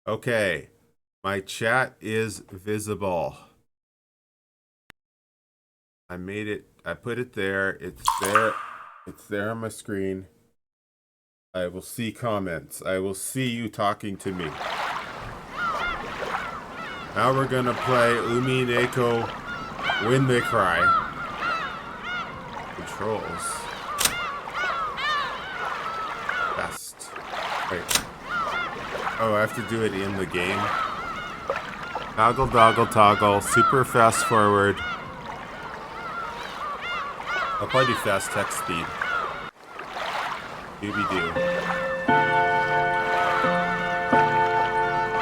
Okay, my chat is visible. I made it. I put it there. It's there. It's there on my screen. I will see comments. I will see you talking to me. Now we're gonna play Umineko When They Cry. Controls. Best. Wait. Oh, I have to do it in the game. Toggle, toggle, toggle. Super fast forward. I'll probably do fast text speed. Doobie-doo.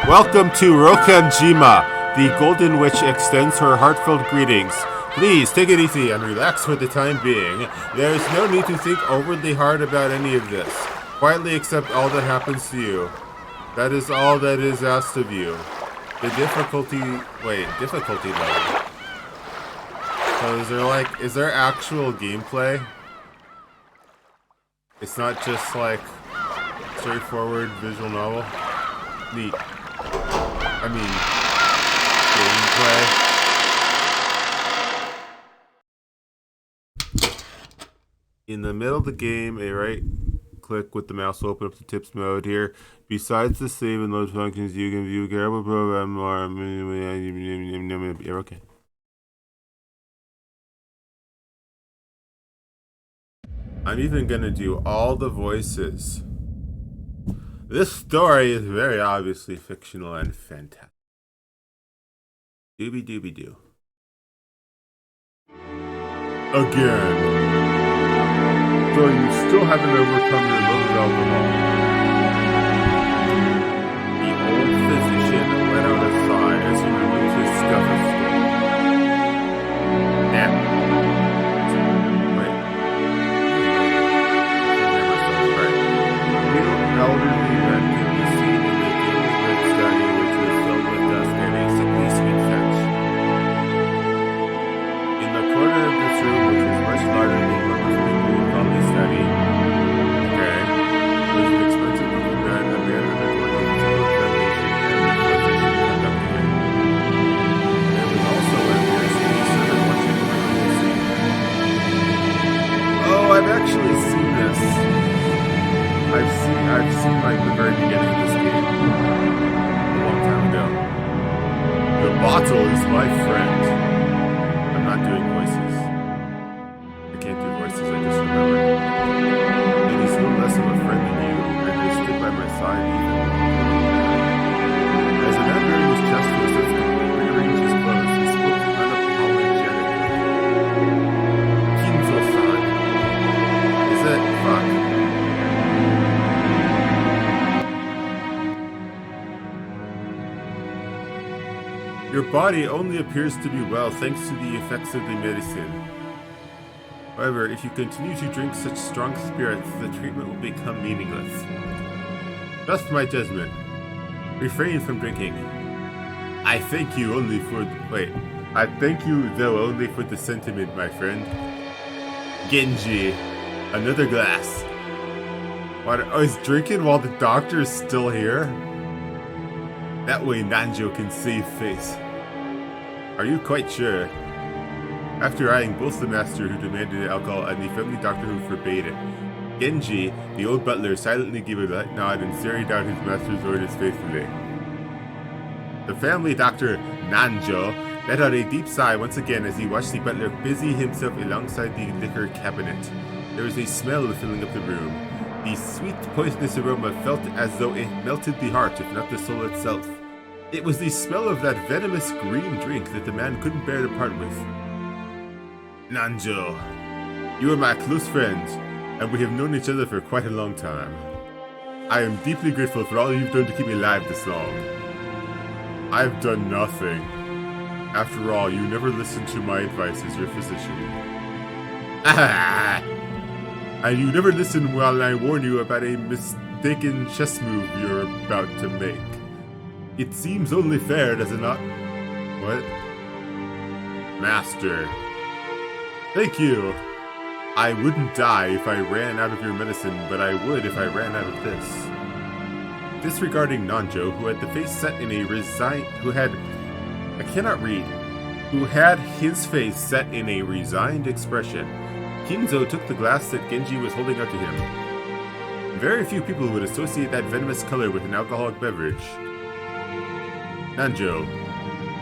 Welcome to Rokanjima. The Golden Witch extends her heartfelt greetings. Please take it easy and relax for the time being. There is no need to think overly hard about any of this. Quietly accept all that happens to you. That is all that is asked of you. The difficulty level. So is there actual gameplay? It's not just like straightforward visual novel? Neat. I mean, gameplay. In the middle of the game, a right click with the mouse will open up the tips mode here. Besides the save and load functions, you can view careful program or okay. I'm even gonna do all the voices. This story is very obviously fictional and fantastic. Doobie doobie doo. Again. So you still haven't overcome your love of alcohol. The old physician let out a sigh as he removed his stethoscope. Elderly men could be seen in the dimly lit study, which was filled with dust and a sickly sweet stench. In the corner of this room, which was much larger than what most people would call a study, was an expensive looking man, a man undergoing a physical examination and the physician conducting it. There was also what appears to be a servant watching over the whole scene. Oh, I've actually seen this. I've seen like the very beginning of this game a long time ago. The bottle is my friend. I'm not doing voices. I can't do voices, I just remember. It is no less of a friend than you, and they stood by my side even as a man bearing his chest to his hips rearranged his clothes, he spoke unapologetically. Kinzo-san. Is it? Fuck. Your body only appears to be well thanks to the effects of the medicine. However, if you continue to drink such strong spirits, the treatment will become meaningless. Trust my judgment. Refrain from drinking. I thank you though only for the sentiment, my friend. Genji, another glass. What? I was drinking while the doctor is still here? That way Nanjo can save face. Are you quite sure? After eyeing both the master who demanded alcohol and the friendly doctor who forbade it, Genji, the old butler, silently gave a light nod and carried out his master's orders faithfully. The family doctor, Nanjo, let out a deep sigh once again as he watched the butler busy himself alongside the liquor cabinet. There was a smell filling up the room. The sweet, poisonous aroma felt as though it melted the heart, if not the soul itself. It was the smell of that venomous green drink that the man couldn't bear to part with. Nanjo, you are my close friend, and we have known each other for quite a long time. I am deeply grateful for all you've done to keep me alive this long. I have done nothing. After all, you never listened to my advice as your physician. Ah! And you never listen while I warn you about a mistaken chess move you're about to make. It seems only fair, does it not? What? Master. Thank you. I wouldn't die if I ran out of your medicine, but I would if I ran out of this. Disregarding Nanjo, who had the face set in a who had his face set in a resigned expression, Kinzo took the glass that Genji was holding out to him. Very few people would associate that venomous color with an alcoholic beverage. Nanjo,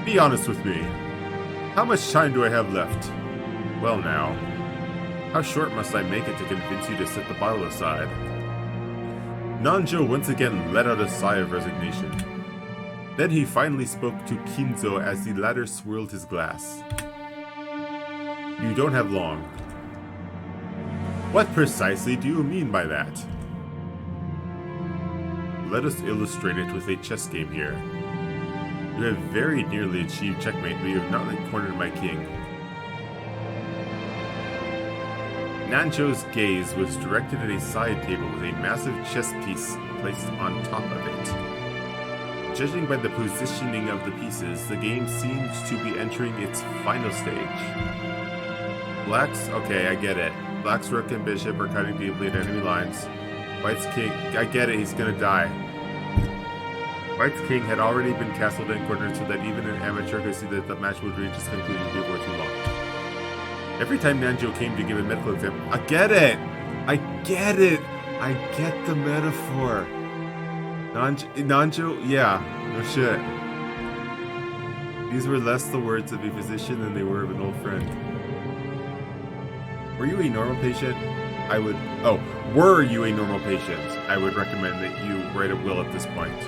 be honest with me. How much time do I have left? Well now, how short must I make it to convince you to set the bottle aside? Nanjo once again let out a sigh of resignation. Then he finally spoke to Kinzo as the latter swirled his glass. You don't have long. What precisely do you mean by that? Let us illustrate it with a chess game here. You have very nearly achieved checkmate, but you have not yet cornered my king. Nanjo's gaze was directed at a side table with a massive chess piece placed on top of it. Judging by the positioning of the pieces, the game seems to be entering its final stage. Okay, I get it. Black's rook and bishop are cutting deeply at enemy lines. White's king, I get it, he's gonna die. White's king had already been castled and cornered so that even an amateur could see that the match would reach its conclusion before too long. Every time Nanjo came to give a medical exam, I get it! I get the metaphor. Nanjo, yeah, no shit. These were less the words of a physician than they were of an old friend. Were you a normal patient? Were you a normal patient? I would recommend that you write a will at this point.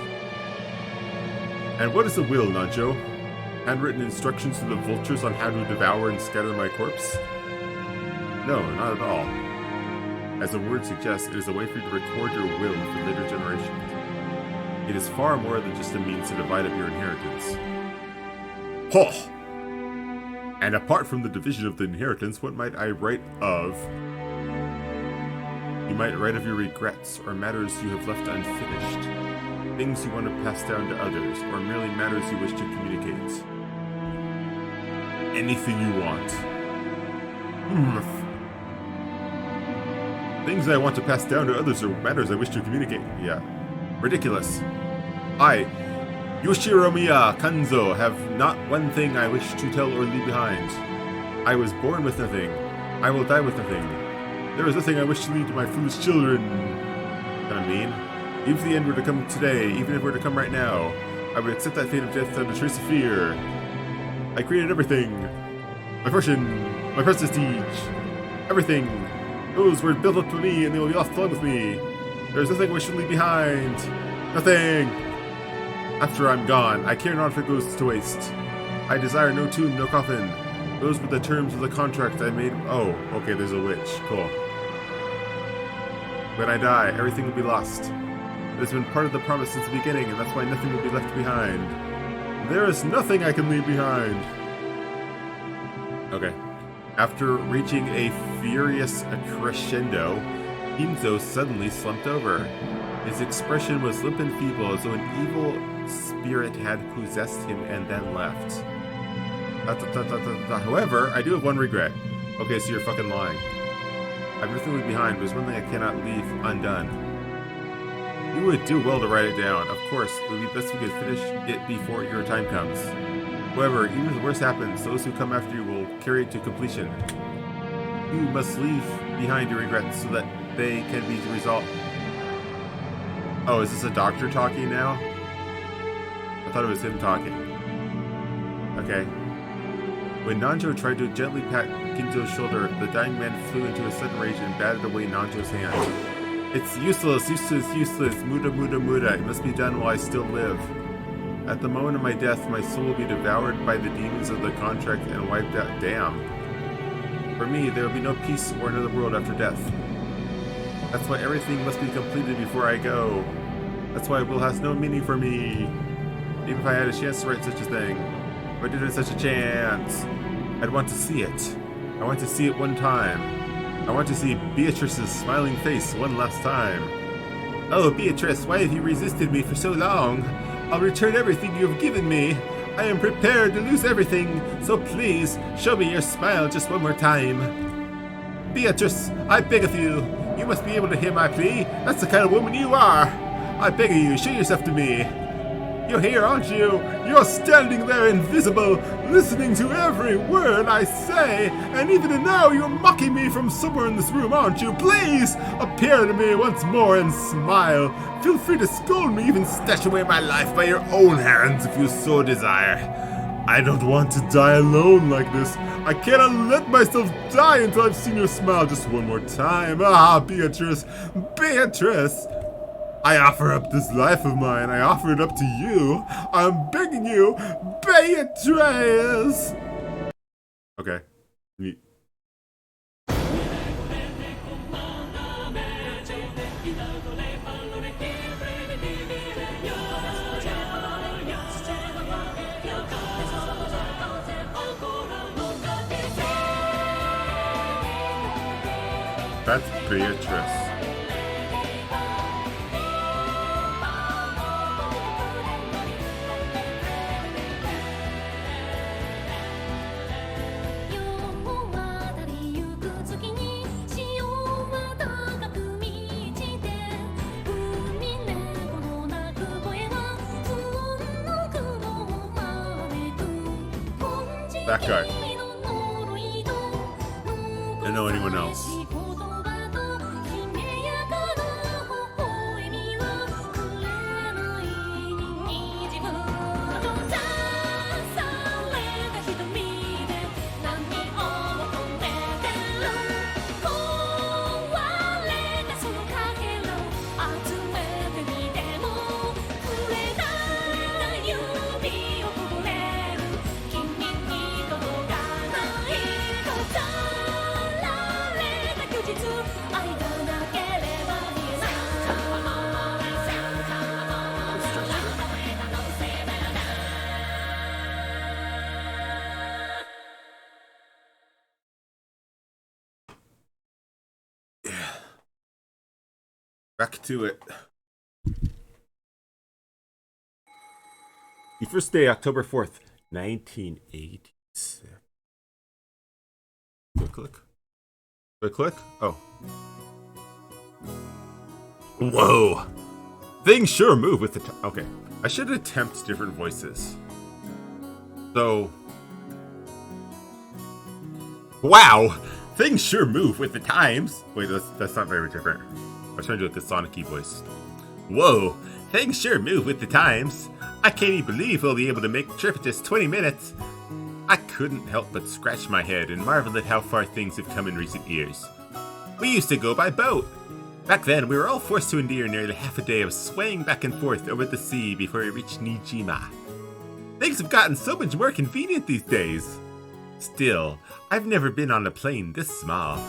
And what is a will, Nanjo? Handwritten instructions to the vultures on how to devour and scatter my corpse? No, not at all. As the word suggests, it is a way for you to record your will for later generations. It is far more than just a means to divide up your inheritance. Huh! And apart from the division of the inheritance, what might I write of? You might write of your regrets, or matters you have left unfinished. Things you want to pass down to others, or merely matters you wish to communicate. Anything you want. Things I want to pass down to others, or matters I wish to communicate. Yeah. Ridiculous. I, Yoshiromiya Kanzo, have not one thing I wish to tell or leave behind. I was born with nothing. I will die with nothing. There is nothing I wish to leave to my foolish children. Kinda mean. Even if the end were to come today, even if it were to come right now, I would accept that fate of death without a trace of fear. I created everything. My fortune, my prestige, everything. Those were built up to me and they will be lost along with me. There is nothing I wish to leave behind. Nothing. After I'm gone, I care not if it goes to waste. I desire no tomb, no coffin. Those were the terms of the contract I made. Oh, okay, there's a witch. Cool. When I die, everything will be lost. It has been part of the promise since the beginning, and that's why nothing will be left behind. There is nothing I can leave behind. Okay. After reaching a furious crescendo, Kinzo suddenly slumped over. His expression was limp and feeble, as though an evil spirit had possessed him and then left. However, I do have one regret. Okay, so you're fucking lying. I have nothing to leave behind, but there's one thing I cannot leave undone. You would do well to write it down. Of course, it would be best if we could finish it before your time comes. However, even if the worst happens, those who come after you will carry it to completion. You must leave behind your regrets so that they can be resolved. Oh, is this a doctor talking now? I thought it was him talking. Okay. When Nanjo tried to gently pat Kinzo's shoulder, the dying man flew into a sudden rage and batted away Nanjo's hand. It's useless, muda, muda, muda. It must be done while I still live. At the moment of my death, my soul will be devoured by the demons of the contract and wiped out. Damn. For me, there will be no peace or another world after death. That's why everything must be completed before I go. That's why a will has no meaning for me. Even if I had a chance to write such a thing. If I didn't have such a chance, I'd want to see it. I want to see it one time. I want to see Beatrice's smiling face one last time. Oh, Beatrice, why have you resisted me for so long? I'll return everything you have given me. I am prepared to lose everything, so please, show me your smile just one more time. Beatrice, I beg of you. You must be able to hear my plea. That's the kind of woman you are. I beg of you, show yourself to me. You're here, aren't you? You're standing there invisible, listening to every word I say, and even now you're mocking me from somewhere in this room, aren't you? Please, appear to me once more and smile. Feel free to scold me, even snatch away my life by your own hands if you so desire. I don't want to die alone like this. I cannot let myself die until I've seen your smile just one more time. Ah, Beatrice, Beatrice. I offer up this life of mine. I offer it up to you. I'm begging you, Beatrice. Okay. Neat. That's Beatrice. That guy. I don't know anyone else. Back to it. The first day, October 4th, 1986. Click. Click. Oh. Whoa. Things sure move with the okay. I should attempt different voices. So. Wow. Things sure move with the times. Wait, that's not very different. I was trying to do the Sonic-y voice. Whoa, things sure move with the times. I can't even believe we'll be able to make the trip in just 20 minutes. I couldn't help but scratch my head and marvel at how far things have come in recent years. We used to go by boat. Back then, we were all forced to endure nearly half a day of swaying back and forth over the sea before we reached Nijima. Things have gotten so much more convenient these days. Still, I've never been on a plane this small.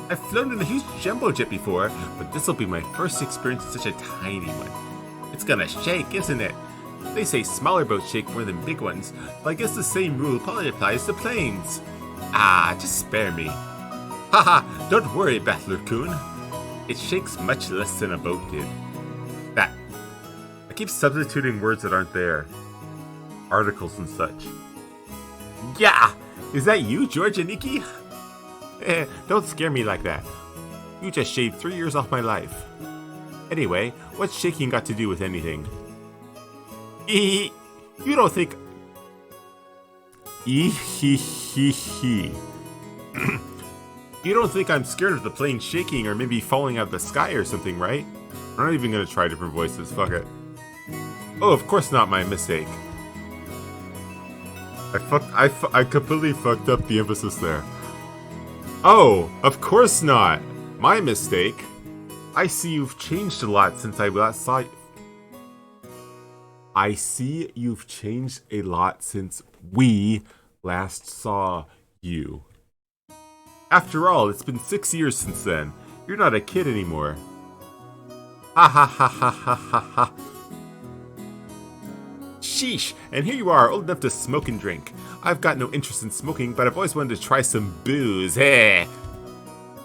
I've flown in a huge jumbo jet before, but this'll be my first experience in such a tiny one. It's gonna shake, isn't it? They say smaller boats shake more than big ones, but I guess the same rule probably applies to planes. Ah, just spare me. Haha, don't worry, Battler-kun. It shakes much less than a boat did. That. I keep substituting words that aren't there. Articles and such. Yeah! Is that you, George Aniki? Don't scare me like that. You just shaved 3 years off my life. Anyway, what's shaking got to do with anything? You don't think... You don't think I'm scared of the plane shaking or maybe falling out of the sky or something, right? I'm not even gonna try different voices, fuck it. Oh, of course not, my mistake. I completely fucked up the emphasis there. Oh, of course not. My mistake. I see you've changed a lot since I last saw you. I see you've changed a lot since we last saw you. After all, it's been 6 years since then. You're not a kid anymore. Ha ha ha ha ha ha ha. Sheesh, and here you are, old enough to smoke and drink. I've got no interest in smoking, but I've always wanted to try some booze. Hey.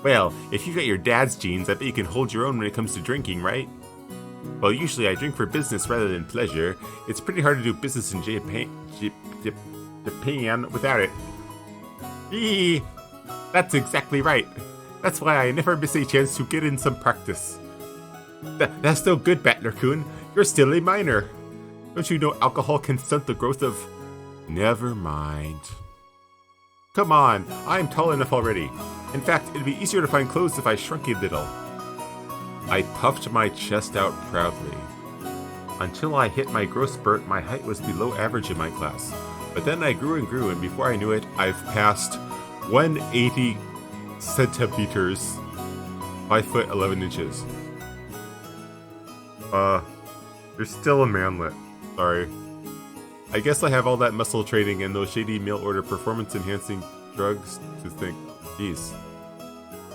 Well, if you got your dad's genes, I bet you can hold your own when it comes to drinking, right? Well, usually I drink for business rather than pleasure. It's pretty hard to do business in Japan without it. Eee, that's exactly right. That's why I never miss a chance to get in some practice. That's no good, Battler-kun. You're still a minor. Don't you know alcohol can stunt the growth of... Never mind. Come on, I'm tall enough already. In fact, it'd be easier to find clothes if I shrunk a little. I puffed my chest out proudly. Until I hit my growth spurt, my height was below average in my class. But then I grew, and before I knew it, I've passed 180 centimeters, 5 foot 11 inches. You're still a manlet. Sorry. I guess I have all that muscle training and those shady mail order performance enhancing drugs to think. Jeez.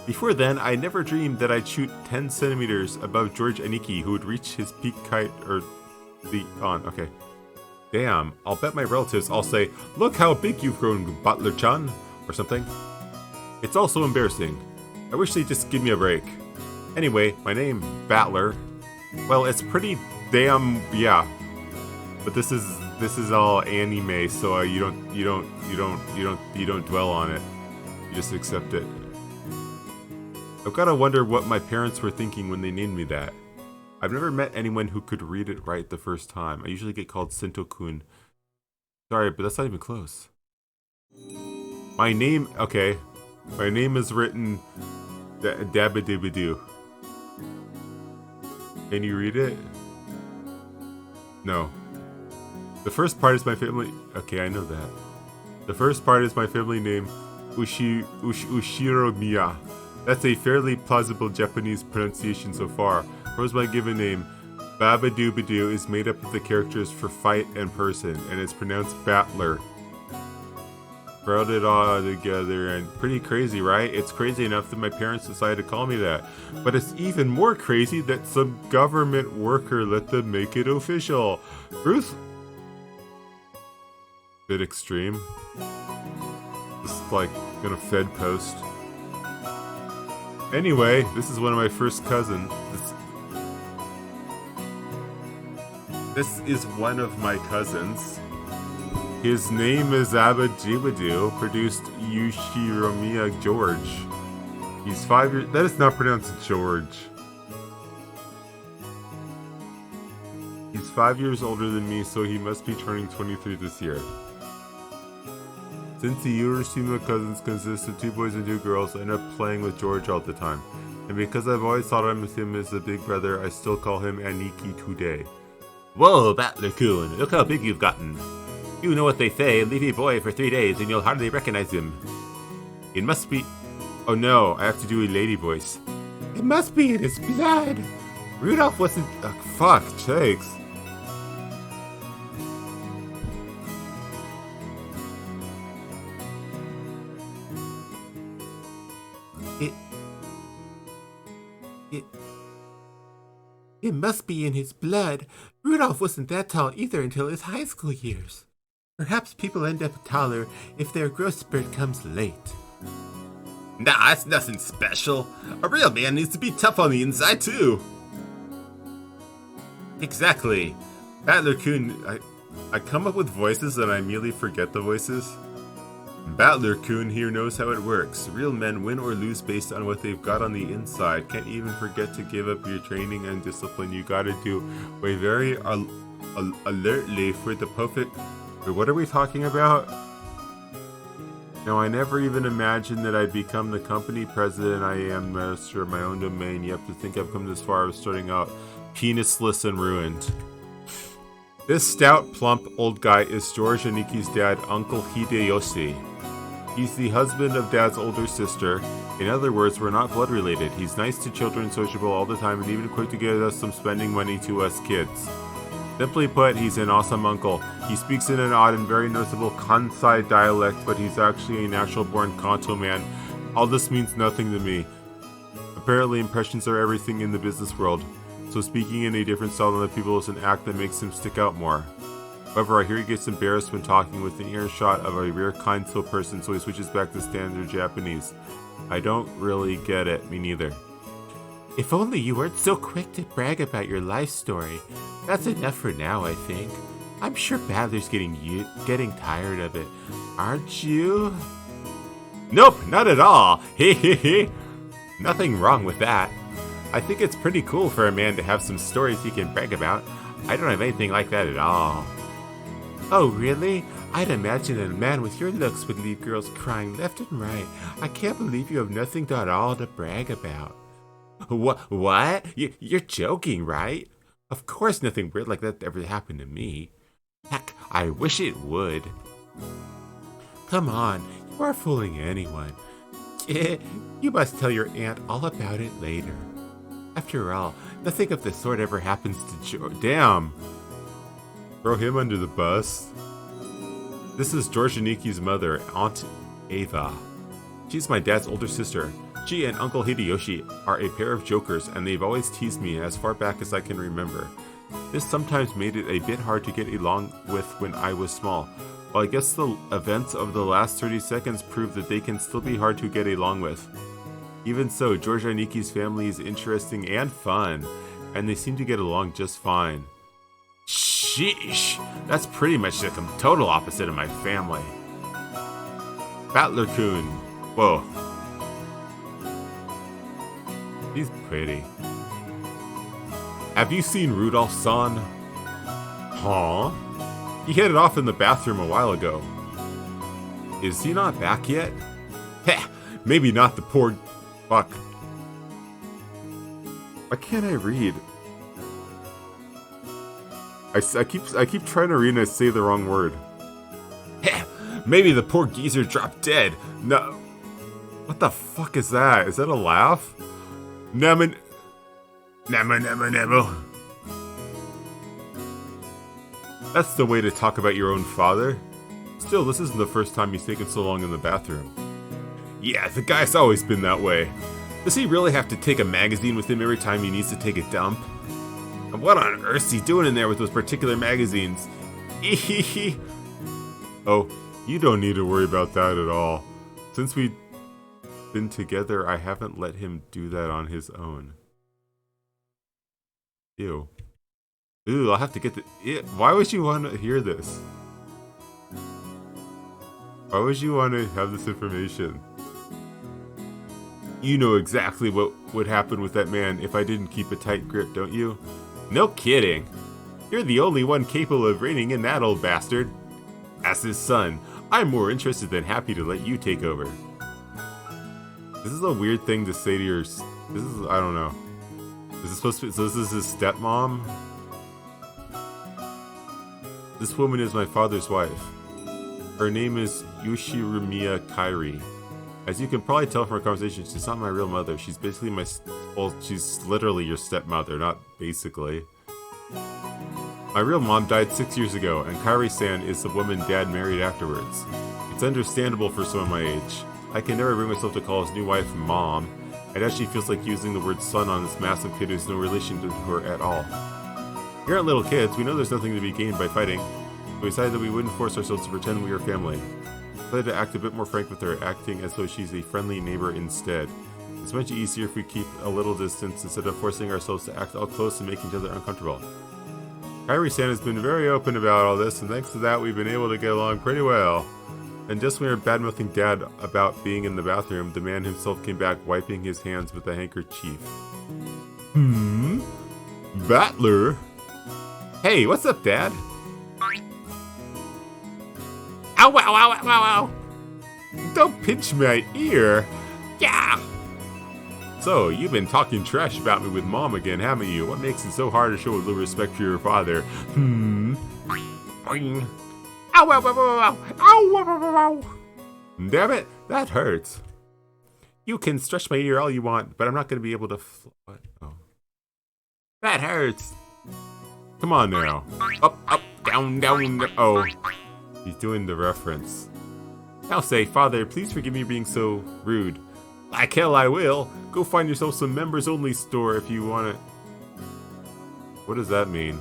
Before then, I never dreamed that I'd shoot 10 centimeters above George Aniki, who would reach his peak height okay. Damn, I'll bet my relatives all say, "Look how big you've grown, Butler-chan," or something. It's all so embarrassing. I wish they'd just give me a break. Anyway, my name, Battler. Well, it's pretty damn, yeah. But this is all anime, so you don't dwell on it. You just accept it. I've gotta wonder what my parents were thinking when they named me that. I've never met anyone who could read it right the first time. I usually get called Sento-kun. Sorry, but that's not even close. My name, okay. My name is written Dabadibadoo. Can you read it? No. The first part is my family... Okay, I know that. The first part is my family name, Ushiromiya. That's a fairly plausible Japanese pronunciation so far. Whereas my given name, Babadoobadoo, is made up of the characters for fight and person, and it's pronounced Battler. Brought it all together, and pretty crazy, right? It's crazy enough that my parents decided to call me that. But it's even more crazy that some government worker let them make it official. Ruth... Bit extreme. Just like in a Fed post. Anyway, this is one of my first cousins. This is one of my cousins. His name is Abadjibadoo, produced Yushiromiya George. He's 5 years... That is not pronounced George. He's 5 years older than me, so he must be turning 23 this year. Since the Urashima cousins consist of 2 boys and 2 girls, I end up playing with George all the time. And because I've always thought of him as a big brother, I still call him Aniki today. Whoa, Battler-kun, look how big you've gotten. You know what they say, leave a boy for 3 days and you'll hardly recognize him. It must be... Oh no, I have to do a lady voice. It must be in his blood. Rudolph wasn't... fuck, sakes. It must be in his blood. Rudolph wasn't that tall either until his high school years. Perhaps people end up taller if their growth spurt comes late. Nah, it's nothing special. A real man needs to be tough on the inside too. Exactly. Battler-kun, I come up with voices and I immediately forget the voices. Battler-kun here knows how it works. Real men win or lose based on what they've got on the inside. Can't even forget to give up your training and discipline. You gotta do way very alertly for the perfect... What are we talking about? Now, I never even imagined that I'd become the company president I am, master of my own domain. You have to think I've come this far. I was starting out penisless and ruined. This stout, plump, old guy is George Aniki's dad, Uncle Hideyoshi. He's the husband of Dad's older sister. In other words, we're not blood related. He's nice to children, sociable all the time, and even quick to give us some spending money to us kids. Simply put, he's an awesome uncle. He speaks in an odd and very noticeable Kansai dialect, but he's actually a natural-born Kanto man. All this means nothing to me. Apparently, impressions are everything in the business world, so speaking in a different style than other people is an act that makes him stick out more. However, I hear he gets embarrassed when talking with an earshot of a rare Kanto person, so he switches back to standard Japanese. I don't really get it, me neither. If only you weren't so quick to brag about your life story. That's enough for now, I think. I'm sure Badler's getting tired of it. Aren't you? Nope, not at all. Hehehe. Nothing wrong with that. I think it's pretty cool for a man to have some stories he can brag about. I don't have anything like that at all. Oh, really? I'd imagine that a man with your looks would leave girls crying left and right. I can't believe you have nothing at all to brag about. What? You're joking, right? Of course nothing weird like that ever happened to me. Heck, I wish it would. Come on, you are fooling anyone. You must tell your aunt all about it later. After all, nothing of the sort ever happens to Damn! Throw him under the bus. This is George Aniki's mother, Aunt Ava. She's my dad's older sister. She and Uncle Hideyoshi are a pair of jokers, and they've always teased me as far back as I can remember. This sometimes made it a bit hard to get along with when I was small. Well, I guess the events of the last 30 seconds prove that they can still be hard to get along with. Even so, George Aniki's family is interesting and fun, and they seem to get along just fine. Sheesh! That's pretty much the total opposite of my family. Battler-kun. Whoa. He's pretty. Have you seen Rudolph-san? Huh? He headed off in the bathroom a while ago. Is he not back yet? Heh, maybe not, the poor fuck. Why can't I read? I keep trying to read and I say the wrong word. Heh, maybe the poor geezer dropped dead. No. What the fuck is that? Is that a laugh? Nemo. That's the way to talk about your own father. Still, this isn't the first time he's taken so long in the bathroom. Yeah, the guy's always been that way. Does he really have to take a magazine with him every time he needs to take a dump? And what on earth's he doing in there with those particular magazines? Ehehe. Oh, you don't need to worry about that at all. Since we've been together, I haven't let him do that on his own. Ew. Ooh, I'll have to get the... Why would you want to hear this? Why would you want to have this information? You know exactly what would happen with that man if I didn't keep a tight grip, don't you? No kidding. You're the only one capable of reining in that old bastard. As his son, I'm more interested than happy to let you take over. This is a weird thing to say to your... This is... I don't know. Is this supposed to be... So this is his stepmom? This woman is my father's wife. Her name is Yoshirumiya Kairi. As you can probably tell from our conversation, she's not my real mother. She's basically my... Well, she's literally your stepmother, not basically. My real mom died 6 years ago, and Kairi-san is the woman Dad married afterwards. It's understandable for someone my age. I can never bring myself to call his new wife Mom. It actually feels like using the word son on this massive kid who's no relation to her at all. We aren't little kids, we know there's nothing to be gained by fighting. We decided that we wouldn't force ourselves to pretend we were family. We decided to act a bit more frank with her, acting as though she's a friendly neighbor instead. It's much easier if we keep a little distance instead of forcing ourselves to act all close and make each other uncomfortable. Kairi-san has been very open about all this, and thanks to that we've been able to get along pretty well. And just when we were badmouthing Dad about being in the bathroom, the man himself came back wiping his hands with a handkerchief. Battler? Hey, what's up, Dad? Ow, ow, ow, ow, ow, ow! Don't pinch my ear! Yeah! So, you've been talking trash about me with Mom again, haven't you? What makes it so hard to show a little respect for your father? Ow, ow, ow, ow, ow, ow, ow, ow. Damn it, that hurts. You can stretch my ear all you want, but I'm not going to be able to... What? Oh. That hurts. Come on now. Up, up, down, down. Oh. He's doing the reference. I'll say, Father, please forgive me for being so rude. Like hell I will. Go find yourself some members-only store if you want it. What does that mean?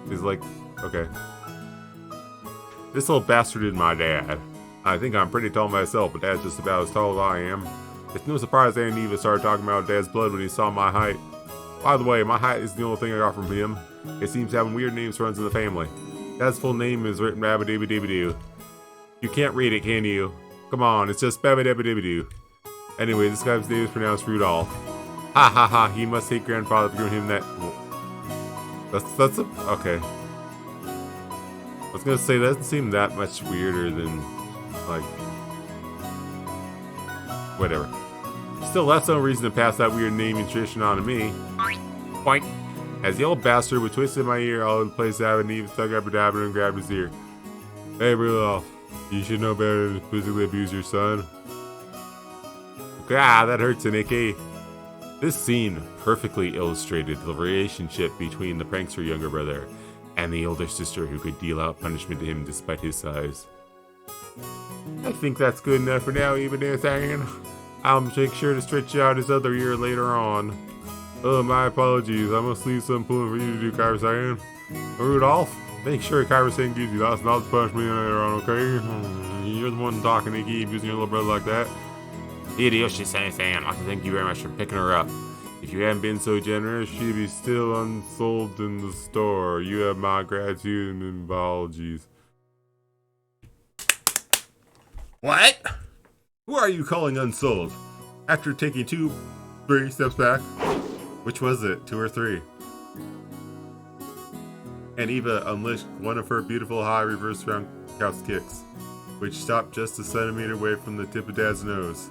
He's like, okay. This old bastard is my dad. I think I'm pretty tall myself, but Dad's just about as tall as I am. It's no surprise Aunt Eva started talking about Dad's blood when he saw my height. By the way, my height is the only thing I got from him. It seems having weird names runs in the family. Dad's full name is written rabbit-dibby-dibby-doo. You can't read it, can you? Come on, it's just babba-dabba-dibba-doo. Anyway, this guy's name is pronounced Rudolph. Ha ha ha, he must hate grandfather for giving him that. That's a. Okay. I was gonna say, that doesn't seem that much weirder than, like. Whatever. Still, that's no reason to pass that weird naming tradition on to me. Point. As the old bastard would twist in my ear all over the place, I would even stuck up a dabber and grab his ear. Hey, Rudolph, you should know better than to physically abuse your son. Ah, that hurts, Umineko. This scene perfectly illustrated the relationship between the prankster younger brother and the older sister who could deal out punishment to him despite his size. I think that's good enough for now, even if I'll make sure to stretch out his other ear later on. Oh, my apologies. I must leave some pulling for you to do, Kaiser-san. Rudolph, make sure Kaiser-san gives you lots and lots of punishment later on, okay? You're the one talking, Nikki, abusing your little brother like that. Hideyoshi-san, I'd like to thank you very much for picking her up. If you hadn't been so generous, she'd be still unsold in the store. You have my gratitude and apologies. What? Who are you calling unsold? After taking 3 steps back. Which was it? 2 or 3? And Eva unleashed one of her beautiful high reverse roundhouse kicks, which stopped just a centimeter away from the tip of Dad's nose.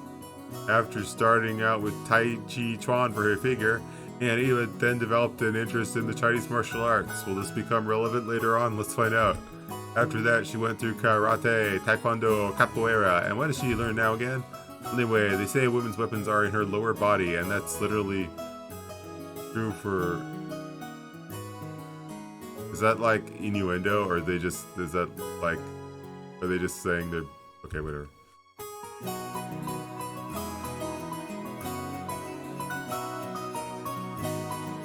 After starting out with Tai Chi Chuan for her figure, and Eva then developed an interest in the Chinese martial arts. Will this become relevant later on? Let's find out. After that, she went through karate, taekwondo, capoeira, and what does she learn now again? Anyway, they say women's weapons are in her lower body, and that's literally true for... Is that like innuendo, or they just, is that like, are they just saying they're, okay, whatever.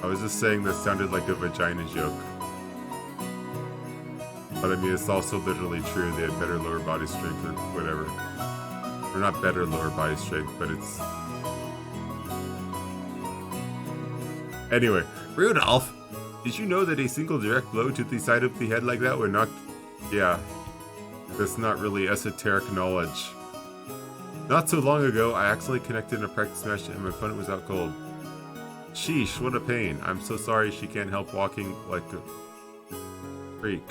I was just saying that sounded like a vagina joke. But I mean, it's also literally true. They had better lower body strength or whatever. Or not better lower body strength, but it's... Anyway, Rudolph, did you know that a single direct blow to the side of the head like that would knock... Yeah, that's not really esoteric knowledge. Not so long ago, I accidentally connected in a practice match and my opponent was out cold. Sheesh, what a pain. I'm so sorry she can't help walking like a freak.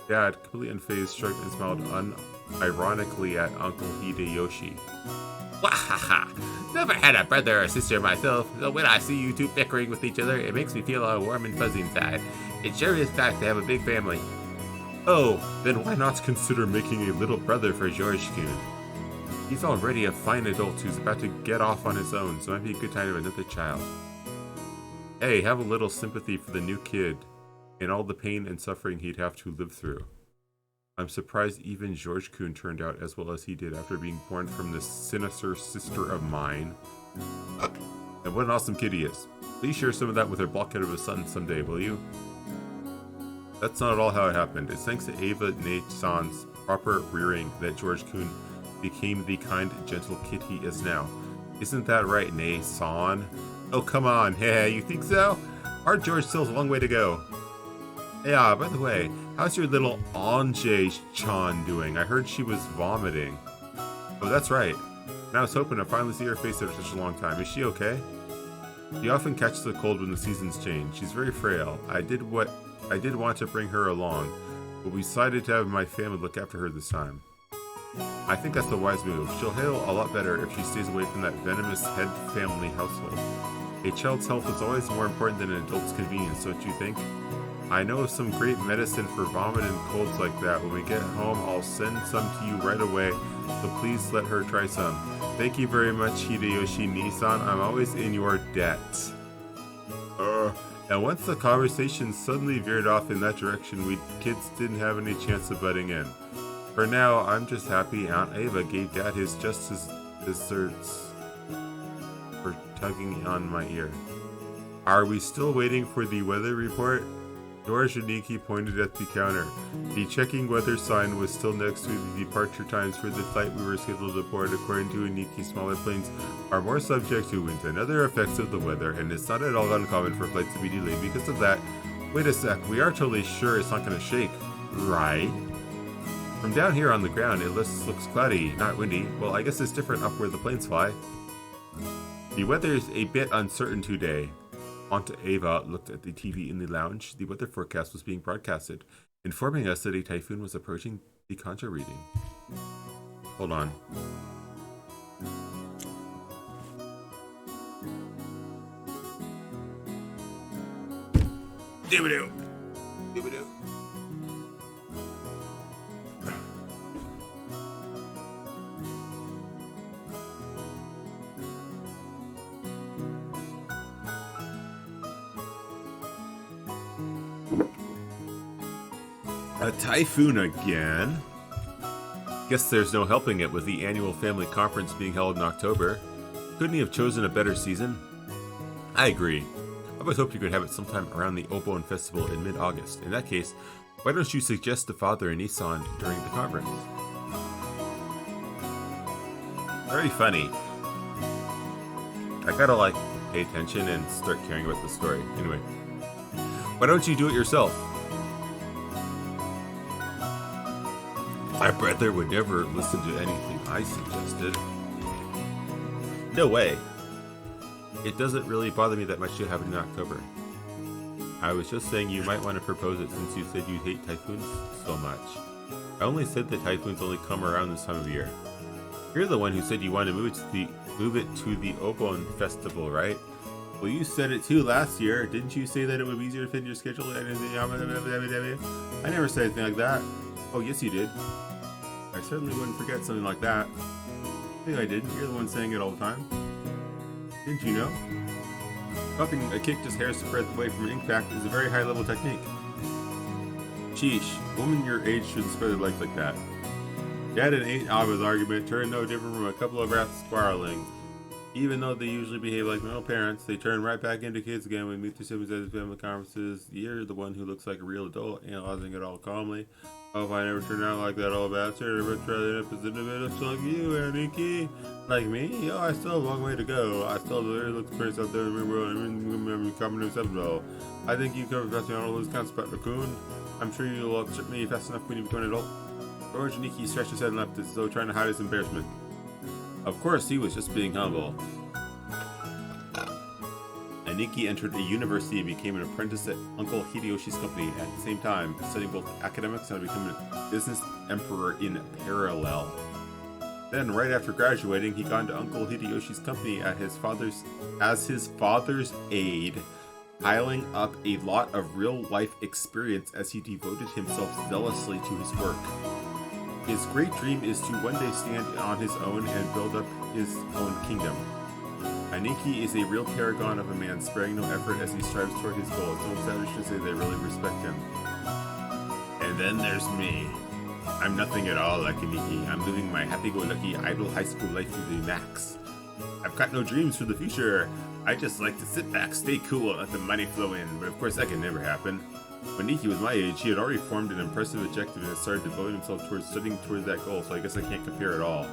Dad, completely unfazed, shrugged and smiled unironically at Uncle Hideyoshi. Wahaha! Never had a brother or sister myself, so when I see you two bickering with each other, it makes me feel all warm and fuzzy inside. It sure is nice to have a big family. Oh, then why not consider making a little brother for George-kun? He's already a fine adult who's about to get off on his own, so it might be a good time to have another child. Hey, have a little sympathy for the new kid and all the pain and suffering he'd have to live through. I'm surprised even George-kun turned out as well as he did after being born from this sinister sister of mine. And what an awesome kid he is. Please share some of that with our blockhead of a son someday, will you? That's not at all how it happened. It's thanks to Ava Ne-san's proper rearing that George-kun became the kind, gentle kid he is now. Isn't that right, Ne-san? Oh, come on. Hey, you think so? Our George still has a long way to go. Yeah, by the way, how's your little Anje-chan doing? I heard she was vomiting. Oh, that's right. And I was hoping to finally see her face after such a long time. Is she okay? She often catches a cold when the seasons change. She's very frail. I did want to bring her along, but we decided to have my family look after her this time. I think that's a wise move. She'll heal a lot better if she stays away from that venomous head family household. A child's health is always more important than an adult's convenience, don't you think? I know of some great medicine for vomit and colds like that. When we get home, I'll send some to you right away, so please let her try some. Thank you very much, Hideyoshi Nissan. I'm always in your debt. And once the conversation suddenly veered off in that direction, we kids didn't have any chance of butting in. For now, I'm just happy Aunt Ava gave Dad his desserts for tugging on my ear. Are we still waiting for the weather report? George and Nikki pointed at the counter. The checking weather sign was still next to the departure times for the flight we were scheduled to board. According to Nikki, smaller planes are more subject to winds and other effects of the weather, and it's not at all uncommon for flights to be delayed because of that. Wait a sec, we are totally sure it's not going to shake, right? From down here on the ground, it looks cloudy, not windy. Well, I guess it's different up where the planes fly. The weather is a bit uncertain today. Aunt Ava looked at the TV in the lounge. The weather forecast was being broadcasted, informing us that a typhoon was approaching the concha reading. Hold on. Doo-ba-doo. Doo-ba-doo. A typhoon again? Guess there's no helping it with the annual family conference being held in October. Couldn't he have chosen a better season? I agree. I always hoped you could have it sometime around the Obon Festival in mid-August. In that case, why don't you suggest to Father and Nissan during the conference? Very funny. I gotta pay attention and start caring about the story. Anyway, why don't you do it yourself? My brother would never listen to anything I suggested. No way. It doesn't really bother me that much to have it in October. I was just saying you might want to propose it since you said you hate typhoons so much. I only said that typhoons only come around this time of year. You're the one who said you wanted to move it to the Obon Festival, right? Well, you said it too last year. Didn't you say that it would be easier to fit in your schedule? I never said anything like that. Oh, yes you did. I certainly wouldn't forget something like that. I think I did. You're the one saying it all the time. Didn't you know? Dropping a kick just hairs spread away from impact is a very high level technique. Sheesh, a woman your age shouldn't spread their legs like that. Dad and Aunt Ava's argument turned no different from a couple of rats quarreling. Even though they usually behave like normal parents, they turn right back into kids again when we meet their siblings at the family conferences. You're the one who looks like a real adult, analyzing it all calmly. Oh, if I never turned out like that old bastard, I'd much rather end up as individuals like you, Aniki. Like me? Yo, I still have a long way to go. I still have the look the place out there in the real world. I'm coming to acceptable. I think you covered passing on all those counts about Raccoon. I'm sure you'll accept me fast enough when you become an adult. George Aniki stretched his head and left as though trying to hide his embarrassment. Of course, he was just being humble. Aniki entered a university and became an apprentice at Uncle Hideyoshi's company at the same time, studying both academics and becoming a business emperor in parallel. Then, right after graduating, he got into Uncle Hideyoshi's company as his father's aide, piling up a lot of real-life experience as he devoted himself zealously to his work. His great dream is to one day stand on his own and build up his own kingdom. Aniki is a real paragon of a man sparing no effort as he strives toward his goal. It's almost savage to say they really respect him. And then there's me. I'm nothing at all like Aniki. I'm living my happy-go-lucky idle high school life to the max. I've got no dreams for the future. I just like to sit back, stay cool, and let the money flow in. But of course that can never happen. When Aniki was my age, he had already formed an impressive objective and had started devoting himself towards studying towards that goal, so I guess I can't compare at all.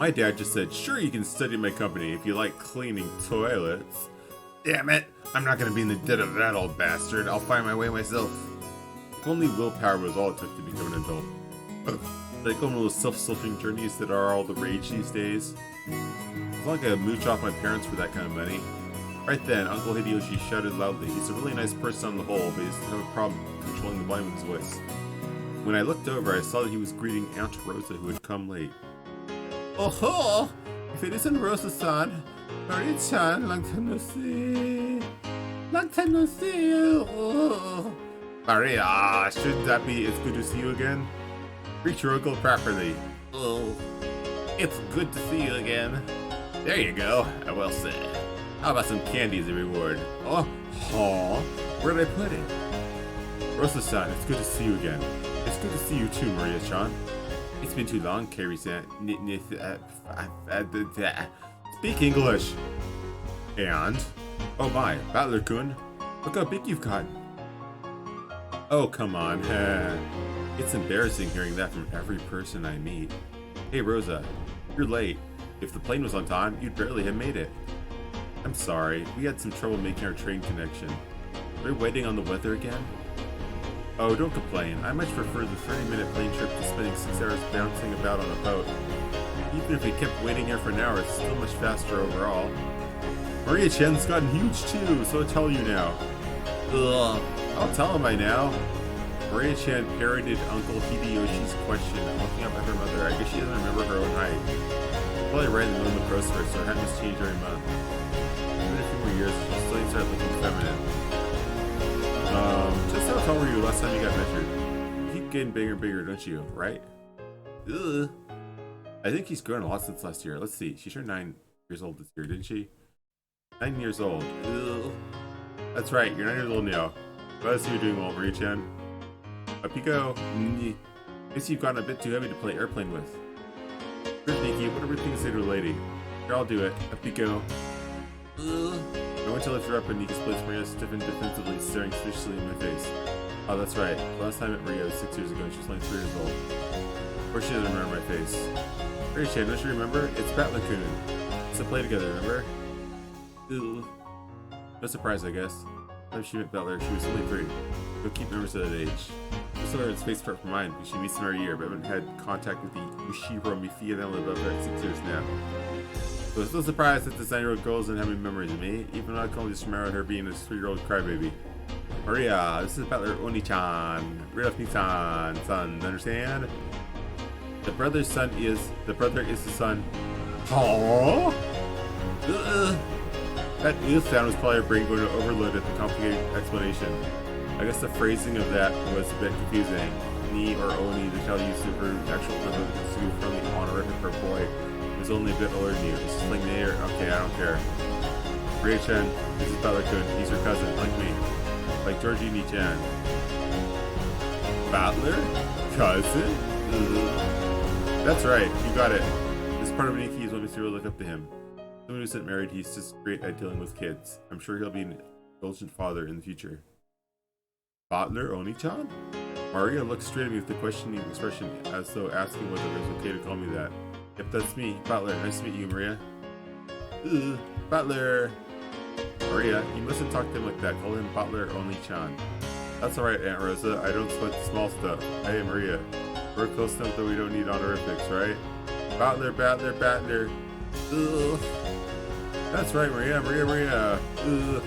My dad just said, sure, you can study my company if you like cleaning toilets. Damn it, I'm not going to be in the debt of that old bastard. I'll find my way myself. If only willpower was all it took to become an adult. Like one of those self-sulfing journeys that are all the rage these days. It's like I mooch off my parents for that kind of money. Right then, Uncle Hideyoshi shouted loudly. He's a really nice person on the whole, but he doesn't have a problem controlling the volume of his voice. When I looked over, I saw that he was greeting Aunt Rosa, who had come late. Oh-ho! If it isn't Rosa-san, Marie-chan, long time no see. Long time no see you. Oh. Maria, shouldn't that be it's good to see you again? Greet your uncle properly. Oh, it's good to see you again. There you go, well said. How about some candy as a reward? Oh, where did I put it? Rosa-san, it's good to see you again. It's good to see you too, Maria-chan. It's been too long, Carrie-san. Speak English. And? Oh my, Battler-kun. Look how big you've gotten. Oh, come on. It's embarrassing hearing that from every person I meet. Hey, Rosa. You're late. If the plane was on time, you'd barely have made it. I'm sorry. We had some trouble making our train connection. We're waiting on the weather again? Oh, don't complain. I much prefer the 30-minute plane trip to spending 6 hours bouncing about on a boat. Even if we kept waiting here for an hour, it's still much faster overall. Maria Chen's gotten huge too, so I'll tell you now. Ugh, I'll tell him I now. Maria Chen parroted Uncle Hideyoshi's question, looking up at her mother. I guess she doesn't remember her own height. Probably right in the middle of the growth spurt, so her height must change every month. Even a few more years, she'll slowly start looking feminine. Just how tall were you last time you got measured? You keep getting bigger and bigger, don't you? Right? Ugh. I think he's grown a lot since last year. Let's see. She turned 9 years old this year, didn't she? 9 years old. Ugh. That's right. You're 9 years old now. Glad to see you're doing well, Marie-chan. Up you go. Guess you've gotten a bit too heavy to play airplane with. Sure, Nikki. Whatever thing to say to a lady. Here, I'll do it. Up you go. Ugh. I went to lift her up and Nikki's place Maria stiffened defensively, staring suspiciously in my face. Oh, that's right. The last time I met Maria was 6 years ago and she was only 3 years old. Of course she doesn't remember my face. Marie-chan, don't you remember? It's Batlacoon. Let's play together, remember? Ugh. No surprise, I guess. The time she met Butler, she was only 3. You'll keep memories of that age. I saw her in space apart from mine, because she meets him every year, but I haven't had contact with the Ushiro Mifi family above her at 6 years now. So it's no surprise that this 9-year-old girl doesn't have any memories of me, even though I can only just remember her being a 3-year-old crybaby. Maria, this is Butler Oni-chan. Ryofni-san, son, understand? The brother is the son. Aww. That sound was probably her brain going to overload at the complicated explanation. I guess the phrasing of that was a bit confusing. Ni or Oni, the child used to her actual equivalent to from the honorific for a boy. It was only a bit older than you. It's just like Nay or okay, I don't care. Ria-chan, this is Butler-kun. He's her cousin, like me. Like Georgie Ni-chan. Butler? Cousin? Ugh. That's right, you got it. This part of Nikki is what makes me really look up to him. Someone who isn't married, he's just great at dealing with kids. I'm sure he'll be an indulgent father in the future. Butler Oni-chan? Maria looked straight at me with a questioning expression, as though asking whether it was okay to call me that. Yep, that's me, Butler. Nice to meet you, Maria. Ugh, Butler. Maria, you mustn't talk to him like that. Call him Butler Oni-chan. That's alright, Aunt Rosa. I don't sweat the small stuff. Hey, Maria. We're close enough that we don't need honorifics, right? Butler. Ugh. That's right, Maria. Ugh.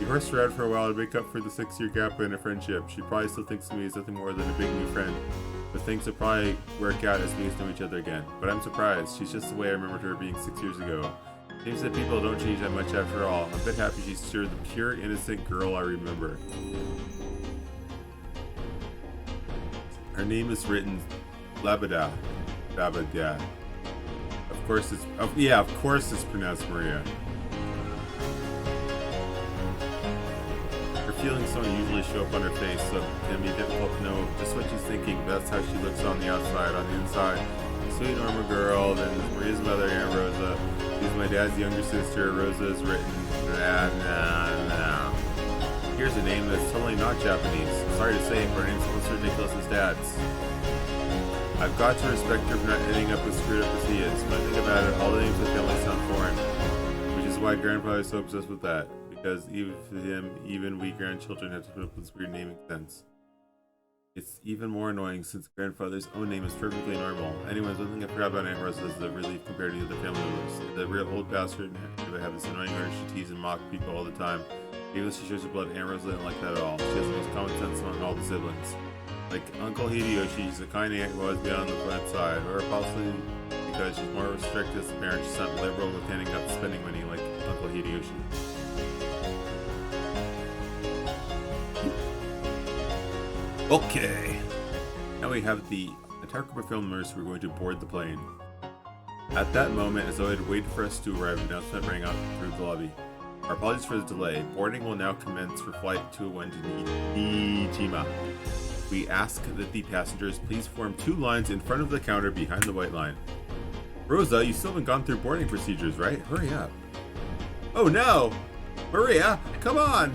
We horsed around for a while to make up for the 6-year gap in a friendship. She probably still thinks of me as nothing more than a big new friend. But things will probably work out as we get to know each other again. But I'm surprised. She's just the way I remembered her being 6 years ago. Seems that people don't change that much after all. I'm a bit happy she's sure the pure, innocent girl I remember. Her name is written Labada. Of course it's pronounced Maria. Her feelings don't usually show up on her face, so it can be difficult to know just what she's thinking, but that's how she looks on the outside. On the inside, sweet normal girl, then Maria's mother, Aunt Rosa. She's my dad's younger sister. Rosa is written. Here's a name that's totally not Japanese. Sorry to say it, but her name's almost ridiculous as Dad's. I've got to respect her for not ending up as screwed up as he is. When I think about it, all the names in the family sound foreign. Which is why Grandpa is so obsessed with that. Because even for him, even we grandchildren have to put up with this weird naming sense. It's even more annoying since Grandfather's own name is perfectly normal. Anyways, one thing I forgot about Aunt Rosa is the relief compared to the other family members. The real old bastard would have this annoying urge to tease and mock people all the time. Even though she shares her blood, Aunt Rosa didn't like that at all. She has the most common sense among all the siblings. Like Uncle Hideyoshi, she's a kind aunt who always been on the front side, or possibly because she's more strict as a parent, she's not liberal with handing out spending money like Uncle Hideyoshi. Okay, now we have the entire group of filmmakers who are going to board the plane. At that moment, as though it had waited for us to arrive, an announcement rang out through the lobby. Our apologies for the delay. Boarding will now commence for flight 201 to Nijima. We ask that the passengers please form 2 lines in front of the counter behind the white line. Rosa, you still haven't gone through boarding procedures, right? Hurry up. Oh no! Maria, come on!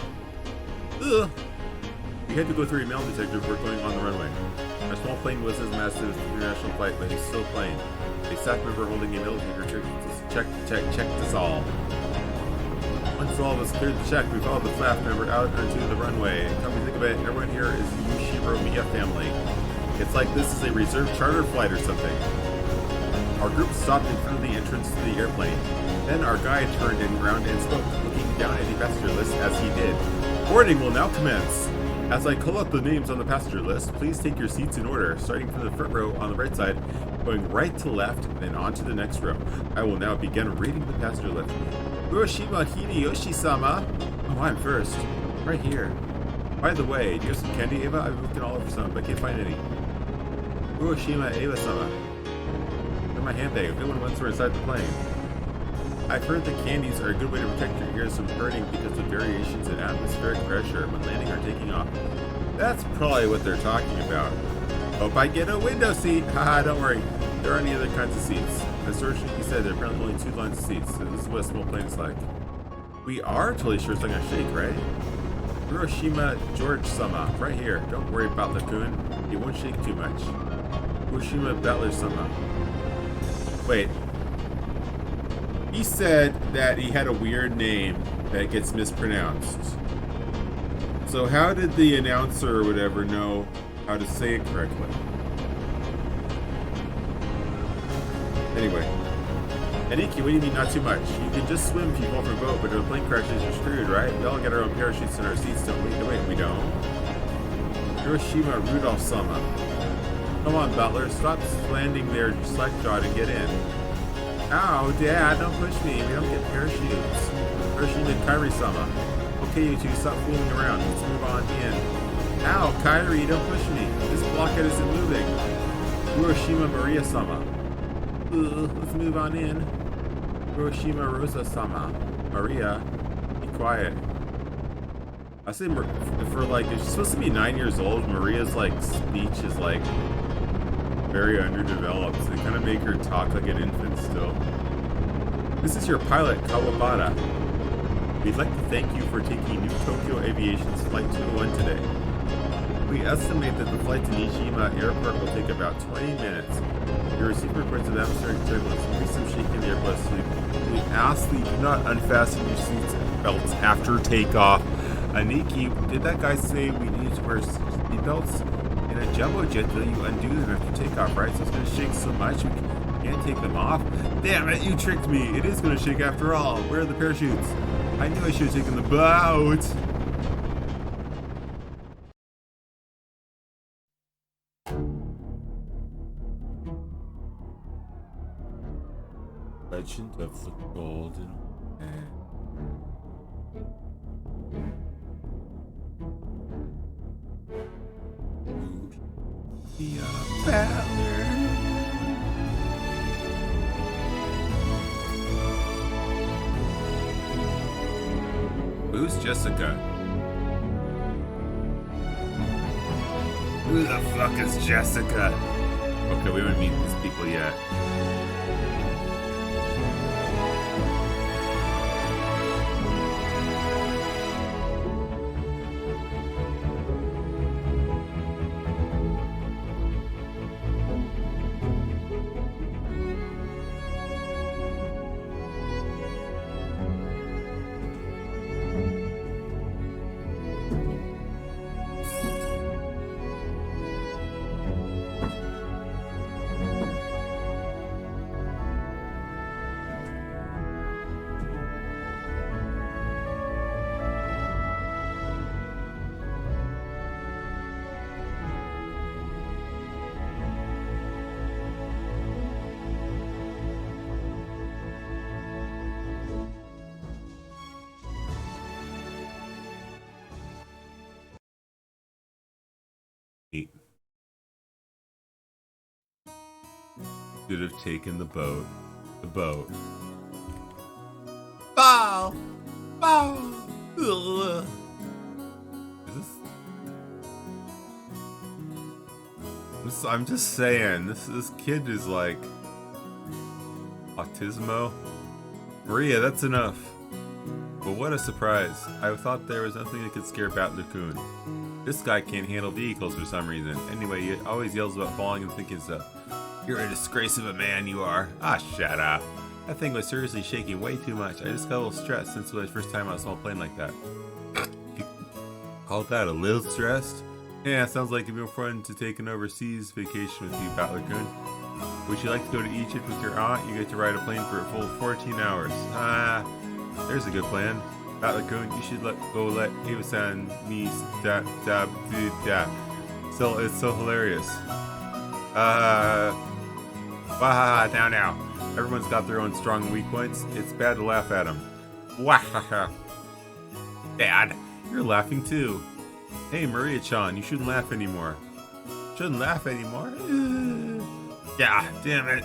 Ugh. We had to go through a metal detector before going on the runway. Our small plane was as massive as the international flight, but it's still a plane. A staff member holding a metal detector checked us all. Once all of us cleared the check, we followed the staff member out onto the runway. Come to think of it, everyone here is Yushiro Miya family. It's like this is a reserved charter flight or something. Our group stopped in front of the entrance to the airplane. Then our guide turned around and spoke, looking down at the passenger list as he did. Boarding will now commence. As I call out the names on the passenger list, please take your seats in order, starting from the front row on the right side, going right to left, then on to the next row. I will now begin reading the passenger list. Hiroshima Hideyoshi-sama. Oh, I'm first. Right here. By the way, do you have some candy, Ava? I've been looking all over some, but I can't find any. Hiroshima Ava-sama. Where's my handbag? A good one once we're inside the plane. I've heard that candies are a good way to protect your ears from hurting because of variations in atmospheric pressure when landing or taking off. That's probably what they're talking about. Hope I get a window seat. Haha, don't worry. There aren't any other kinds of seats. As Soroshinki said, there are apparently only 2 lines of seats, so this is what a small plane is like. We are totally sure it's not gonna shake, right? Hiroshima George-sama, right here. Don't worry about Laccoon. It won't shake too much. Hiroshima Battler-sama. Wait. He said that he had a weird name that gets mispronounced. So how did the announcer or whatever know how to say it correctly? Anyway. Aniki, what do you mean not too much? You can just swim if you go from a boat, but if a plane crashes, you're screwed, right? We all get our own parachutes in our seats, don't we? No, wait, we don't. Hiroshima Rudolph-sama. Come on, Butler, stop landing there slack-jawed and get in. Ow, Dad, don't push me. We don't get parachutes. Hiroshima Kairi-sama. Okay, you two, stop fooling around. Let's move on in. Ow, Kairi, don't push me. This blockhead isn't moving. Hiroshima Maria-sama. Let's move on in. Hiroshima Rosa-sama. Maria, be quiet. I say for like, if she's supposed to be 9 years old, Maria's like speech is like very underdeveloped. So they kind of make her talk like an infant still. This is your pilot, Kawabata. We'd like to thank you for taking New Tokyo Aviation's Flight 201 today. We estimate that the flight to Nijima Airport will take about 20 minutes. We received reports of atmospheric turbulence and be some shaking in the airplane. So we ask that you do not unfasten your seats belts after takeoff. Aniki, did that guy say we need to wear seat belts? In a jumbo jet, you undo them after takeoff, right? So it's going to shake so much we can't take them off? Damn it, you tricked me. It is going to shake after all. Where are the parachutes? I knew I should have taken the boat. Legend of the Golden Man. The Battler. Who's Jessica? Who the fuck is Jessica? Okay, we haven't met these people yet. Should have taken the boat. The boat. Bow! Bow! Ugh. Is this... I'm just saying, this kid is like... Autismo? Maria, that's enough. But what a surprise. I thought there was nothing that could scare Battler-kun. This guy can't handle vehicles for some reason. Anyway, he always yells about falling and thinking stuff. You're a disgrace of a man, you are. Ah, shut up. That thing was seriously shaking way too much. I just got a little stressed since it was the first time I saw a plane like that. You call that a little stressed? Yeah, sounds like it'd be fun to take an overseas vacation with you, Batlacoon. Would you like to go to Egypt with your aunt? You get to ride a plane for a full 14 hours. Ah, there's a good plan. Batlacoon, you should let Ava-san me stab do that. So it's so hilarious. Now. Everyone's got their own strong and weak points. It's bad to laugh at them. Wahaha. Dad, you're laughing too. Hey, Maria-chan, you shouldn't laugh anymore. Shouldn't laugh anymore? Yeah, damn it.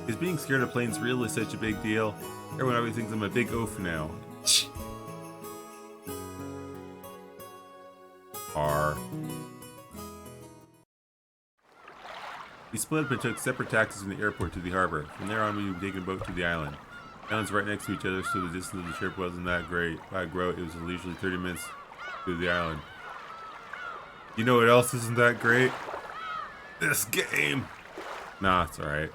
Is being scared of planes really such a big deal? Everyone always thinks I'm a big oaf now. R. We split up and took separate taxis from the airport to the harbor. From there on, we were taking a boat to the island. The islands right next to each other, so the distance of the trip wasn't that great. By road, it was usually 30 minutes to the island. You know what else isn't that great? This game! Nah, it's alright.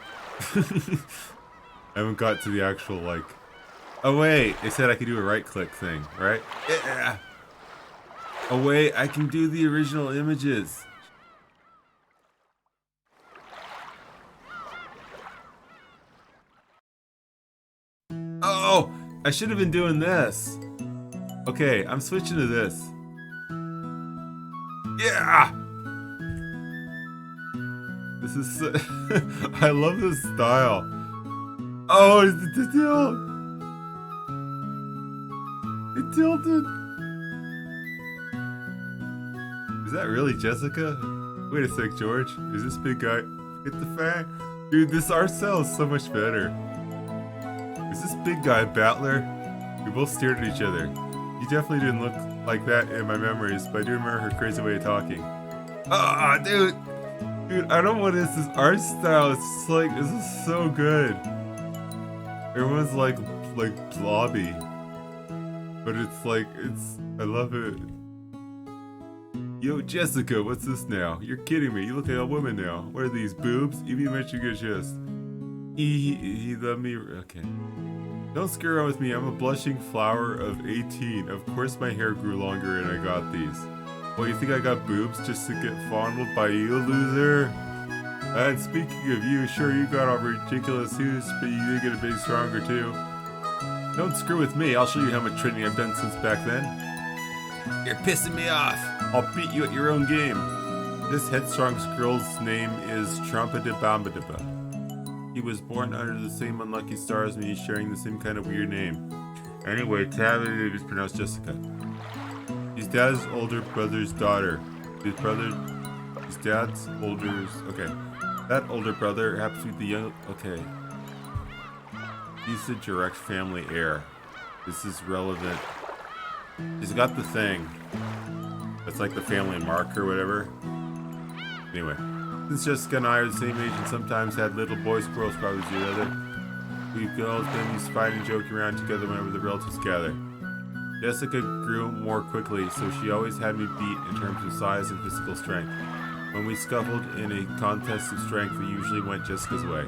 I haven't got to the actual, like... Oh wait, they said I could do a right-click thing, right? Yeah! Oh wait, I can do the original images! Oh! I should have been doing this! Okay, I'm switching to this. Yeah! This is so I love this style. Oh, it tilted. It tilted. Is that really Jessica? Wait a sec, George. Is this big guy? Hit the fan? Dude, this art style is so much better. Is this big guy Battler? We both stared at each other. You definitely didn't look like that in my memories, but I do remember her crazy way of talking. Ah, dude! Dude, I don't know what is this art style. It's just like, this is so good. Everyone's like blobby. But it's like, I love it. Yo, Jessica, what's this now? You're kidding me. You look like a woman now. What are these, boobs? Even mentioned your chest. He let me, okay. Don't screw around with me. I'm a blushing flower of 18. Of course my hair grew longer and I got these. Well, you think I got boobs just to get fondled by you, loser? And speaking of you, sure you got all ridiculous hues, but you did get a bit stronger too. Don't screw with me. I'll show you how much training I've done since back then. You're pissing me off. I'll beat you at your own game. This headstrong girl's name is Trompa-de-Bamba-de-Ba. He was born under the same unlucky star as me, sharing the same kind of weird name. Anyway, Tabby is pronounced Jessica. His dad's older brother's daughter. His dad's older, okay. That older brother happens to be the young, okay. He's the direct family heir. This is relevant. He's got the thing. That's like the family mark or whatever. Anyway. Since Jessica and I are the same age and sometimes had little boy squirrels probably together, we girls then used to fight and joke around together whenever the relatives gather. Jessica grew more quickly, so she always had me beat in terms of size and physical strength. When we scuffled in a contest of strength, we usually went Jessica's way.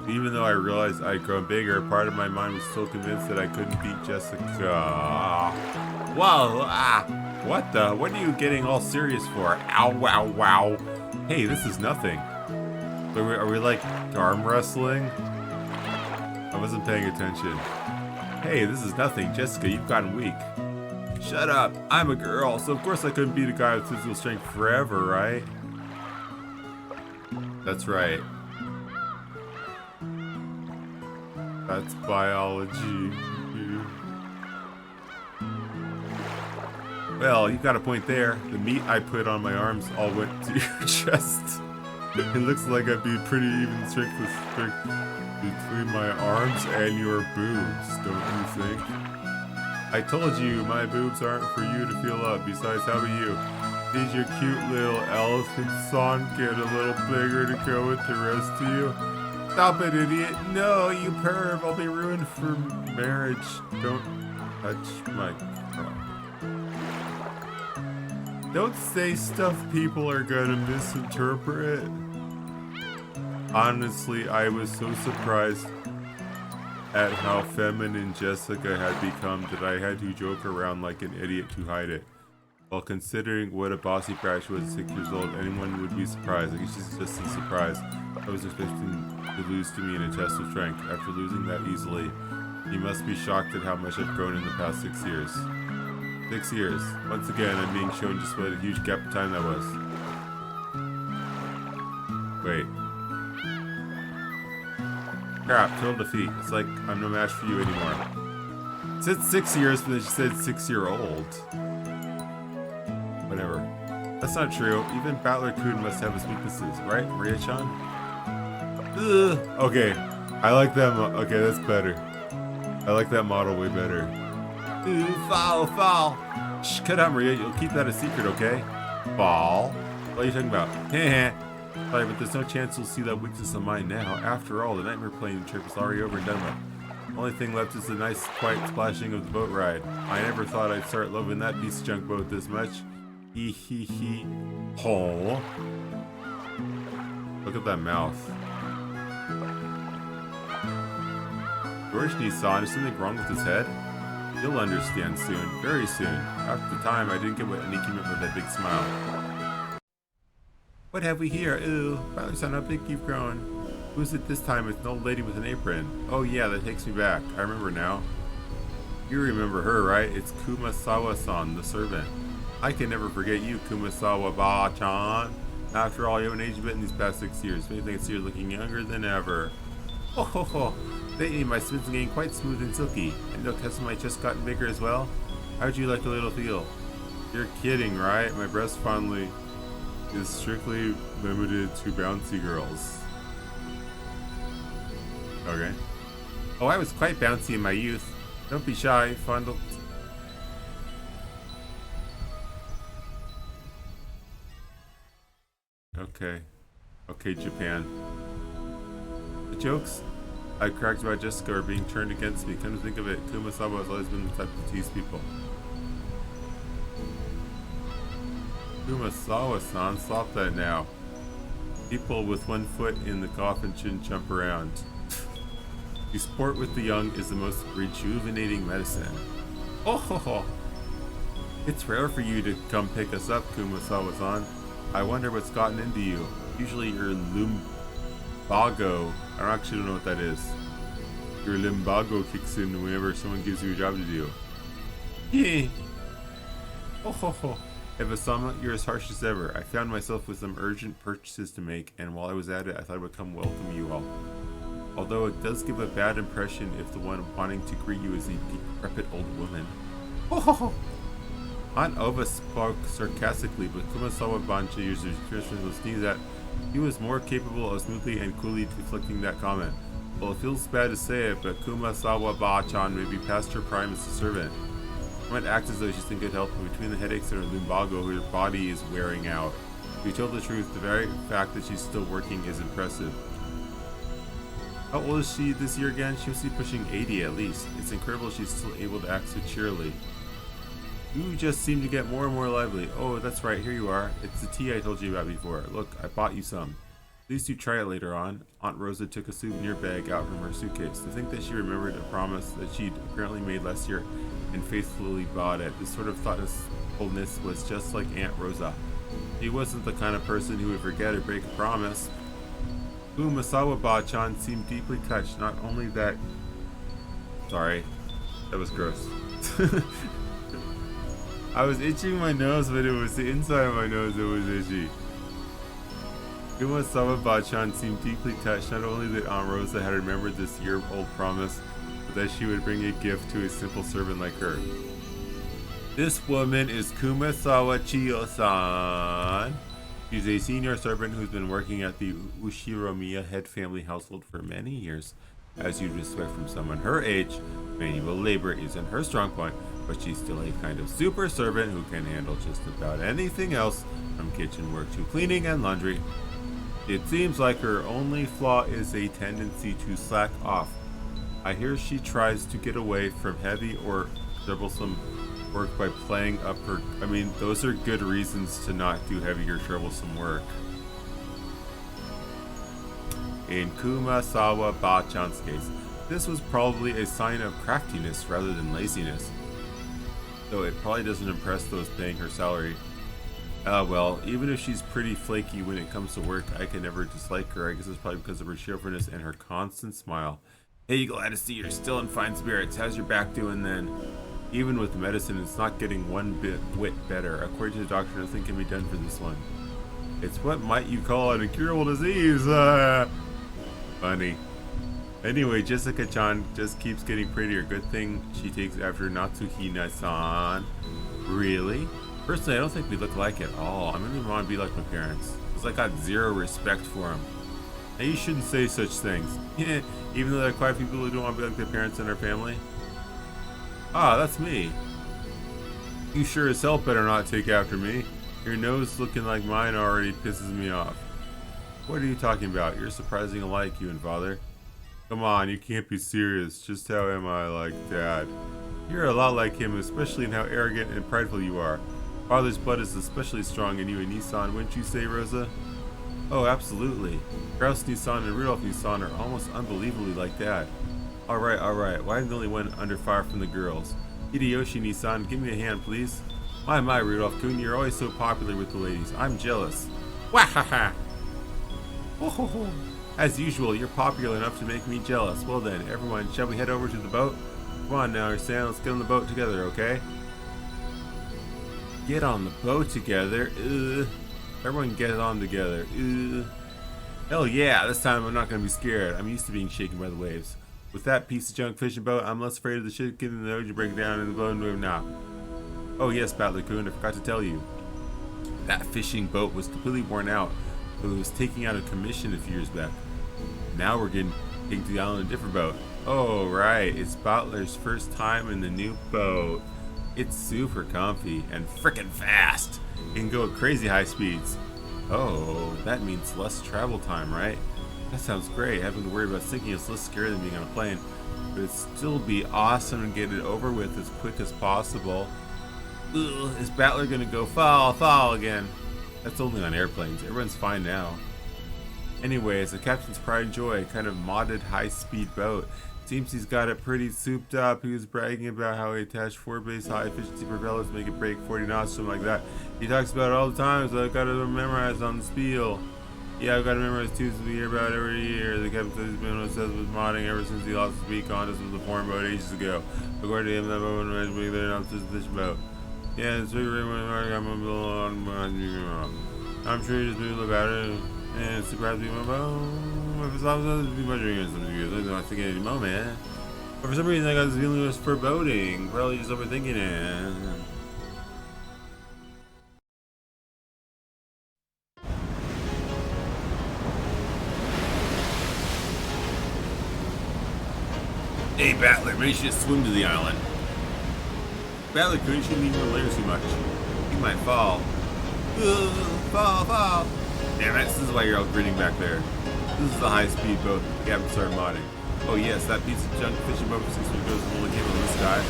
Even though I realized I'd grown bigger, part of my mind was still convinced that I couldn't beat Jessica. Whoa! What the? What are you getting all serious for? Ow, wow, wow. Hey, this is nothing. Are we like arm wrestling? I wasn't paying attention. Hey, this is nothing. Jessica, you've gotten weak. Shut up. I'm a girl, so of course I couldn't beat a guy with physical strength forever, right? That's right. That's biology. Well, you got a point there. The meat I put on my arms all went to your chest. It looks like I'd be pretty even strength with strength between my arms and your boobs, don't you think? I told you my boobs aren't for you to feel up. Besides, how about you? Did your cute little elephant son get a little bigger to go with the rest of you? Stop it, idiot. No, you perv. I'll be ruined for marriage. Don't touch my cock. Don't say stuff people are gonna misinterpret. Honestly, I was so surprised at how feminine Jessica had become that I had to joke around like an idiot to hide it. While considering what a bossy brat she was at 6 years old, anyone would be surprised. I guess she's just as surprised. I was expecting to lose to me in a test of strength. After losing that easily, you must be shocked at how much I've grown in the past 6 years. 6 years. Once again, I'm being shown just what a huge gap of time that was. Wait. Crap, total defeat. It's like I'm no match for you anymore. It said 6 years, but then she said 6-year-old. Whatever. That's not true. Even Battler-kun must have his weaknesses, right, Maria-chan? Ugh. Okay. I like that okay, that's better. I like that model way better. Ooh, foul. Shh, cut out, Maria. You'll keep that a secret, okay? Fall. What are you talking about? Heh. Sorry, but there's no chance you'll see that weakness of mine now. After all, the nightmare plane trip is already over and done with. The only thing left is the nice, quiet splashing of the boat ride. I never thought I'd start loving that piece of junk boat this much. Hee hee hee. Oh. Look at that mouth. George Nissan, is something wrong with his head? You'll understand soon, very soon. At the time, I didn't get what Annie came up with that big smile. What have we here? Ooh, probably sound how big you've grown. Who's it this time? It's an old lady with an apron. Oh yeah, that takes me back. I remember now. You remember her, right? It's Kumasawa-san, the servant. I can never forget you, Kumasawa-ba-chan. After all, you haven't aged a bit in these past 6 years. If anything, you're looking younger than ever. Oh ho ho. Lately, my spins are getting quite smooth and silky. And look, has my chest gotten bigger as well? How'd you like the little feel? You're kidding, right? My breast fondly is strictly limited to bouncy girls. Okay. Oh, I was quite bouncy in my youth. Don't be shy, fondled. Okay. Okay, Japan. The jokes I cracked about Jessica are being turned against me. Come to think of it, Kumasawa has always been the type to tease people. Kumasawa-san, stop that now. People with one foot in the coffin shouldn't jump around. To sport with the young is the most rejuvenating medicine. Oh ho ho! It's rare for you to come pick us up, Kumasawa-san. I wonder what's gotten into you. Usually your lumbago. I don't actually know what that is. Your lumbago kicks in whenever someone gives you a job to do. Yay! Oh ho ho! Eva-sama, you're as harsh as ever. I found myself with some urgent purchases to make, and while I was at it, I thought I would come welcome you all. Although it does give a bad impression if the one wanting to greet you is a decrepit old woman. Oh ho ho! Aunt Ova spoke sarcastically, but Kumasawa-bancha used his expression to sneeze at. He was more capable of smoothly and coolly deflecting that comment. Well, it feels bad to say it, but Kumasawa-ba-chan may be past her prime as a servant. She might act as though she's in good health, but between the headaches and her lumbago, her body is wearing out. To be told the truth, the very fact that she's still working is impressive. How old is she this year again? She must be pushing 80 at least. It's incredible she's still able to act so cheerily. You just seem to get more and more lively. Oh, that's right, here you are. It's the tea I told you about before. Look, I bought you some. Please do try it later on. Aunt Rosa took a souvenir bag out from her suitcase. To think that she remembered a promise that she'd apparently made last year and faithfully bought it. This sort of thoughtfulness was just like Aunt Rosa. She wasn't the kind of person who would forget or break a promise. Kumasawa-ba-chan seemed deeply touched. Not only that... Sorry. That was gross. I was itching my nose, but it was the inside of my nose that was itchy. Kumasawa-ba-chan seemed deeply touched, not only that Aunt Rosa had remembered this year-old promise, but that she would bring a gift to a simple servant like her. This woman is Kumasawa Chiyo-san. She's a senior servant who's been working at the Ushiromiya head family household for many years. As you'd expect from someone her age, manual labor isn't her strong point, but she's still a kind of super servant who can handle just about anything else, from kitchen work to cleaning and laundry. It seems like her only flaw is a tendency to slack off. I hear she tries to get away from heavy or troublesome work by playing up her... I mean, those are good reasons to not do heavy or troublesome work. In Kumasawa-ba-chan's case, This was probably a sign of craftiness rather than laziness, though it probably doesn't impress those paying her salary. Well, even if she's pretty flaky when it comes to work, I can never dislike her. I guess it's probably because of her cheerfulness and her constant smile. Hey, glad to see you're still in fine spirits. How's your back doing then? Even with medicine, it's not getting one whit better. According to the doctor, nothing can be done for this one. It's what might you call an incurable disease. Funny. Anyway, Jessica-chan just keeps getting prettier. Good thing she takes after Natsuhina-san. Really? Personally, I don't think we look alike at all. I really want to be like my parents, because I got zero respect for them. And you shouldn't say such things. Even though there are quite a few people who don't want to be like their parents and their family. Ah, that's me. You sure as hell better not take after me. Your nose looking like mine already pisses me off. What are you talking about? You're surprisingly alike, you and father. Come on, you can't be serious. Just how am I like Dad? You're a lot like him, especially in how arrogant and prideful you are. Father's blood is especially strong in you and Nissan, wouldn't you say, Rosa? Oh, absolutely. Kraus Nissan and Rudolph Nissan are almost unbelievably like Dad. Alright. Why am I the only one under fire from the girls? Hideyoshi Nissan, give me a hand, please. My, Rudolph-kun, you're always so popular with the ladies. I'm jealous. Wahaha! Ho. As usual, you're popular enough to make me jealous. Well then, everyone, shall we head over to the boat? Come on now, Sam, let's get on the boat together, okay? Get on the boat together? Everyone get it on together. Hell yeah, this time I'm not gonna be scared. I'm used to being shaken by the waves. With that piece of junk fishing boat, I'm less afraid of the shit getting in the ocean break down in the boat now. Oh yes, Battler-kun, I forgot to tell you. That fishing boat was completely worn out, but it was taking out a commission a few years back. Now we're taken to the island in a different boat. Oh right, it's Battler's first time in the new boat. It's super comfy and frickin' fast. It can go at crazy high speeds. Oh, that means less travel time, right? That sounds great. Having to worry about sinking is less scary than being on a plane. But it'd still be awesome to get it over with as quick as possible. Ugh, is Battler gonna go fall again? That's only on airplanes. Everyone's fine now. Anyway, it's the captain's pride and joy, a kind of modded high-speed boat. Seems he's got it pretty souped up. He was bragging about how he attached 4 base high-efficiency propellers to make it break 40 knots, something like that. He talks about it all the time, so I've got it memorized on the spiel. Yeah, I've got to memorize too, so we hear about it every year. The captain says he's been obsessed with modding ever since he lost his beak on. This was a foreign boat ages ago. According to him, that boat was bigger than an fish boat. Yeah, it's very I'm sure you just moved about it. And it's surprised me if it's obvious to be measuring in some years. I don't think any moment. But for some reason I got this feeling it was foreboding. Probably just overthinking it. Hey Battler, maybe you should swim to the island. Battler couldn't shouldn't even layer too much. He might fall. Fall. Damn it, this is why you're all grinning back there. This is the high-speed boat the captain started modding. Oh yes, that piece of junk fishing boat for 6 weeks goes only came on this guy.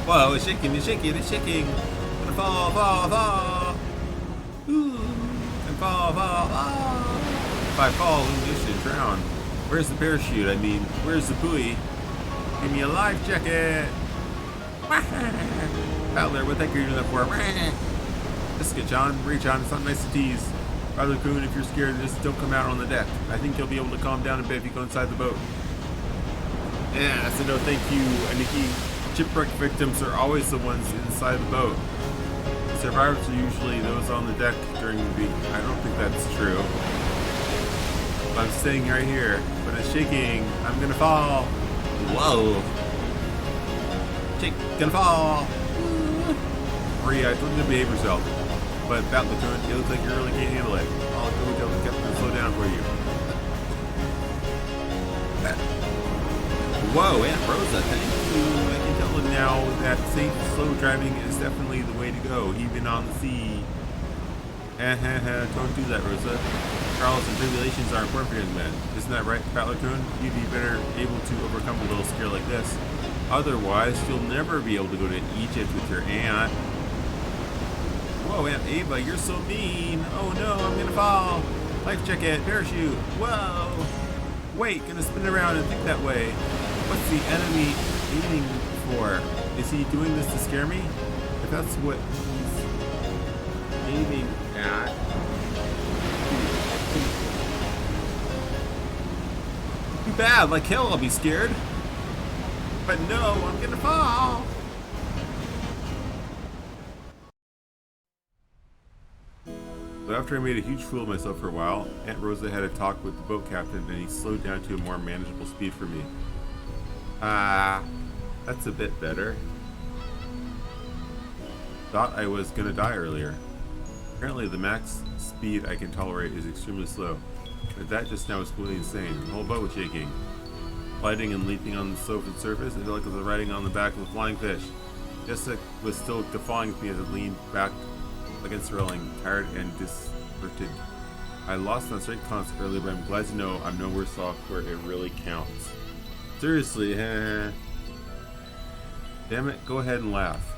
Whoa, it's shaking. Gonna fall. Ooh, and fall. If I fall, I'm just drown. Where's the parachute? I mean, where's the buoy? Give me a life jacket. Battler, what the heck are you doing that for? Jessica-chan, reach on, it's not nice to tease. Battler-kun, if you're scared, just don't come out on the deck. I think you'll be able to calm down a bit if you go inside the boat. Yeah, that's a no thank you, Aniki. Shipwreck victims are always the ones inside the boat. Survivors are usually those on the deck during the... I don't think that's true. But I'm staying right here, but it's shaking. I'm gonna fall. Whoa. Gonna fall. Maria, I told you to behave yourself. But Battler-kun, it looks like you really can't handle it. I'll go tell the captain to slow down for you. Whoa, Aunt Rosa, thank you. I can tell now that safe, slow driving is definitely the way to go, even on the sea. Don't do that, Rosa. Trials and tribulations are important for young men. Isn't that right, Battler-kun? You'd be better able to overcome a little scare like this. Otherwise, you'll never be able to go to Egypt with your aunt. Whoa, Aunt Ava, you're so mean. Oh no, I'm gonna fall. Life jacket, parachute. Whoa. Wait, gonna spin around and think that way. What's the enemy aiming for? Is he doing this to scare me? If that's what he's aiming at. Too bad, like hell I'll be scared. But no, I'm gonna fall. So after I made a huge fool of myself for a while, Aunt Rosa had a talk with the boat captain and he slowed down to a more manageable speed for me. That's a bit better. Thought I was gonna die earlier. Apparently the max speed I can tolerate is extremely slow. But that just now was completely insane. The whole boat was shaking. Gliding and leaping on the sloped surface, I felt like I was riding on the back of a flying fish. Jessica was still defying me as I leaned back against the railing, tired and disheartened. I lost on strength counts earlier, but I'm glad to know I'm no worse off where it really counts. Seriously, Damn it, go ahead and laugh.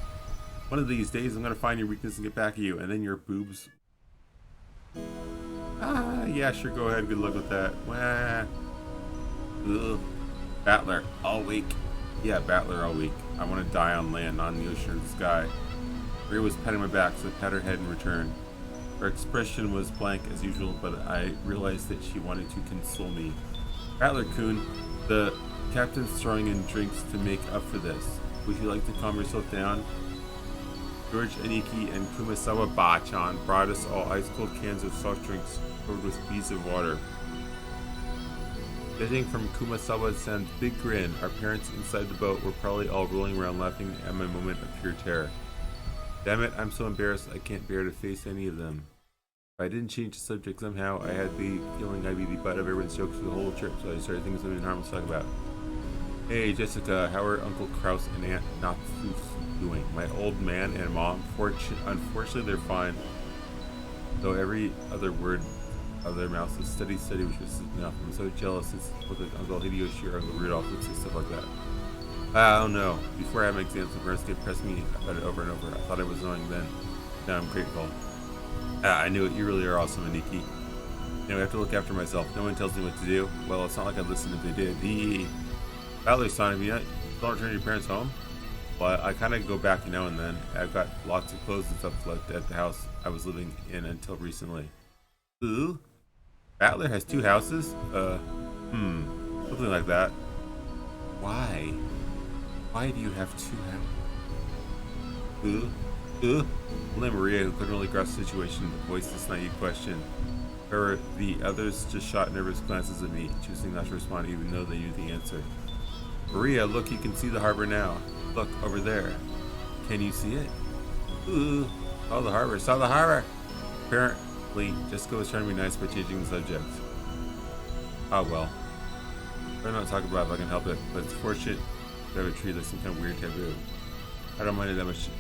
One of these days I'm gonna find your weakness and get back at you, and then your boobs. Yeah, sure, go ahead, good luck with that. Wah. Ugh. Battler, all weak. Yeah, Battler all weak. I want to die on land, not in the ocean or the sky. Maria was patting my back, so I pat her head in return. Her expression was blank as usual, but I realized that she wanted to console me. Battler-kun, the captain's throwing in drinks to make up for this. Would you like to calm yourself down? George, Aniki, and Kumasawa Bachan brought us all ice-cold cans of soft drinks covered with beads of water. Judging from Kumasawa-san's big grin, our parents inside the boat were probably all rolling around laughing at my moment of pure terror. Damn it, I'm so embarrassed I can't bear to face any of them. If I didn't change the subject somehow, I had the feeling I'd be the butt of everyone's jokes for the whole trip, so I started thinking something harmless to talk about. Hey Jessica, how are Uncle Kraus and Aunt Natsu doing? My old man and mom, unfortunately they're fine. Though every other word of their mouths was steady, which was enough. I'm so jealous since it looked like Uncle Hideyoshi or Uncle Rudolph would say stuff like that. I don't know. Before I had my exams, my parents kept pressing me about it over and over. I thought I was annoying then. Now I'm grateful. I knew it. You really are awesome, Aniki. Now I have to look after myself. No one tells me what to do. Well, it's not like I'd listen if they did. Battler's son, if you don't return your parents home? Well, I kind of go back now and then. I've got lots of clothes and stuff left at the house I was living in until recently. Ooh? Battler has 2 houses? Something like that. Why? Why do you have 2 houses? Only Maria, who couldn't really grasp the situation, voiced this naive question. However, the others just shot nervous glances at me, choosing not to respond even though they knew the answer. Maria, look, you can see the harbor now. Look, over there. Can you see it? Ooh, saw the harbor, saw the harbor! Apparently, Jessica was trying to be nice by changing the subject. Ah well. Better not talk about it if I can help it, but it's fortunate to have a tree that's some kind of weird taboo. I don't mind it that much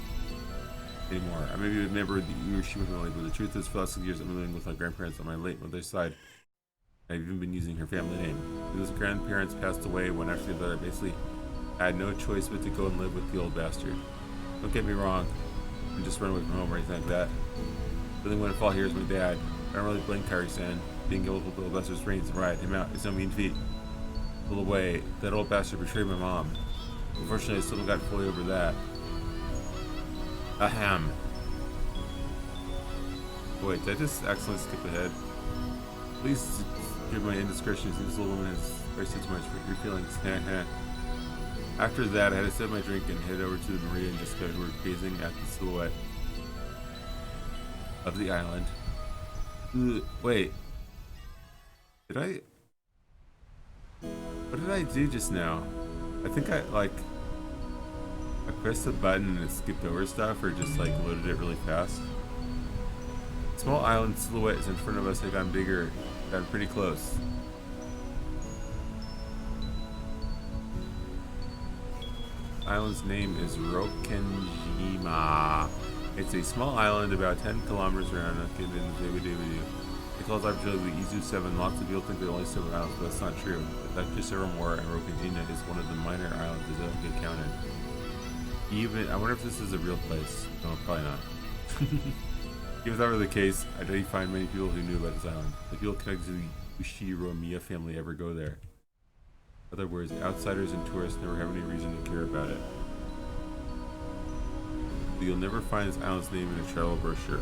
anymore. I may be a member of the Urushima family, but the truth is, for the last 6 years, I'm living with my grandparents on my late mother's side. I've even been using her family name. Those grandparents passed away one after the other. Basically, I had no choice but to go and live with the old bastard. Don't get me wrong, I didn't just run away from home or anything like that. The only one to fall here is my dad. I don't really blame Kari-san. Being able to hold the old bastard's reins and ride him out is no mean feat. Pull away. That old bastard betrayed my mom. Unfortunately, I still haven't got fully over that. Ahem. Wait, did I just accidentally skip ahead? Please give my indiscretion. This little woman has wasted too much for your feelings. After that, I had to sip my drink and head over to the Maria and Jessica, who were gazing at the silhouette of the island. Wait. What did I do just now? I think I pressed the button and it skipped over stuff, or just loaded it really fast. Small island silhouette is in front of us. Had gotten bigger, gotten pretty close. Island's name is Rokenjima. It's a small island about 10 kilometers around. Okay, it calls arbitrarily the Izu 7. Lots of people think there are only 7 islands, but that's not true. There's actually several more, and Rokenjima is one of the minor islands that don't get counted. I wonder if this is a real place. No, probably not. If that were the case, I doubt you'd find many people who knew about this island. The people connected to the Ushiromiya family ever go there. In other words, outsiders and tourists never have any reason to care about it. But you'll never find this island's name in a travel brochure.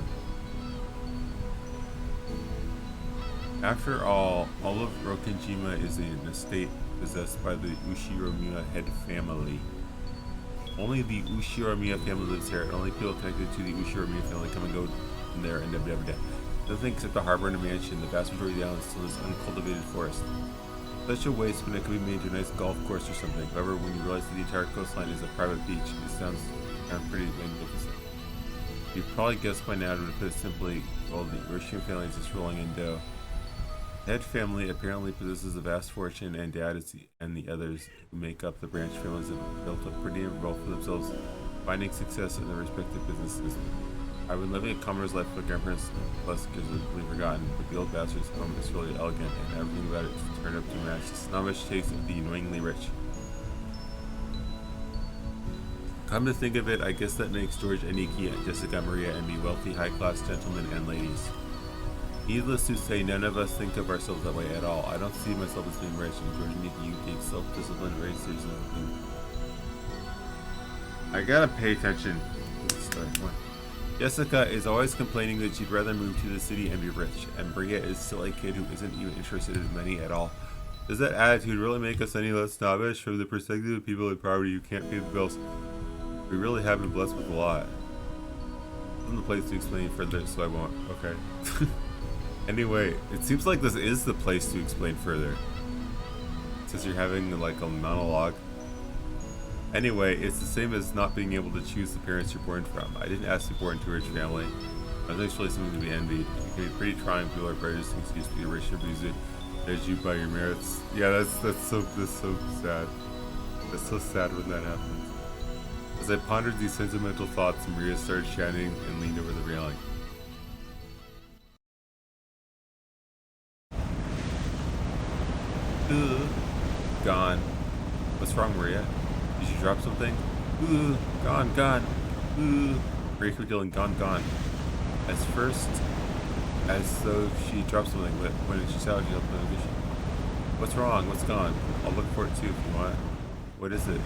After all of Rokkenjima is an estate possessed by the Ushiromiya head family. Only the Ushiromiya family lives here, and only people connected to the Ushiromiya family come and go in there and nothing except the harbor and a mansion. The vast majority of the island still is uncultivated forest. Such a waste when it could be made into a nice golf course or something. However, when you realize that the entire coastline is a private beach, it sounds kind of pretty magnificent. You've probably guessed by now, to put it simply, well, the Urushian family is just rolling in dough. The head family apparently possesses a vast fortune, and Dad and the others who make up the branch families have built a pretty wealth for themselves, finding success in their respective businesses. I've been living a commoner's life with grandparents, less because I've forgotten, but the old bastard's home is really elegant, and everything about it is turned up to match the snobbish taste of the annoyingly rich. Come to think of it, I guess that makes George, Aniki, Jessica, Maria, and me wealthy, high-class gentlemen and ladies. Needless to say, none of us think of ourselves that way at all. I don't see myself as being rich, and George, Aniki, you take self-discipline very seriously. I gotta pay attention to the story. Jessica is always complaining that she'd rather move to the city and be rich, and Maria is still a kid who isn't even interested in money at all. Does that attitude really make us any less snobbish? From the perspective of people in poverty who can't pay the bills, we really have been blessed with a lot. This isn't the place to explain further, so I won't. Okay. Anyway, it seems like this is the place to explain further, since you're having like a monologue. Anyway, it's the same as not being able to choose the parents you're born from. I didn't ask to be born into a rich family. I was actually something to be envied. You can be pretty trying. People are very just excuse to be rich and abuse it. Judge you by your merits. Yeah, that's so sad. That's so sad when that happens. As I pondered these sentimental thoughts, Maria started chatting and leaned over the railing. Gone. What's wrong, Maria? Did you drop something? Gone. Maria kept yelling, gone. As though she dropped something, but when she saw it, she yelled, what's wrong? What's gone? I'll look for it too if you want. What is it?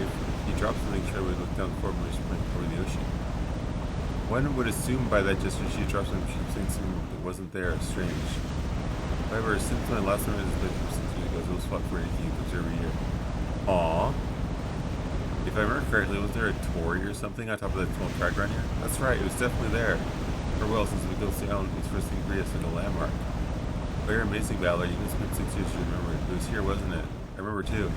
If he dropped something, sure would look down for when she went over the ocean. One would assume by that gesture she dropped something, she was saying something that wasn't there. Strange. However, since my last time I visited 6 years ago, it was fought for Aniki every year. Aww. If I remember correctly, was there a torii or something on top of that small crag around here? That's right, it was definitely there. For well, since we built the island, it was first thing Korea as a landmark. Very amazing valor. You can spend 6 years to remember it. It was here, wasn't it? I remember too.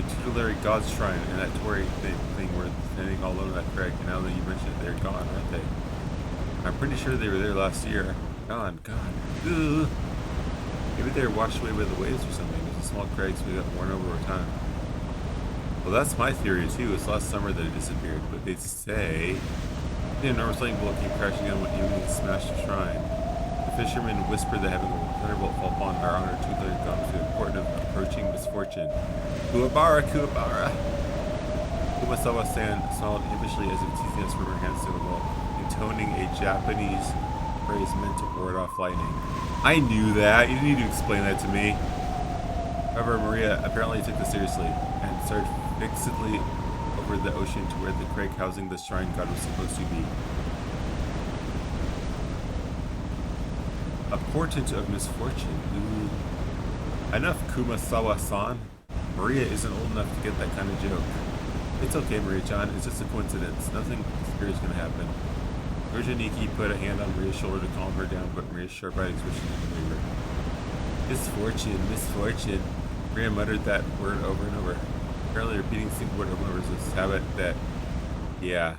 The tutelary god's shrine and that torii thing were standing all alone on that crag, and now that you mention it, they're gone, aren't they? I'm pretty sure they were there last year. Gone. Ugh. Maybe they were washed away by the waves or something. There's a small crag, so we got worn over time. Well, that's my theory too. It's last summer that it disappeared, but they say the enormous lightning bolt came crashing down when evening and smashed the shrine. The fishermen whispered that having a thunderbolt fall upon our honored tutelary comes to the port of approaching misfortune. Kuwabara! Kumasawa-san smiled impishly as if teasing us from her hands to the wall, intoning a Japanese phrase meant to ward off lightning. I knew that. You didn't need to explain that to me. However, Maria apparently took this seriously and started fixedly over the ocean to where the crag housing the shrine god was supposed to be. A portent of misfortune. Ooh. Enough, Kumasawa-san. Maria isn't old enough to get that kind of joke. It's okay, Maria-chan. It's just a coincidence. Nothing scary is going to happen. Aniki put a hand on Maria's shoulder to calm her down, but Maria's sharp-eyed expression didn't waver. Misfortune. Maria muttered that word over and over. Apparently repeating the single word over and over is this habit that, yeah.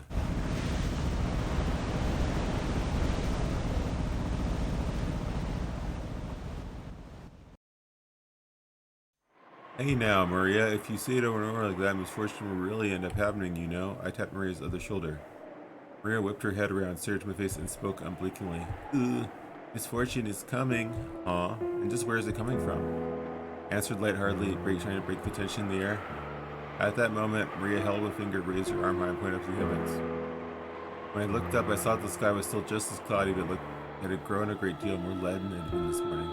Hey now, Maria, if you say it over and over like that, misfortune will really end up happening, you know. I tapped Maria's other shoulder. Maria whipped her head around, stared to my face, and spoke unblinkingly. Misfortune is coming. Aw, and just where is it coming from? Answered lightheartedly, trying to break the tension in the air. At that moment, Maria held a finger, raised her arm high, and pointed up to the heavens. When I looked up, I saw that the sky was still just as cloudy, but it had grown a great deal more leaden than it had been this morning.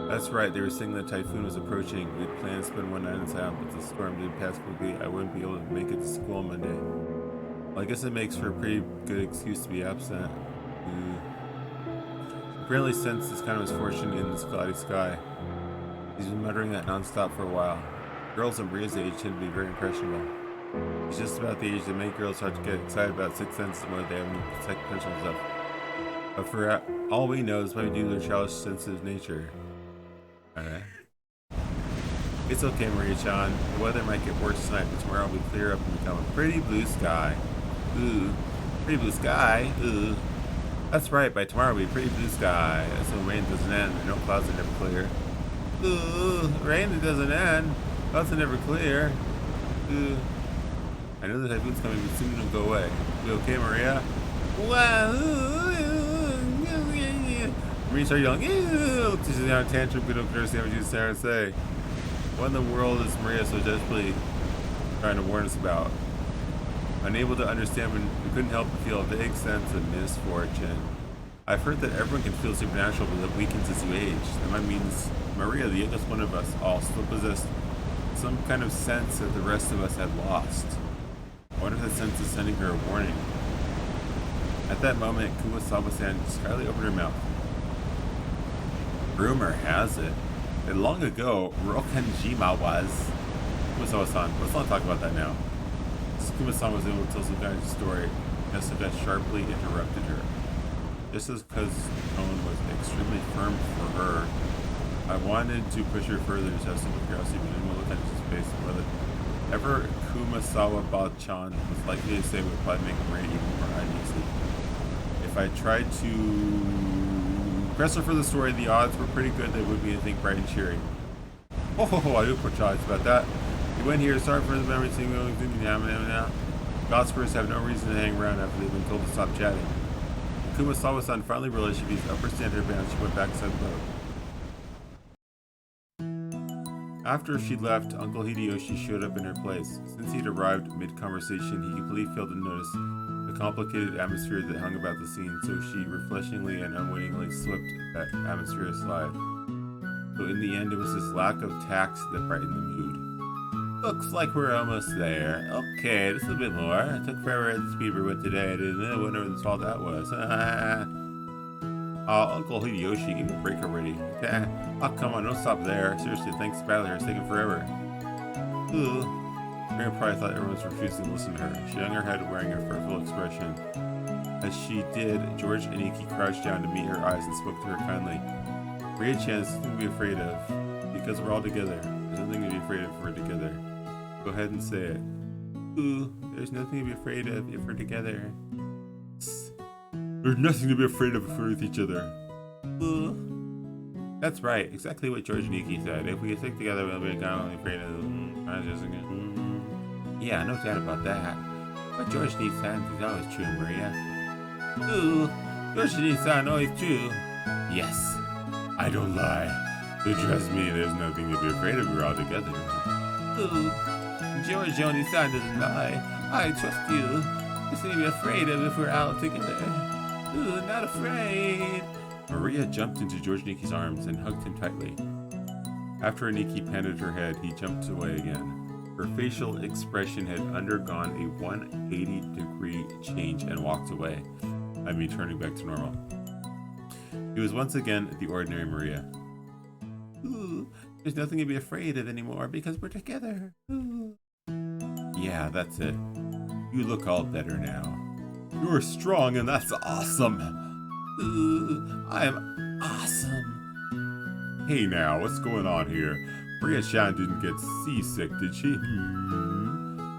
That's right, they were saying the typhoon was approaching. We'd planned to spend one night inside, but the storm did pass quickly. I wouldn't be able to make it to school Monday. Well, I guess it makes for a pretty good excuse to be absent. Apparently sensed this kind of misfortune in this cloudy sky. He's been muttering that nonstop for a while. Girls of Maria's age tend to be very impressionable. She's just about the age that many girls start to get excited about sixth sense more than they have any second potential stuff. But for all we know, this might be due to their childish, sensitive nature. Alright. It's okay, Maria-chan. The weather might get worse tonight, but tomorrow will clear up and become a pretty blue sky. Ooh. Pretty blue sky? Ooh. That's right, by tomorrow will be a pretty blue sky. That's when rain doesn't end and no clouds are never clear. Ooh. Rain that doesn't end. Clouds are never clear. Ooh. I know the typhoon's coming, but soon it'll go away. You okay, Maria? Wow. Maria started yelling, ew! She's on a tantrum, we don't understand what she's trying to say. What in the world is Maria so desperately trying to warn us about? Unable to understand, we couldn't help but feel a vague sense of misfortune. I've heard that everyone can feel supernatural, but that weakens as you age. That might mean Maria, the youngest one of us, all still possessed some kind of sense that the rest of us had lost. I wonder if that sense is sending her a warning. At that moment, Kumasawa-san shyly opened her mouth. Rumor has it that long ago, Rokanjima was... Kumasawa-san, let's not talk about that now. Kumasawa was able to tell some kind of story. Jessica sharply interrupted her. Just as because tone was extremely firm for her, I wanted to push her further to have simple curiosity, but didn't want to look at his face. Whatever Kumasawa-chan was likely to say would probably make Maria even more uneasy. If I tried to press her for the story, the odds were pretty good that it would be anything bright and cheery. Oh, I do apologize about that. You went here, sorry for the memory thing going through me now. Gossipers have no reason to hang around after they've been told to stop chatting. When Kumasawa-san finally realized she'd be upper standard bound, she went back inside the boat. After she left, Uncle Hideyoshi showed up in her place. Since he'd arrived mid-conversation, he completely failed to notice the complicated atmosphere that hung about the scene, so she refreshingly and unwittingly swept that atmosphere aside. So in the end, it was this lack of tact that brightened the mood. Looks like we're almost there. Okay, just a bit more. It took forever at the speed we went today, didn't it? I wonder what the fault that was. Uncle Hideyoshi, give me a break already. Oh, come on, don't stop there. Seriously, thanks badly. It's taking forever. Ooh. Mary probably thought everyone was refusing to listen to her. She hung her head, wearing a fearful expression. As she did, George and Iki crouched down to meet her eyes and spoke to her kindly. Maria-chan, there's nothing to be afraid of. Because we're all together. There's nothing to be afraid of if we're together. Go ahead and say it. Ooh, there's nothing to be afraid of if we're together. There's nothing to be afraid of if we're with each other. Ooh. That's right, exactly what George and Iki said. If we stick together, we'll be kind of afraid of Yeah, no doubt about that. What George and Iki said is always true, Maria. Ooh, George and Iki said always true. Yes, I don't lie. So trust me, there's nothing to be afraid of. We're all together. Ooh, George only-san doesn't lie. I trust you. There's nothing to be afraid of if we're all together. Ooh, not afraid. Maria jumped into George Niki's arms and hugged him tightly. After Niki patted her head, he jumped away again. Her facial expression had undergone a 180-degree change and walked away. I mean, turning back to normal. He was once again the ordinary Maria. Ooh, there's nothing to be afraid of anymore because we're together. Ooh. Yeah, that's it. You look all better now. You're strong and that's awesome. Ooh, I'm awesome. Hey now, what's going on here? Maria-chan didn't get seasick, did she?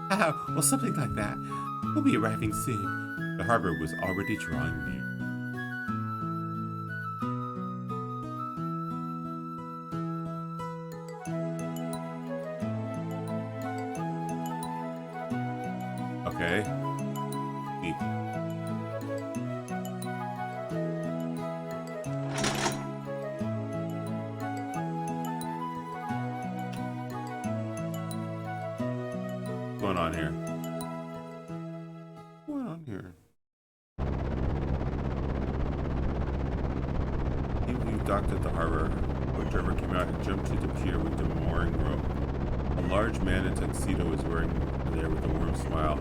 Well, something like that. We'll be arriving soon. The harbor was already drawing near. Okay. Neat. What's going on here? What's going on here? We've docked at the harbor. driver came out and jumped to the pier with the mooring rope. A large man in a tuxedo was wearing there with a warm smile.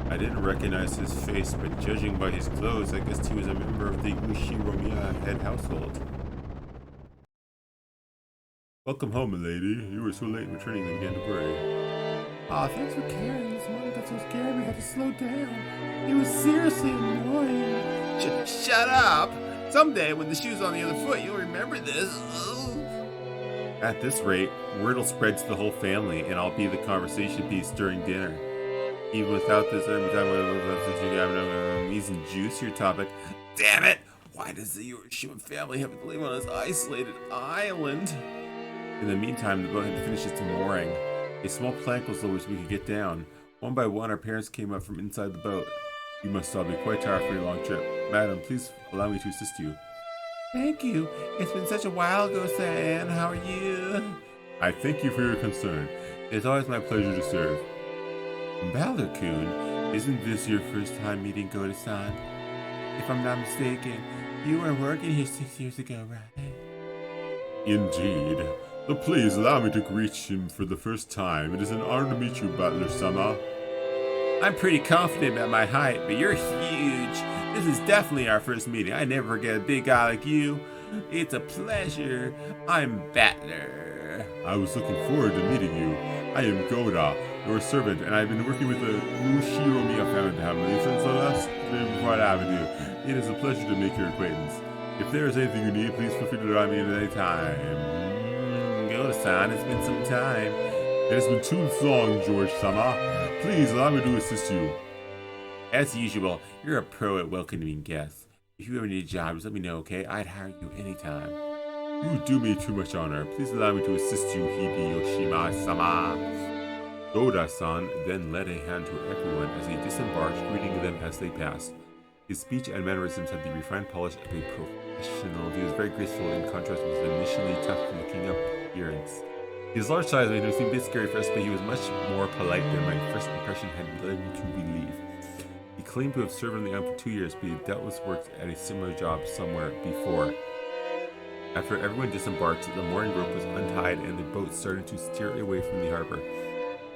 I didn't recognize his face, but judging by his clothes, I guessed he was a member of the Ushiromiya head household. Welcome home, milady. You were so late in returning they began to worry. Aw, thanks for carrying. This morning got so scared we had to slow down. It was seriously annoying. Shut up! Someday, when the shoe's on the other foot, you'll remember this. At this rate, word will spread to the whole family, and I'll be the conversation piece during dinner. Even without this, every time I'm using juice, your topic. Damn it! Why does the Hiroshima family have to live on this isolated island? In the meantime, the boat had finished its mooring. A small plank was lowered so we could get down. One by one, our parents came up from inside the boat. You must all be quite tired for your long trip. Madam, please allow me to assist you. Thank you. It's been such a while ago, San. How are you? I thank you for your concern. It's always my pleasure to serve. Balor-kun, isn't this your first time meeting Goda-san? If I'm not mistaken, you were working here 6 years ago, right? Indeed. But please allow me to greet him for the first time. It is an honor to meet you, Butler-sama. I'm pretty confident about my height, but you're huge. This is definitely our first meeting. I never forget a big guy like you. It's a pleasure. I'm Battler. I was looking forward to meeting you. I am Goda, your servant, and I've been working with the Ushiromiya family since the last Broad Avenue. It is a pleasure to make your acquaintance. If there is anything you need, please feel free to draw me at any time. Goda-san, it's been some time. It has been too long, George-sama. Please allow me to assist you. As usual, you're a pro at welcoming guests. If you ever need a job, just let me know, okay? I'd hire you anytime. You do me too much honor. Please allow me to assist you, Hideyoshima-sama. Goda-san then led a hand to everyone as he disembarked, greeting them as they passed. His speech and mannerisms had the refined polish of a professional. He was very graceful in contrast with his initially tough-looking appearance. His large size made him seem a bit scary for us, but he was much more polite than my first impression had led me to believe. He claimed to have served on the island for 2 years, but he doubtless worked at a similar job somewhere before. After everyone disembarked, the mooring rope was untied and the boat started to steer away from the harbor.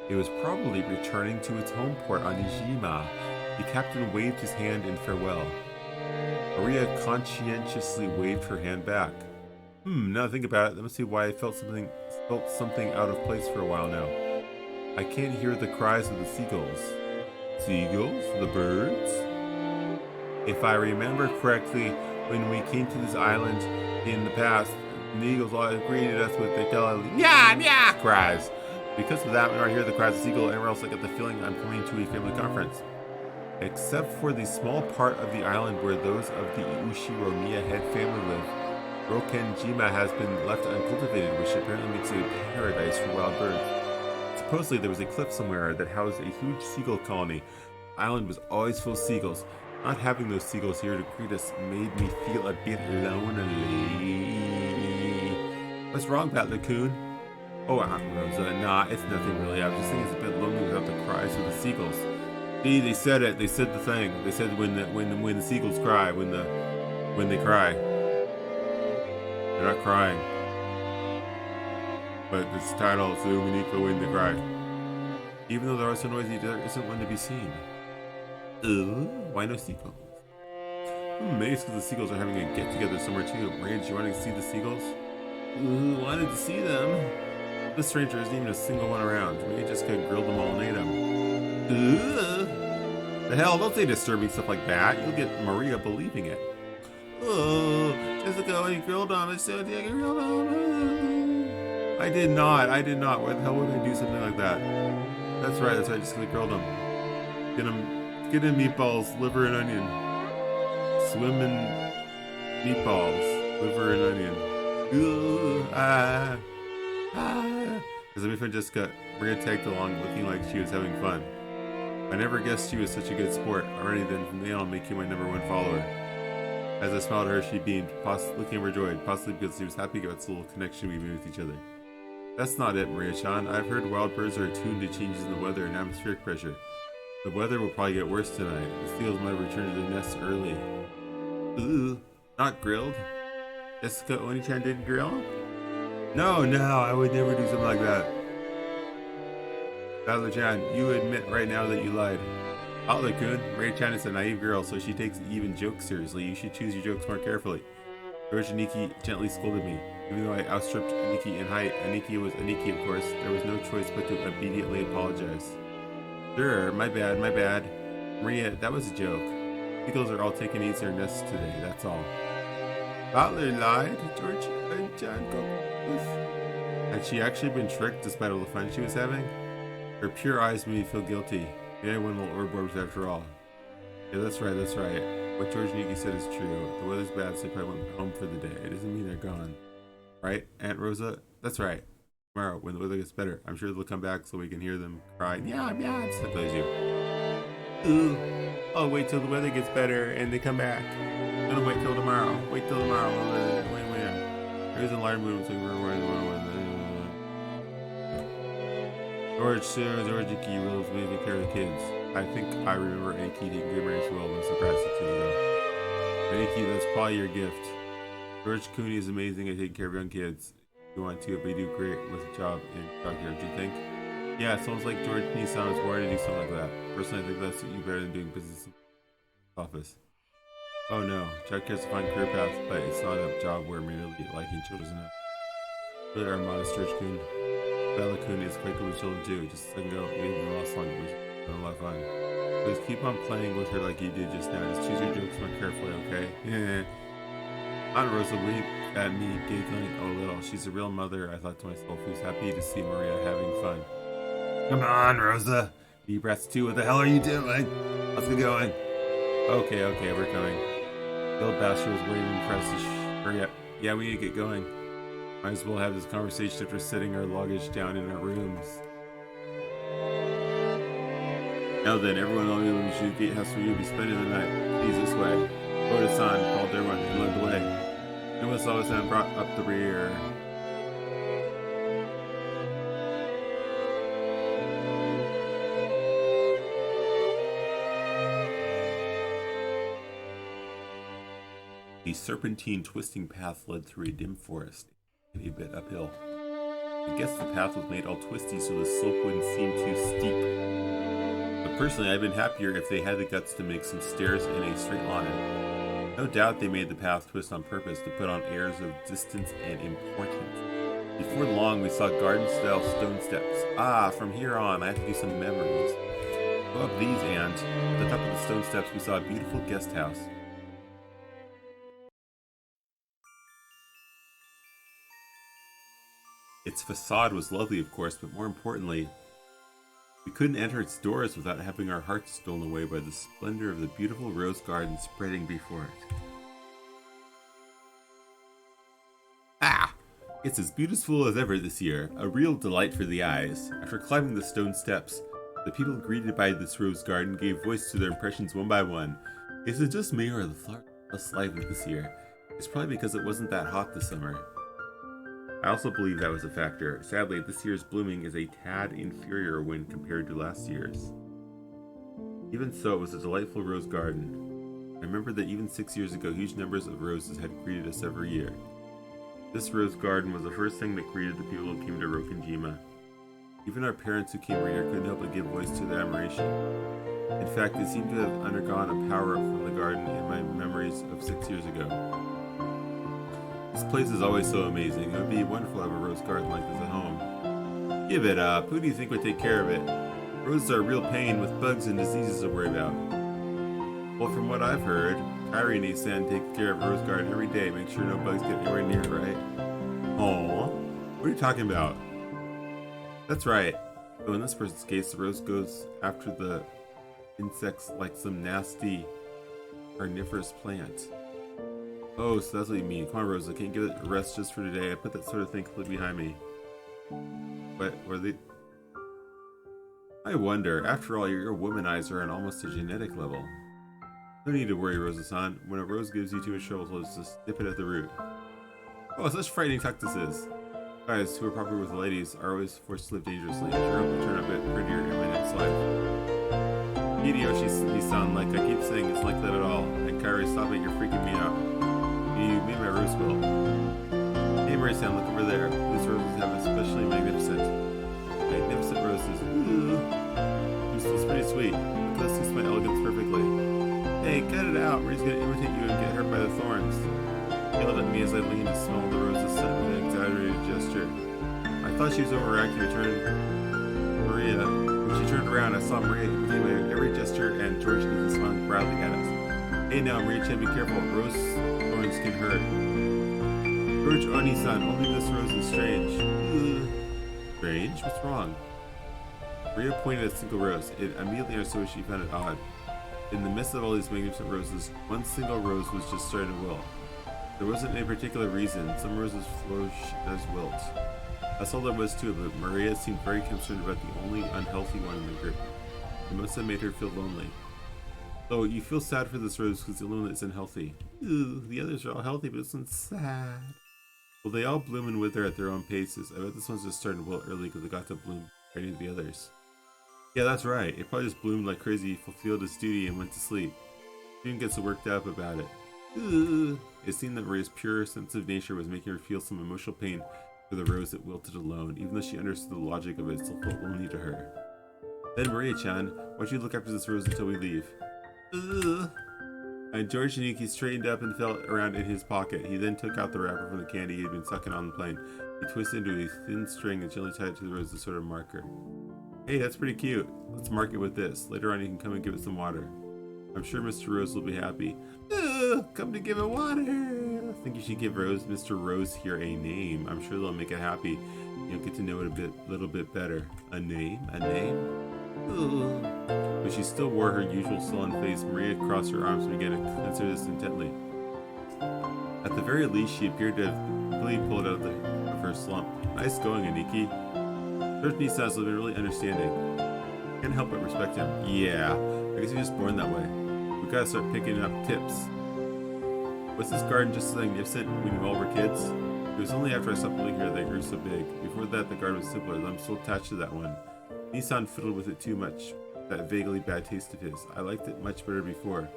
It was probably returning to its home port on Nijima. The captain waved his hand in farewell. Maria conscientiously waved her hand back. Now think about it, let me see why I felt something out of place for a while now. I can't hear the cries of the seagulls. Seagulls? The birds? If I remember correctly, when we came to this island in the past, the eagles always greeted us with their nya cries. Because of that, when I hear the cries of seagull anywhere else, I get the feeling I'm coming to a family conference. Except for the small part of the island where those of the Ushiromiya head family live, Rokenjima has been left uncultivated, which apparently makes it a paradise for wild birds. Supposedly there was a cliff somewhere that housed a huge seagull colony. The island was always full of seagulls. Not having those seagulls here to greet us made me feel a bit lonely. What's wrong, Battler-kun? Oh, Rosa, nah, it's nothing really. I was just thinking it's a bit lonely without the cries of the seagulls. See, they said it. They said the thing. They said when the seagulls cry, when they cry. They're not crying. But this title is Umineko when they cry. Even though there are so noisy, there isn't one to be seen. Why no seagulls? Maybe it's because the seagulls are having a get-together somewhere too. Rage, you want to see the seagulls? Wanted to see them. This stranger isn't even a single one around. Maybe Jessica grilled them all and ate them. The hell, don't say disturbing stuff like that. You'll get Maria believing it. Oh, Jessica, when you grilled them, I said you grilled them. I did not. Why the hell would I do something like that? That's right, Jessica grilled them. Get him meatballs, liver and onion. Swimming meatballs, liver and onion. As my friend Jessica, Maria tagged along looking like she was having fun. I never guessed she was such a good sport. Already then from now on making my #1 follower. As I smiled at her, she beamed, looking overjoyed, possibly because she was happy about this little connection we made with each other. That's not it, Maria-chan. I've heard wild birds are attuned to changes in the weather and atmospheric pressure. The weather will probably get worse tonight. The seals might return to their nests early. Not grilled. Jessica Oni-chan didn't grill? No, no, I would never do something like that. Butler-chan, you admit right now that you lied. Butler-kun, Ray-chan is a naive girl, so she takes even jokes seriously. You should choose your jokes more carefully. George Aniki gently scolded me. Even though I outstripped Aniki in height, Aniki was Aniki, of course. There was no choice but to immediately apologize. Sure, my bad, my bad. Maria, that was a joke. Eagles are all taking easier nests today, that's all. Butler lied, George and John Had she actually been tricked despite all the fun she was having? Her pure eyes made me feel guilty. Maybe I went a little overboard after all. Yeah, that's right, that's right. What George Niki said is true. The weather's bad, so they probably went home for the day. It doesn't mean they're gone. Right, Aunt Rosa? That's right. Tomorrow, when the weather gets better, I'm sure they'll come back so we can hear them cry. Yeah, just like those you. Ooh, I'll wait till the weather gets better and they come back. I'm gonna wait till tomorrow. Wait till tomorrow. Wait. There's an alarm movement, so we're worried about George Niki rules me to care of the kids. I think I remember Aniki taking good marriage well and surprised 6 years ago. Aniki, that's probably your gift. George Cooney is amazing at taking care of young kids. You want to, but you do great with a job in childcare, do you think? Yeah, it sounds like George Nissan is wanting to do something like that. Personally, I think that's you better than doing business in the office. Oh no, childcare's a fine career path, but it's not a job where merely liking children is enough. Really are modest, George Coon. Bella Coon is quite good with children too. Just a second ago, you didn't last long, but it's been a lot of fun. Just keep on playing with her like you did just now. Just choose your jokes more carefully, okay? Yeah. Aunt Rosa winked at me, giggling a little. She's a real mother, I thought to myself, who's happy to see Maria having fun. Come on, Rosa. Deep breaths too. What the hell are you doing? Let's get going. Okay, we're coming. The old bastard was waving for us to hurry up. Yeah, we need to get going. Might as well have this conversation after setting our luggage down in our rooms. Now then, everyone on the Umineko gatehouse where you'll be spending the night. Please, this way. Oda-san called everyone and led the way. Numa-sama-san brought up the rear. A serpentine twisting path led through a dim forest, a bit uphill. I guess the path was made all twisty so the slope wouldn't seem too steep. But personally, I'd been happier if they had the guts to make some stairs in a straight line. No doubt they made the path twist on purpose to put on airs of distance and importance. Before long, we saw garden-style stone steps. Ah, from here on, I have to do some memories. Go up these and, at the top of the stone steps, we saw a beautiful guest house. Its facade was lovely, of course, but more importantly, we couldn't enter its doors without having our hearts stolen away by the splendor of the beautiful rose garden spreading before it. Ah! It's as beautiful as ever this year, a real delight for the eyes. After climbing the stone steps, the people greeted by this rose garden gave voice to their impressions one by one. Is it just me or are the flowers less lively this year? It's probably because it wasn't that hot this summer. I also believe that was a factor. Sadly, this year's blooming is a tad inferior when compared to last year's. Even so, it was a delightful rose garden. I remember that even 6 years ago, huge numbers of roses had greeted us every year. This rose garden was the first thing that greeted the people who came to Rokenjima. Even our parents who came here couldn't help but give voice to their admiration. In fact, they seemed to have undergone a power-up from the garden in my memories of 6 years ago. This place is always so amazing. It would be wonderful to have a rose garden like this at home. Give it up. Who do you think would take care of it? Roses are a real pain with bugs and diseases to worry about. Well, from what I've heard, Kyrie and San take care of a rose garden every day. Make sure no bugs get anywhere near it, right? Aww. What are you talking about? That's right. So in this person's case, the rose goes after the insects like some nasty carnivorous plant. Oh, so that's what you mean. Come on, Rosa, can't give it a rest just for today. I put that sort of thing completely behind me. But were they... I wonder, after all, your womanizer on almost a genetic level. No need to worry, Rosa-san. When a rose gives you too much trouble, so just nip it at the root. Oh, such frightening talk this is. Guys who are popular with the ladies are always forced to live dangerously. Sure hope to turn out a bit prettier in my next life. Hideo, you sound like I keep saying it's like that at all. And Kyrie, stop it, you're freaking me out. You made my rose spill. Hey Marie-san, look over there. These roses have especially magnificent roses. Ooh. It's pretty sweet. This suits my elegance perfectly. Hey, cut it out. Marie's gonna imitate you and get hurt by the thorns. He yelled at me as I leaned to smell the roses scent with an exaggerated gesture. I thought she was overacting, returned Maria. When she turned around, I saw Maria imitating every gesture and George even smiling proudly at us. Hey now, Maria-chan, be careful. Rose thorns can hurt. George Oni-san, only this rose is strange. Strange? What's wrong? Maria pointed at a single rose. It immediately understood she found it odd. In the midst of all these magnificent roses, one single rose was just starting to wilt. There wasn't any particular reason. Some roses flourish as wilt. That's all there was to it, but Maria seemed very concerned about the only unhealthy one in the group. It must have made her feel lonely. Oh, you feel sad for this rose because the only one that's unhealthy. Ooh, the others are all healthy, but this one's sad. Well, they all bloom and wither at their own paces. I bet this one's just starting to wilt early because it got to bloom compared to the others. Yeah, that's right. It probably just bloomed like crazy, fulfilled its duty, and went to sleep. Student gets worked up about it. Ugh. It seemed that Maria's pure, sensitive nature was making her feel some emotional pain for the rose that wilted alone. Even though she understood the logic of it, it still felt lonely to her. Then Maria-chan, why don't you look after this rose until we leave? Ugh. And George Shiniki straightened up and felt around in his pocket. He then took out the wrapper from the candy he had been sucking on the plane. He twisted into a thin string and gently tied it to the rose as a sort of marker. Hey, that's pretty cute. Let's mark it with this. Later on you can come and give it some water. I'm sure Mr. Rose will be happy. Come to give it water. I think you should give Mr. Rose here a name. I'm sure they'll make it happy. You'll get to know it a little bit better. A name? A name? Ugh. But she still wore her usual sullen face. Maria crossed her arms and began to consider this intently. At the very least, she appeared to have completely pulled out of her slump. Nice going, Aniki. George Nissan has been really understanding. Can't help but respect him. Yeah, I guess he's just born that way. We gotta start picking up tips. Was this garden just as magnificent when we all were kids? It was only after I stopped living here that it grew so big. Before that, the garden was simpler, and I'm still attached to that one. Nissan fiddled with it too much. That vaguely bad taste of his. I liked it much better before.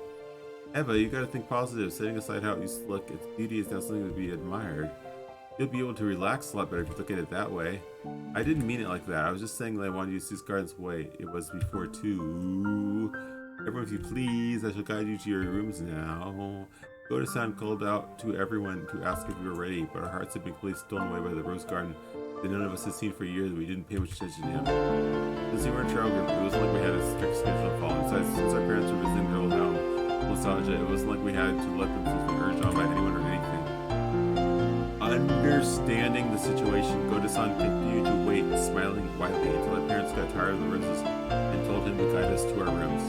Eva, you gotta think positive. Setting aside how it used to look, its beauty is now something to be admired. You'll be able to relax a lot better if you look at it that way. I didn't mean it like that. I was just saying that I wanted you to see this garden the way it was before too. Everyone, if you please, I shall guide you to your rooms now. Goda-san called out to everyone to ask if we were ready, but our hearts had been completely stolen away by the rose garden that none of us had seen for years and we didn't pay much attention to him. Since we were in trial group, it wasn't like we had a strict schedule to follow. Besides, since our parents were visiting their old home, nostalgia, it wasn't like we had to let themselves be urged on by anyone or anything. Understanding the situation, Goda-san continued to wait, smiling widely until our parents got tired of the roses and told him to guide us to our rooms.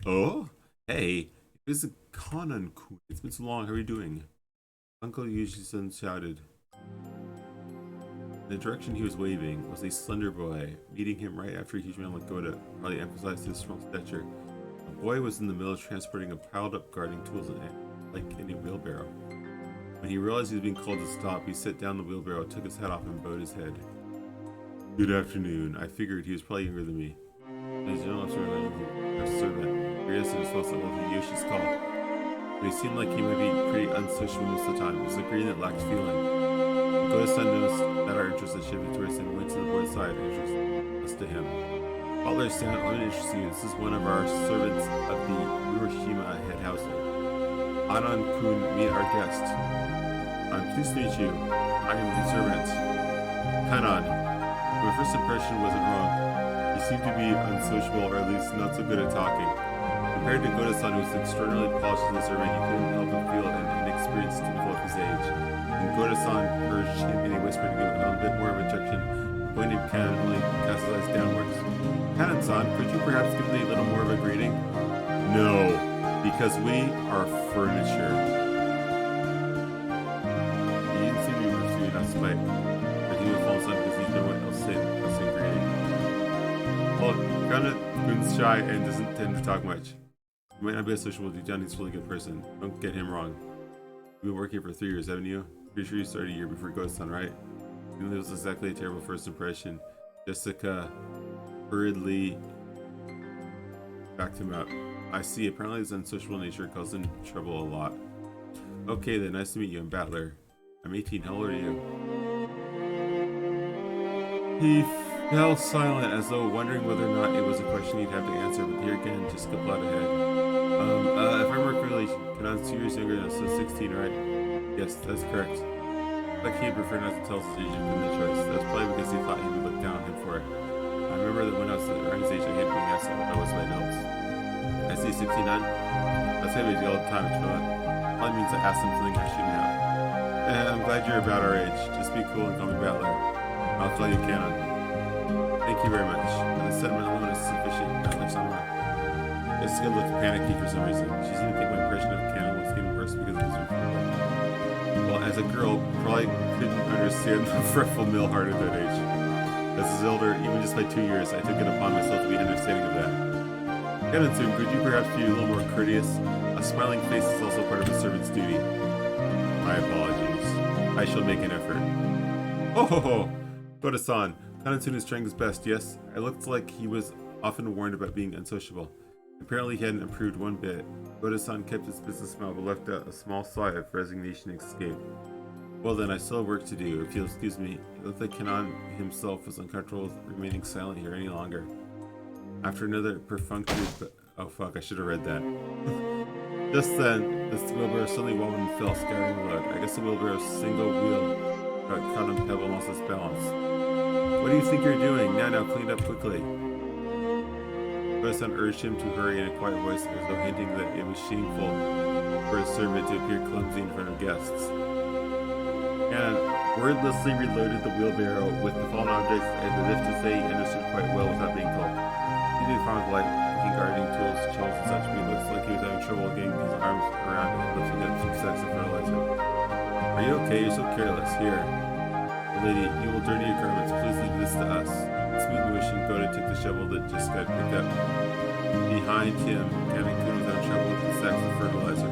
Oh? Hey, it is a Kanan-kun. It's been so long, how are you doing? Uncle Yuji-san shouted. In the direction he was waving was a slender boy. Meeting him right after a huge man like Goda probably emphasized his small stature. The boy was in the middle of transporting a piled up gardening tools like in a wheelbarrow. When he realized he was being called to stop, he set down the wheelbarrow, took his hat off, and bowed his head. Good afternoon. I figured he was probably younger than me. His general servant. Curious in his thoughts about Yoshi's call. But he seemed like he might be pretty unsociable most of the time. It was a green that lacked feeling. Goda-san noticed that our interest had shifted towards him and went to the boy's side and introduced us to him. Butler Stan, I'm going to introduce you. This is one of our servants of the Hiroshima head household. Anan-kun, meet our guest. I'm pleased to meet you. I am the servant. Kanan. My first impression wasn't wrong. He seemed to be unsociable, or at least not so good at talking. Compared to Goda-san, who was extraordinarily polished as a servant, you couldn't help but feel an inexperienced typical of his age. And Goda-san urged him in a whisper to give a little bit more of instruction. The boy named Kanan only cast his eyes downwards. Kanan-san, could you perhaps give me a little more of a greeting? No, because we are furniture. He didn't seem to be pursuing us, but he would fall asleep because he knew what else to say greeting. Well, Kanan-kun's shy and doesn't tend to talk much. He might not be as sociable, deep down he's a really good person. Don't get him wrong. You've been working for 3 years, haven't you? Pretty sure you started a year before Ghost-san, right? Even though it was exactly a terrible first impression, Jessica hurriedly backed him up. I see, apparently his unsociable nature caused him trouble a lot. Okay then, nice to meet you. I'm Battler. I'm 18. How old are you? He fell silent as though wondering whether or not it was a question he'd have to answer, but here again just replied ahead. If I remember correctly, Kanan's 2 years younger than us, so 16, right? Yes, that's correct. Like he'd prefer not to tell us his age given the choice. That was probably because he thought he would look down on him for it. I remember that when I was around his age, I hated being asked what I was by notes. I see 69. That's how we do all the time, Chua. Probably means I asked him something I shouldn't have. I'm glad you're about our age. Just be cool and call me Battler. I'll tell you Canon. Thank you very much. The sentiment alone is sufficient. Battler somehow. Jessica looked panicky for some reason. She seemed to think my impression of Canon was getting worse because of his refusal. Well, as a girl, probably couldn't understand the fretful mill-heart at that age. As his elder, even just by 2 years, I took it upon myself to be understanding of that. Canon soon, could you perhaps be a little more courteous? A smiling face is also part of a servant's duty. My apologies. I shall make an effort. Oh ho ho! Goda-san, Kanatsun is trying his best, yes? I looked like he was often warned about being unsociable. Apparently he hadn't improved one bit. Goda-san kept his business smile but left out a small sigh of resignation and escape. Well then, I still have work to do, if you'll excuse me. It looked like Kanan himself was uncomfortable with remaining silent here any longer. After another perfunctory oh fuck, I should have read that. Just then, this wheelbarrow suddenly wobbled and fell, scattering the load. I guess the wheelbarrow's single wheel got caught on pebble and lost its balance. What do you think you're doing? Now, clean up quickly. Goda-san urged him to hurry in a quiet voice as though hinting that it was shameful for a servant to appear clumsy in front of guests. And wordlessly reloaded the wheelbarrow with the fallen objects as if to say he understood quite well without being told. He did found light, looking gardening tools, shells, and such, but he looks like he was having trouble getting his arms around it and lifting up 2 sacks of fertilizer. Are you okay? You're so careless. Here. Lady, you will dirty your garments. Please leave this to us. Smooth motion, Goda took the shovel that just got picked up. Behind him, Kanakun was having trouble with the sacks of fertilizer.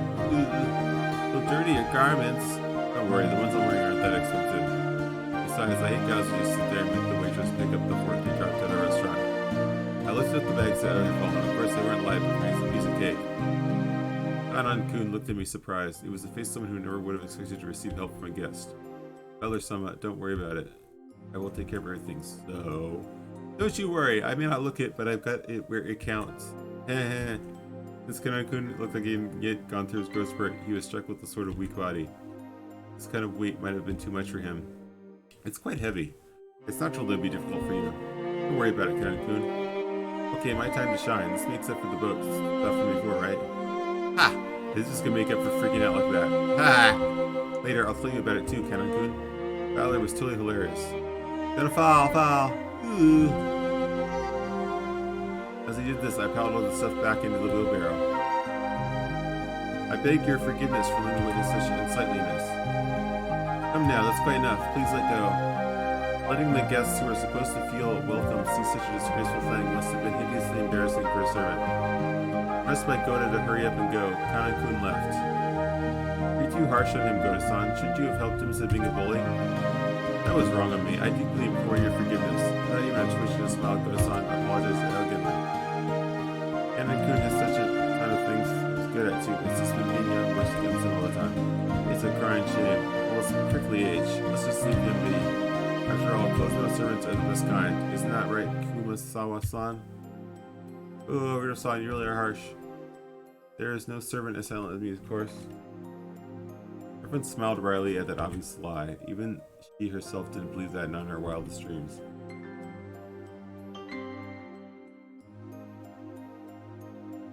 You'll dirty your garments. Don't worry, the ones I'm wearing aren't that expensive. Besides, I hate guys who just sit there and make the waitress pick up the fork they dropped at a restaurant. I looked at the bags that I had fallen. Of course, they weren't light, but it was a piece of cake. Kanan-kun looked at me surprised. It was the face of someone who never would have expected to receive help from a guest. Elder-sama, don't worry about it. I will take care of everything, so... Don't you worry, I may not look it, but I've got it where it counts. Heh. This Kanan-kun looked like he hadn't yet gone through his growth spurt. He was struck with a sort of weak body. This kind of weight might have been too much for him. It's quite heavy. It's natural to be difficult for you. Don't worry about it, Kanan-kun. Okay, my time to shine. This makes up for the boat stuff from before, right? Ha! This is gonna make up for freaking out like that. Ha! Later, I'll tell you about it too, Kanan-kun. Battler was totally hilarious. Gonna fall. Ooh. As he did this, I piled all the stuff back into the wheelbarrow. I beg your forgiveness for leading away to such unsightliness. Come now, that's quite enough. Please let go. Letting the guests who are supposed to feel welcome see such a disgraceful thing must have been hideously embarrassing for a servant. Pressed by Goda to hurry up and go, Kanan-kun left. You're too harsh on him, Goda-san. Shouldn't you have helped him instead of being a bully? That was wrong of me. I deeply implore your forgiveness. Without even a twitch and a smile, Goda-san, I apologize elegantly. Kanan-kun has such a ton of things he's good at too. It's just been being young worse against him all the time. It's a crying shame. Well, it's a prickly age. Let's just leave him be. After all, closed-mouth servants are the best kind. Isn't that right, Kumasawa-san? Oh, Ryo-san, you really are harsh. There is no servant as silent as me, of course. Everyone smiled wryly at that obvious lie. Even she herself didn't believe that, not in her wildest dreams.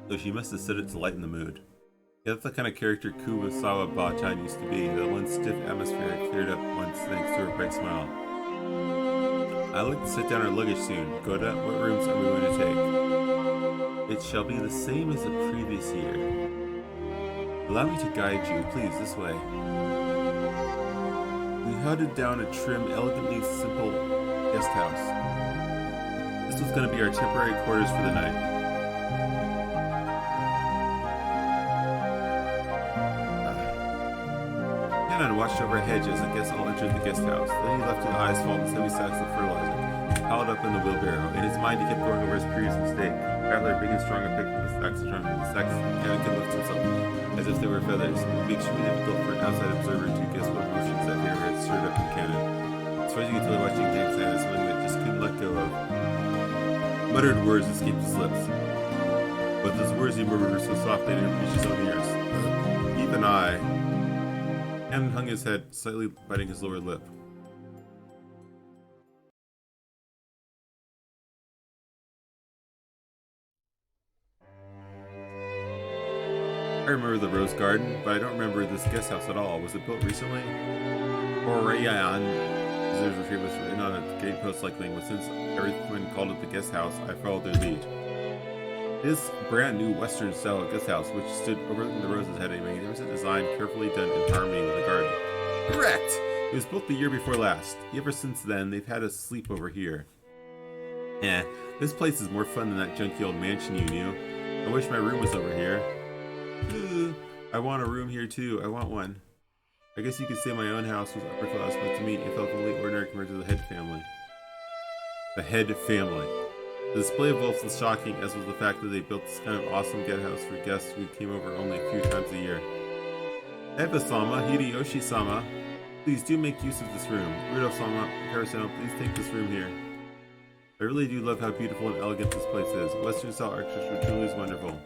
So she must have said it to lighten the mood. Yeah, that's the kind of character Kumasawa Bachan used to be. The one stiff atmosphere cleared up once thanks to her bright smile. I'd like to sit down our luggage soon. Goda, what rooms are we going to take? It shall be the same as the previous year. Allow me to guide you, please, this way. We headed down a trim, elegantly simple guest house. This was going to be our temporary quarters for the night. Kanan watched over a hedge as the guests all entered the guest house. Then he left his eyes fall on the heavy sacks of fertilizer, piled up in the wheelbarrow. In his mind, he kept going over his previous mistake. Rattler, big and strong, and picked up the sacks and trying the sacks. Cannon can lift himself as if they were feathers. It makes it difficult for an outside observer to guess what motions that hair had stirred up in Cannon. As far as you can tell, watching Dank's hand is something that just couldn't let go of. Muttered words escaped his lips. But those words he murmured were so soft they didn't reach his own ears. Even I. Cannon hung his head, slightly biting his lower lip. I remember the rose garden, but I don't remember this guest house at all. Was it built recently? Orion, visitors were famous written on a gatepost like thing, but since everyone called it the guest house, I followed their lead. This brand new Western style guest house, which stood overlooking the roses, had a magnificent design carefully done in harmony with the garden. Correct! It was built the year before last. Ever since then, they've had us sleep over here. This place is more fun than that junky old mansion you knew. I wish my room was over here. I want a room here too. I want one. I guess you could say my own house was upper class, but to me it felt completely ordinary compared to the Head family. The Head family. The display of wealth was shocking, as was the fact that they built this kind of awesome guest house for guests who came over only a few times a year. Eba-sama, Hideyoshi-sama, please do make use of this room. Rudo-sama, Hikaru-sama, please take this room here. I really do love how beautiful and elegant this place is. Western style architecture truly is wonderful.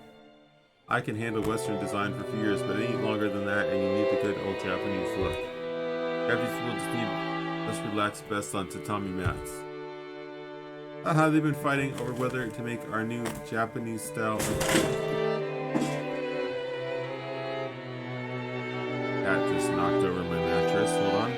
I can handle Western design for a few years, but any longer than that, and you need the good old Japanese look. Japanese people just need less relaxed best on tatami mats. Haha, they've been fighting over whether to make our new Japanese style. Cat just knocked over my mattress. Hold on.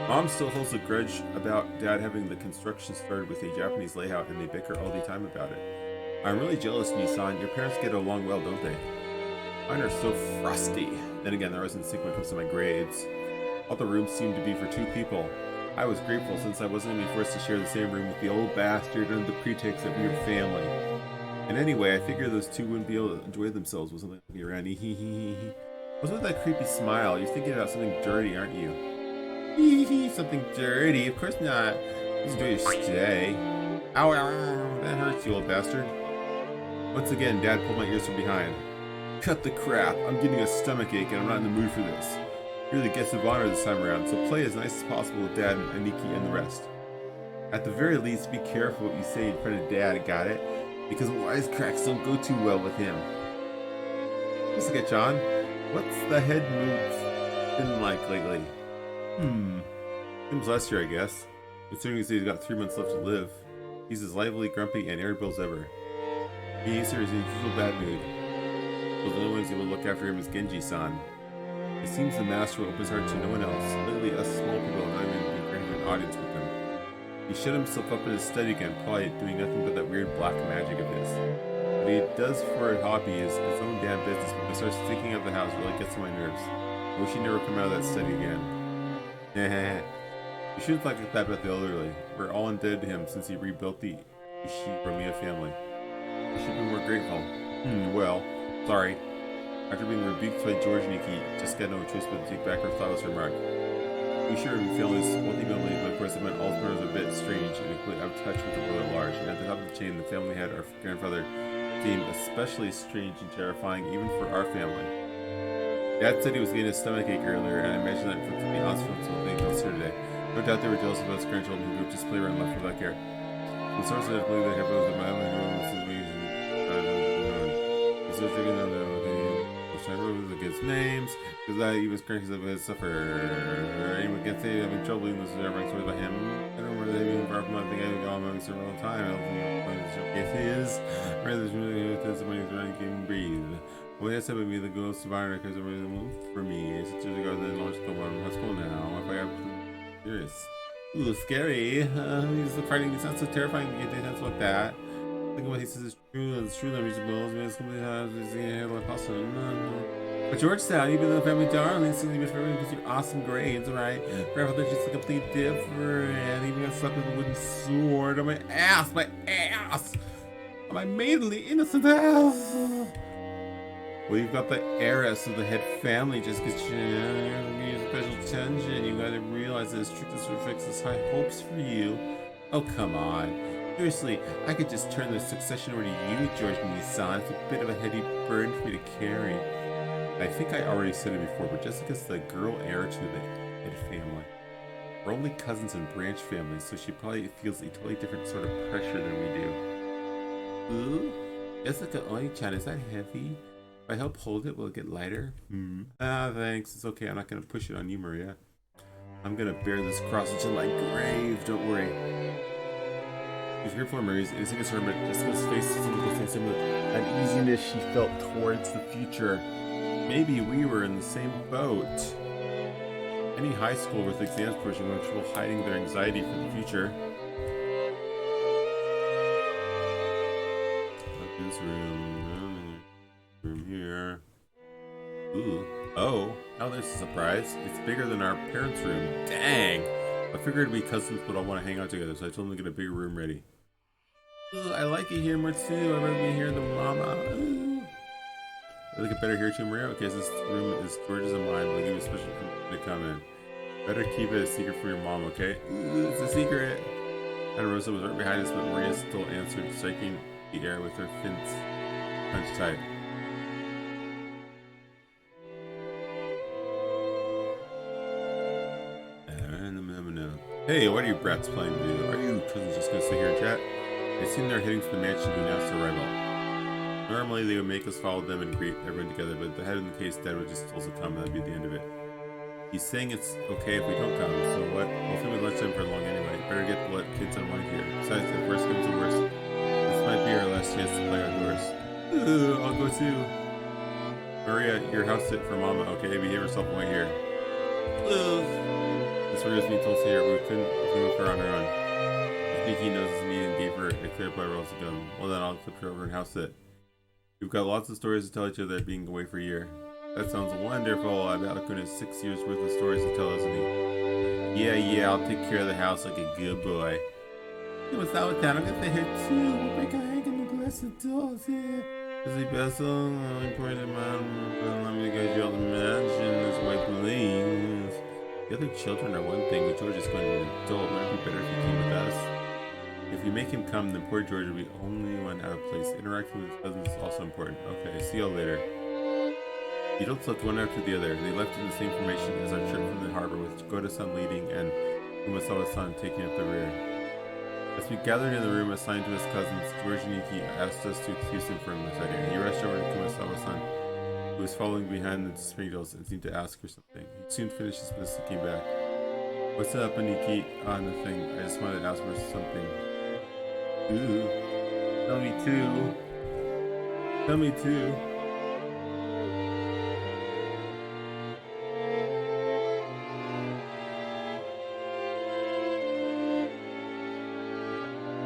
Mom still holds a grudge about Dad having the construction started with a Japanese layout, and they bicker all the time about it. I'm really jealous, Nissan. Your parents get along well, don't they? Mine are so frosty. Then again, there isn't sync when it comes to my grades. All the rooms seem to be for two people. I was grateful since I wasn't going to be forced to share the same room with the old bastard under the pretext that we were family. And anyway, I figured those two wouldn't be able to enjoy themselves with something like around. What's with that creepy smile? You're thinking about something dirty, aren't you? Something dirty? Of course not. Just enjoy your stay. Ow, ow, that hurts, you old bastard. Once again, Dad pulled my ears from behind. Cut the crap. I'm getting a stomachache and I'm not in the mood for this. You're the guest of honor this time around, so play as nice as possible with Dad and Aniki and the rest. At the very least, be careful what you say in front of Dad, got it? Because wisecracks don't go too well with him. Just look at John. What's the head move been like lately? Seems last year, I guess. Considering he's got 3 months left to live. He's as lively, grumpy, and irritable as ever. He's in his usual bad mood. The only ones who will look after him is Genji-san. It seems the master will open his heart to no one else. Lately, us small people have not even been granted an audience with him. He shut himself up in his study again, probably doing nothing but that weird black magic of his. What he does for a hobby is his own damn business, but when he starts thinking of the house, it really gets on my nerves. I wish he'd never come out of that study again. You shouldn't talk like that about the elderly. We're all indebted to him since he rebuilt the Ushi-Romiya family. I should be more grateful. Well, sorry. After being rebuked by George, Nikki just got no choice but to take back her thoughtless remark. Ushi-Romiya family's wealthy family, but of course it meant all members were a bit strange and completely out of touch with the world at large. And at the top of the chain, the family had our grandfather seemed especially strange and terrifying even for our family. Dad said he was getting a stomachache earlier, and I imagine that inflicted the hospital until something else here today. No doubt they were jealous of us grandchildren who would just play around left without care. The sources I believe they have both the man and the kids' names, because I even scratches of his suffer. Anyone can say I've been troubling this is everything stories about him. I don't remember they being far from I think I've gone on several times. I don't think it's his. Rather than somebody who's running can breathe. Well, yes, I would be the ghost survivor because it was a move for me. It's just ago then launch go on. Let's go now. If I have serious. Ooh, scary. He's fighting. He sounds so terrifying to get dance like that. Think what he says is true. It's true that reasonable. It's completely like awesome. But Georgetown, you've been the family darling. You've been for everything because your awesome grades, right? Grandfather's just a complete different. Even got stuck with a wooden sword on my ass. My ass. On my maidenly innocent ass. Well, you've got the heiress of the head family just because you're special attention. You gotta realize that this trick this reflects his high hopes for you. Oh, come on. Seriously, I could just turn the succession over to you, George Nissan. It's a bit of a heavy burden for me to carry. I think I already said it before, but Jessica's the girl heir to the head family. We're only cousins and branch families, so she probably feels a totally different sort of pressure than we do. Ooh, Jessica Oni-chan, is that heavy? If I help hold it, will it get lighter? Ah, thanks. It's okay. I'm not going to push it on you, Maria. I'm going to bear this cross until my grave. Don't worry. She's here for Maria's innocent her, but Jessica's face is some uneasiness she felt towards the future. Maybe we were in the same boat. Any high school with exams pushing will have trouble hiding their anxiety for the future. Look at this room. Room here. Ooh. Oh, now there's a surprise. It's bigger than our parents' room. Dang! I figured we cousins would all want to hang out together, so I told them to get a bigger room ready. Ooh, I like it here more too. I'd rather be here than Mama. Ooh. I like it better here too, Maria. Okay, so this room is George's and mine, but I'll give you a special permission to come in. Better keep it a secret from your mom, okay? Ooh, it's a secret. And Rosa was right behind us, but Maria still answered, striking the air with her fins punched tight. Hey, what are you brats planning to do? Are you cousins just gonna sit here and chat? They seem they're heading to the mansion to announce their arrival. Normally they would make us follow them and greet everyone together, but the head in the case Dad would just tell us to come and that'd be the end of it. He's saying it's okay if we don't come, so what? We'll film lunchtime for long anyway. Better get the kids on one here. Besides, if worst comes to worst, this might be our last chance to play outdoors. Ooh, I'll go too. Maria, your house sit for Mama. Okay, behave yourself while here. Ooh. This Maria's being told to here, we couldn't move her on her own. I think he knows me and gave her a clear play rules to go. Well then, I'll flip her over and house sit. We've got lots of stories to tell each other being away for a year. That sounds wonderful. I bet Alcuna has 6 years worth of stories to tell us, isn't he? Yeah, I'll take care of the house like a good boy. Hey, what's that with that? I'm gonna stay here too. We'll make a hang and the glass of dolls here. Is he vessel? I'm pouring them out. Let me go to all the mansion this way, please. The other children are one thing, but George is going to be an adult. Wouldn't it be better if he came with us? If we make him come, then poor George will be only one out of place. Interacting with his cousins is also important. Okay, see y'all later. The adults left one after the other. They left in the same formation as our trip from the harbor, with Goda-san leading and Umasawa-san taking up the rear. As we gathered in the room assigned to his cousins, George Niki asked us to excuse him for a second. He rushed over to Kumasawa-san, who was following behind the springles and seemed to ask her something. He soon finished his business and came back. What's up, Aniki? Nothing. I just wanted to ask for something. Ooh. Tell me too. Tell me too.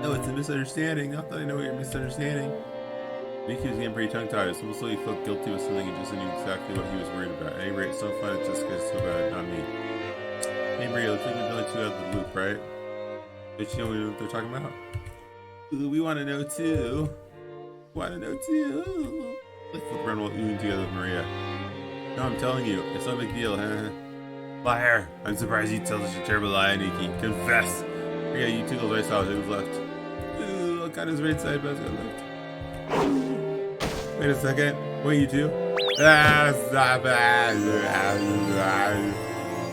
Oh, it's a misunderstanding. I thought I know what you're misunderstanding. Nikki was getting pretty tongue-tied. It's almost like he felt guilty with something and just knew exactly what he was worried about. At any rate, it's so fun at Jessica, so bad, not me. Hey, Maria, looks like we're really two out of the loop, right? Did you know what they're talking about? Ooh, we want to know too. Want to know too. Let's flip around while oohing together with Maria. No, I'm telling you, it's no big deal, huh? Liar! I'm surprised you tell us your terrible lie, Nikki. Confess! Yeah, you tickled right side, who's left? Ooh, look on his right side, but got left. Wait a second. Wait, you two? Stop it!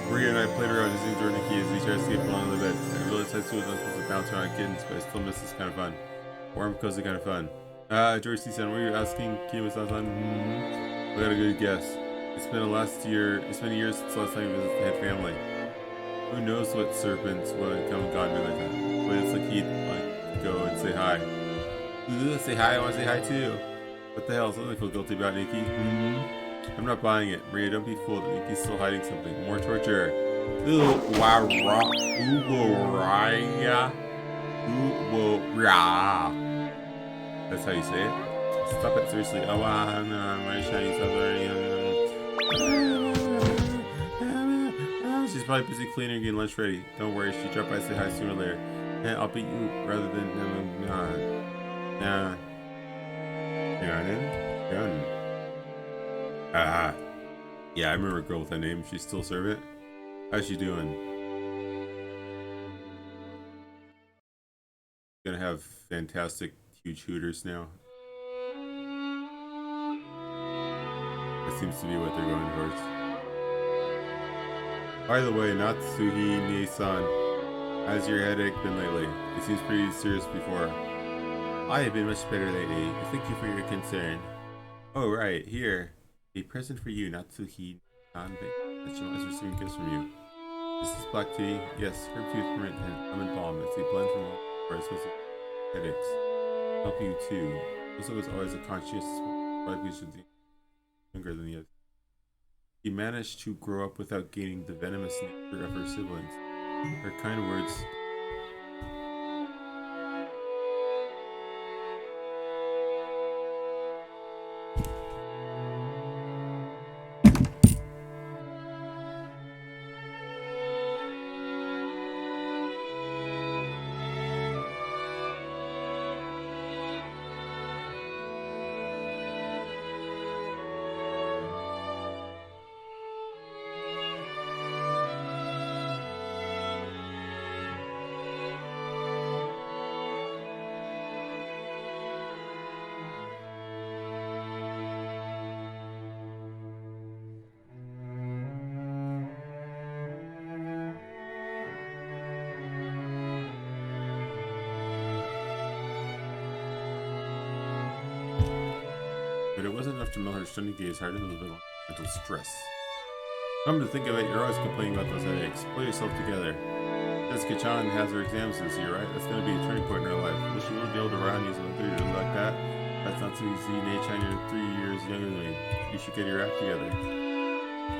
Maria and I played around using Jordan Nikki as we tried to escape along the bed. I realized high school was not supposed to bounce around kittens, but I still miss this kind of fun. Warm, cozy kind of fun. George C-san, what were you asking Kiyama-san? We got a good guess. It's been a year since last time we visited the head family. Who knows what serpents would come and gone me like that. But it's like he'd like to go and say hi. Ooh, say hi, I want to say hi too. What the hell? Something I feel guilty about, Nikki. I'm not buying it. Maria, don't be fooled. Nikki's still hiding something. More torture. That's how you say it. Stop it, seriously. Oh, wow, no, my shiny stuff already. She's probably busy cleaning and getting lunch ready. Don't worry, she dropped by to say hi sooner or later. And I'll beat you rather than yeah, I remember a girl with that name. She's still servant. How's she doing? Gonna have fantastic, huge hooters now. That seems to be what they're going towards. By the way, Natsuhime-san, how's your headache been lately? It seems pretty serious before. I have been much better lately. Thank you for your concern. Oh, right, here. A present for you, Natsuhime-san. That she was receiving gifts from you. This is black tea. Yes, herb tea with mint and lemon balm. It's a blend from all for associated headaches. Help you too. Also, was always a conscious, but we should be younger than the others. He managed to grow up without gaining the venomous nature of her siblings. Her kind words. But it wasn't enough to melt her stunning gaze harder than the mental stress. Come to think of it, you're always complaining about those headaches. Pull yourself together. Jessica-chan has her exams this year, right? That's going to be a turning point in her life. Will she really be able to run these with 3 years like that? That's not so easy. Nate-chan, you're 3 years younger than me. You should get your act together.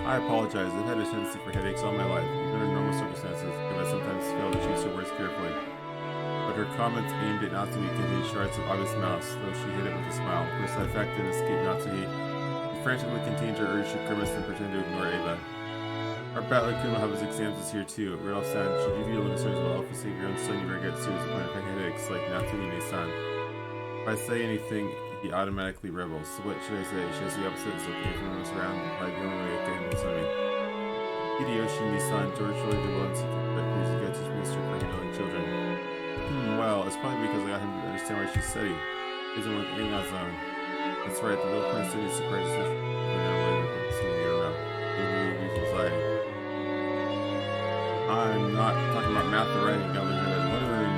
I apologize. I've had a tendency for headaches all my life, even in normal circumstances, and I sometimes fail to choose her words carefully. But her comments aimed at Natsuhi contained shards of obvious malice, though she hid it with a smile. Of course, that fact didn't escape Natsuhi. She frantically contained her urge to grimace and pretend to ignore Ava. Our battler-kun will have his exams this year too. Rudolph-san, should you be concerned as well? If you save your own son, you better get serious about headaches like Natsuhi-san. If I say anything, he automatically rebels. So what should I say? She has the opposite. It's okay for him to around. Probably the only way to get him to me. Hideyoshi-san, George really did well in seeking that he's a good minister for handling children. Well, it's probably because I got him to understand why she's studying. He doesn't work in that zone. That's right, the little point study surprises her. I'm not talking about math or writing, now they're gonna learn.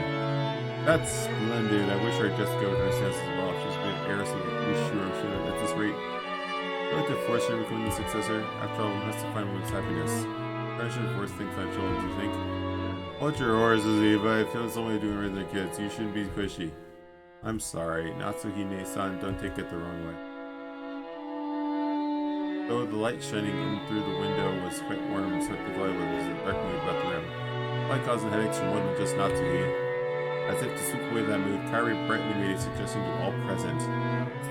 That's splendid. I wish our Jessica would understand as well. She's been heiress of the Ushu at this rate. I feel like to force her becoming the successor. After all, one has to find one's happiness. I should force things on children, do you think? Hold your horses, Eva. I feel it's only doing right to the kids. You shouldn't be pushy. I'm sorry. Natsuhime-san, don't take it the wrong way. Though the light shining in through the window was quite warm and swept the glow was darkening about the room. Light causing headaches for more than just Natsuhi. As if to sweep away that mood, Kairi brightly made a suggestion to all present.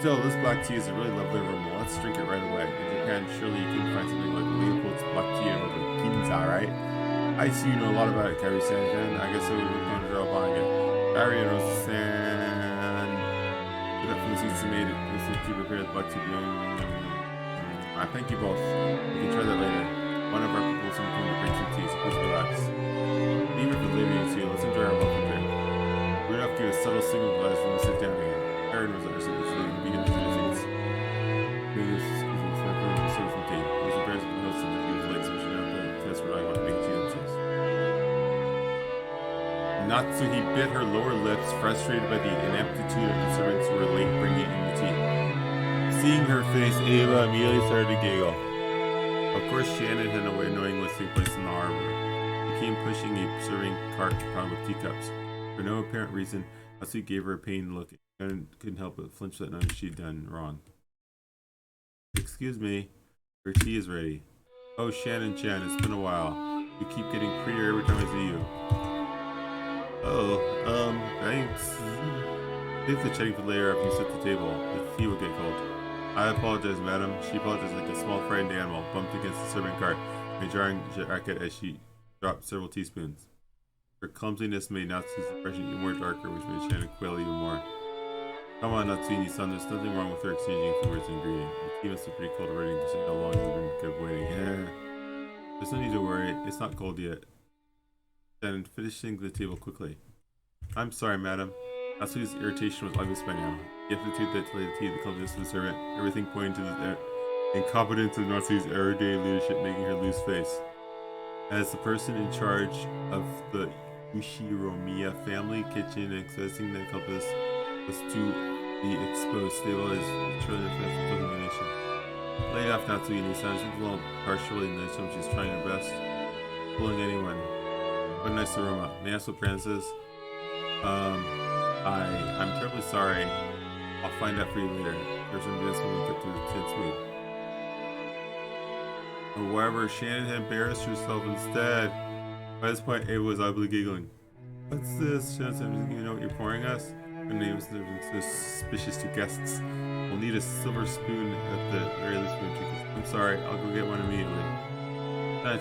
Still, this black tea is a really lovely aroma. Let's drink it right away. In Japan, surely you can find something like Leopold's black tea over Ginza, right? I see you know a lot about it, Kairi-san. I guess I would look on girl buying it. Kairi and Rose-san stood up from the seats and made it. This is to prepare the black tea. I thank you both. We can try that later. One of our people is going to bring some tea, so please relax. Even for leaving you two, let's enjoy our welcome drink. Rudolph gave a subtle signal to us when we sit down again. Aaron was there, so we begin to do things. Excuse me, it's not going to serve some tea. It was embarrassing to notice that he was late, so we should have to test what I want to make tea themselves. Natsuhi bit her lower lips, frustrated by the ineptitude of the servants who were late bringing in the tea. Seeing her face, Ava immediately started to giggle. Of course, Shannon had a way of knowing what's taking place in the harbor. He came pushing a serving cart piled with teacups. For no apparent reason, Natsuhi gave her a pained look. And couldn't help but flinch that nothing she'd done wrong. Excuse me, your tea is ready. Oh, Shannon-chan, it's been a while. You keep getting prettier every time I see you. Oh, thanks. Save the chatting for later after you set the table. The tea will get cold. I apologize, madam. She apologized like a small frightened animal, bumped against the serving cart, and jarring jacket as she dropped several teaspoons. Her clumsiness made Natsu's impression even more darker, which made Shannon quail even more. Come on, Natsuni-san, there's nothing wrong with her exchanging a few words and greeting. The tea must be pretty cold already, considering how long you've been kept waiting. There's no need to worry, it's not cold yet. Then finishing the table quickly. I'm sorry, madam. Natsu's irritation was obvious by now. The aptitude that delayed the tea, the clumsiness of the servant, everything pointing to the incompetence of Natsu's everyday leadership making her lose face. As the person in charge of the Ushiromiya family kitchen and accessing the compass was to be exposed, stable as children of domination. Lay off Natsui-san, she's a little partial in this, she's trying her best. Fooling anyone. What a nice aroma. May I ask what brand this is? I'm terribly sorry. I'll find out for you later. There's some bits when we get to the kids' meet. However, Shannon had embarrassed herself instead. By this point, Ava was ugly giggling. What's this? Shannon said, you know what you're pouring us? Her name is so suspicious to guests. We'll need a silver spoon at the very least. I'm sorry, I'll go get one immediately.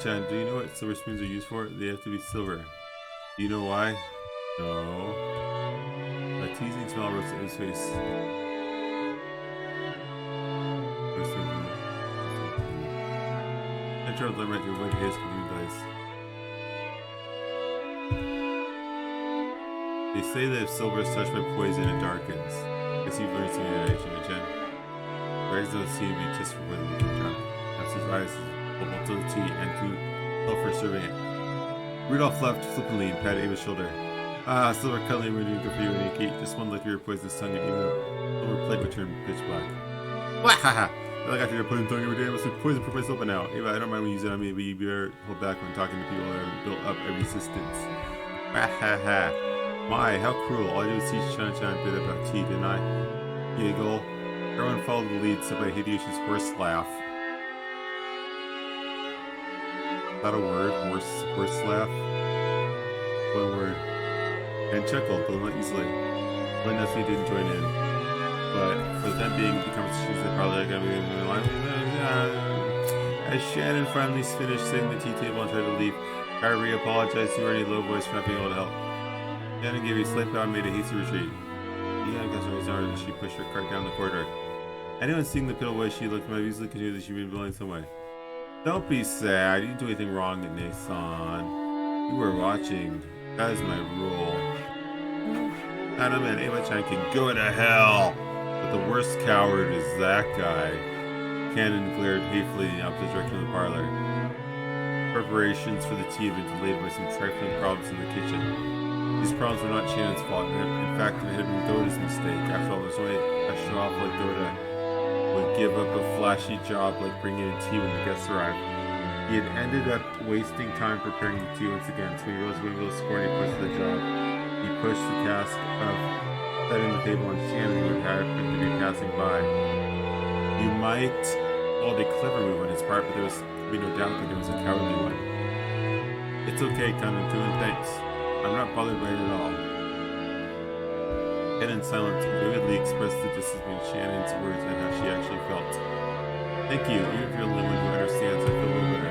Chan, do you know what silver spoons are used for? They have to be silver. Do you know why? No. A teasing smile rose to his face. I tried to limit your avoid his dice. They say that if silver is touched by poison, it darkens. Guess you've learned something at Chen. Your eyes don't seem to be just for whether you can jump. That's his eyes hold to the tea and to help for serving it. Rudolph laughed flippantly and patted Ava's shoulder. Ah, silver cutlery would be good for you when you eat. Just one lick of your poisonous tongue and even a silver plate would turn pitch black. Wahaha! I like after your poison tongue every day. I must be poison for myself by now. Ava, I don't mind when you use it on me, but you better hold back when talking to people that have built up a resistance. Wahaha! My, how cruel. All I did was teach Chan-chan a bit about tea, didn't I? Giggle. Everyone followed the lead, set by Hideyoshi's horse laugh. Is that a word? Horse laugh? One word. And chuckled, but not easily. Glenn Nestle didn't join in. But for the time being, the conversations that probably got me as Shannon finally finished setting the tea table and tried to leave, Kyrie apologized to her in a low voice for not being able to help. Shannon gave a slight bow and made a hasty retreat. Yeah, I guess I was sorry that she pushed her cart down the corridor. Anyone seeing the pale way she looked might easily continue that she'd been building some way. Don't be sad. You didn't do anything wrong, Ine-san. You were watching. That is my rule. Adam and Ava-chan can go to hell. But the worst coward is that guy. Cannon glared hatefully in the opposite direction of the parlor. Preparations for the tea had been delayed by some trifling problems in the kitchen. These problems were not Shannon's fault. In fact, it had been Goda's mistake. After all, there's only a show-off like Goda would give up a flashy job like bringing in tea when the guests arrived. He had ended up wasting time preparing the tea once again, so he realized he wasn't able to score any points for the job. He pushed the task of setting the table on Shannon, who had happened to be passing by. You might call it a clever move on his part, but there could be no doubt that it was a cowardly one. It's okay, Kanekun, thanks. I'm not bothered by it at all. Ken in silence vividly expressed the distance between Shannon's words and how she actually felt. Thank you, even if you're the only one who understands, I feel a little better.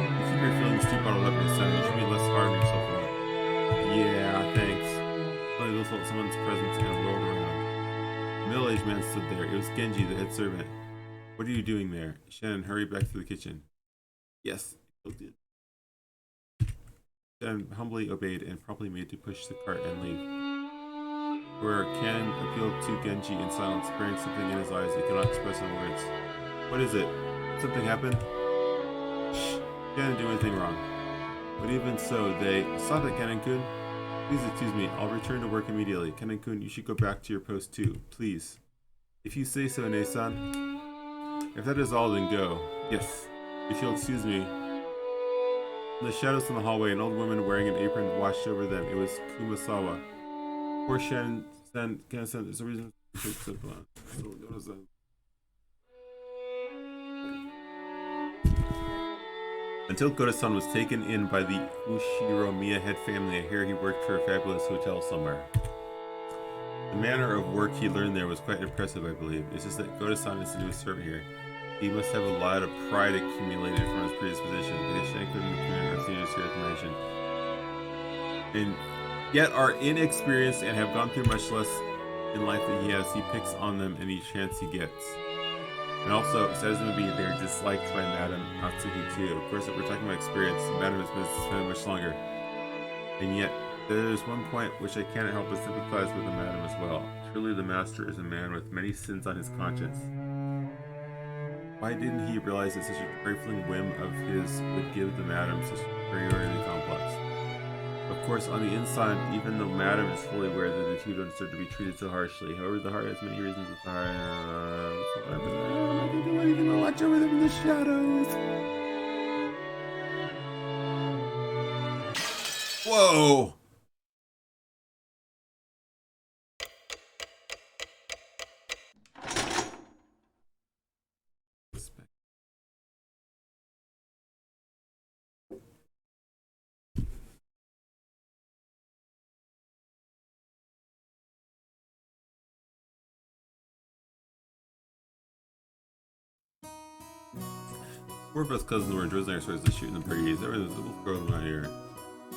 You keep your feelings too bottled up this time, you should be less hard on yourself. Yeah, thanks. Suddenly Liz felt someone's presence and rolled around. A middle-aged man stood there. It was Genji, the head servant. What are you doing there? Shannon hurried back to the kitchen. Yes, I did. Shannon humbly obeyed and promptly made to push the cart and leave. Where Ken appealed to Genji in silence, bearing something in his eyes he could not express in words. What is it? Something happened? Shh, Shannon didn't do anything wrong. But even so, they... Stop it, Kanekun. Please excuse me, I'll return to work immediately. Kanekun, you should go back to your post too, please. If you say so, Ne-san. If that is all, then go. Yes. If you'll excuse me. In the shadows in the hallway, an old woman wearing an apron washed over them. It was Kumasawa. Poor Shannon Then, can I send? There's a reason. So, what is that? Until Goda-san was taken in by the Ushiromiya head family, I hear he worked for a fabulous hotel somewhere. The manner of work he learned there was quite impressive, I believe. It's just that Goda-san is the newest servant here. He must have a lot of pride accumulated from his previous position. They shank them in the community or seniors here at the mansion. And yet are inexperienced and have gone through much less in life than he has. He picks on them any chance he gets. And also, says him to be they're disliked by Madame Atsuki too. Of course, if we're talking about experience, Madame has been suspended much longer. And yet, there's one point which I cannot help but sympathize with the Madame as well. Truly the master is a man with many sins on his conscience. Why didn't he realize that such a trifling whim of his would give the Madame such superiority complex? Of course, on the inside, even though Madame is fully aware that the two don't deserve to be treated so harshly. However, the heart has many reasons with the heart. I'm not going to do anything but watch over them in the shadows. Whoa! Four of us cousins were in Dresden started to shoot in the breeze. Everything was growing around here.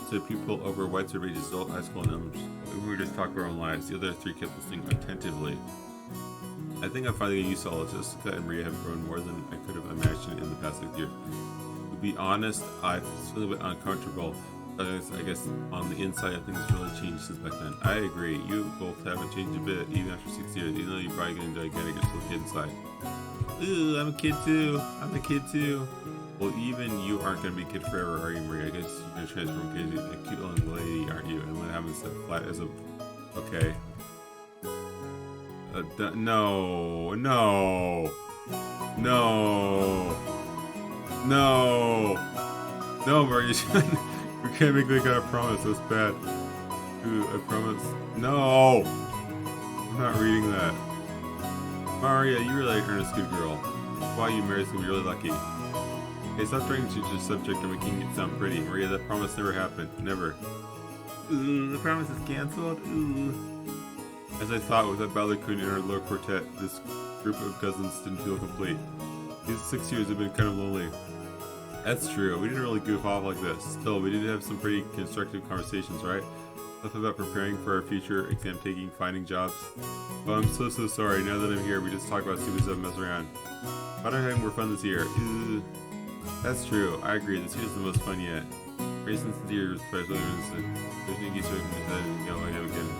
So people over whites or ages, adult, high school, and we were just talking our own lives. The other three kept listening attentively. I think I'm finally getting used to all this. Jessica and Maria have grown more than I could have imagined in the past 6 years. To be honest, I feel a bit uncomfortable. I guess on the inside, things really changed since back then. I agree. You both haven't changed a bit, even after 6 years. Even though you're probably getting gigantic, you're still a kid inside. Ooh, I'm a kid too. I'm a kid too. Well, even you aren't going to be a kid forever, are you, Maria? I guess you're going to transform kid to a cute little lady, aren't you? And what happens to flat as a... Okay. No. No. No. No. No, Maria. We can't make that kind of promise. That's bad. Ooh, I promise. No. I'm not reading that. Maria, you really are a good girl. Why you married somebody really lucky. Hey, stop trying to change the subject or making it sound pretty. Maria, that promise never happened. Never. Ooh, the promise is cancelled. Ooh. As I thought, with that ballet-kun in our lower quartet, this group of cousins didn't feel complete. These 6 years have been kind of lonely. That's true. We didn't really goof off like this. Still, we did have some pretty constructive conversations, right? Stuff about preparing for our future, exam taking, finding jobs. Oh, I'm so sorry. Now that I'm here, we just talk about stupid stuff and mess around. Why don't I have more fun this year? That's true. I agree. This year's the most fun yet. Raisins this year is special. There's no geese in his head and go I have again.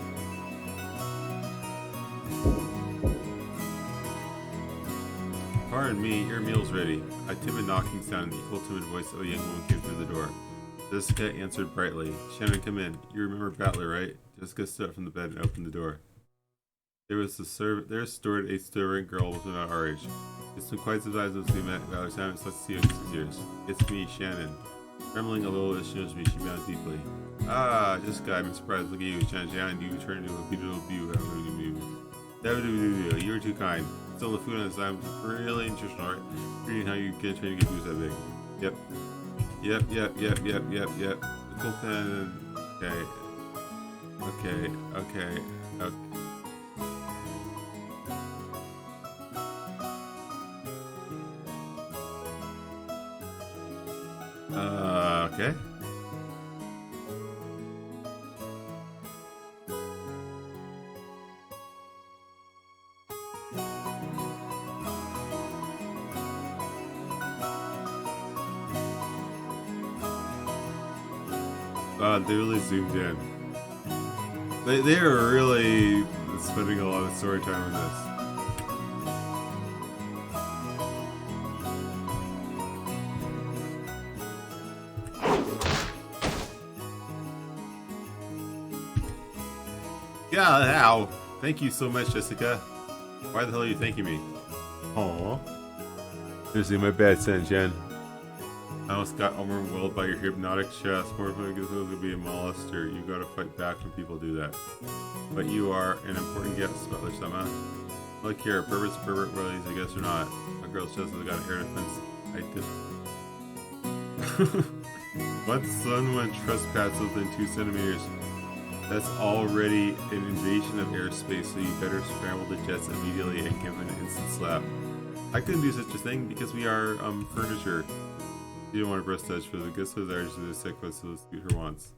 Pardon me, your meal's ready. A timid knocking sound, an equal timid voice of a young woman came through the door. Jessica answered brightly. Shannon, come in. You remember Battler, right? Jessica stood up from the bed and opened the door. There stood a servant girl within our age. It's been quite some time since we met. Battler, I haven't slept to see you in 6 years. It's me, Shannon. Trembling a little as she knows me, she bowed deeply. Ah, Jessica, I'm surprised. Look at you, Shannon. You turned into a beautiful beauty. You were too kind. Still, the food on the side was really interesting, alright? Reading how you get trying to get booze that big. Yep. The cool thing. Okay. Okay. They really zoomed in. They are really spending a lot of story time on this. Yeah, how? Thank you so much, Jessica. Why the hell are you thanking me? Aww. Seriously, my bad, San Jen. I almost got overwhelmed by your hypnotic chest. More fun because it would be a molester. You gotta fight back when people do that. But you are an important guest, Butler Sama. Look here, pervert's a pervert, whether he's a guest or not. My girl's chest has got an air defense. I did. Once someone trespasses within 2 centimeters, that's already an invasion of airspace, so you better scramble the jets immediately and give an instant slap. I couldn't do such a thing because we are furniture. You don't want to breast touch, but the guest was urged to the sick so let's do her wants.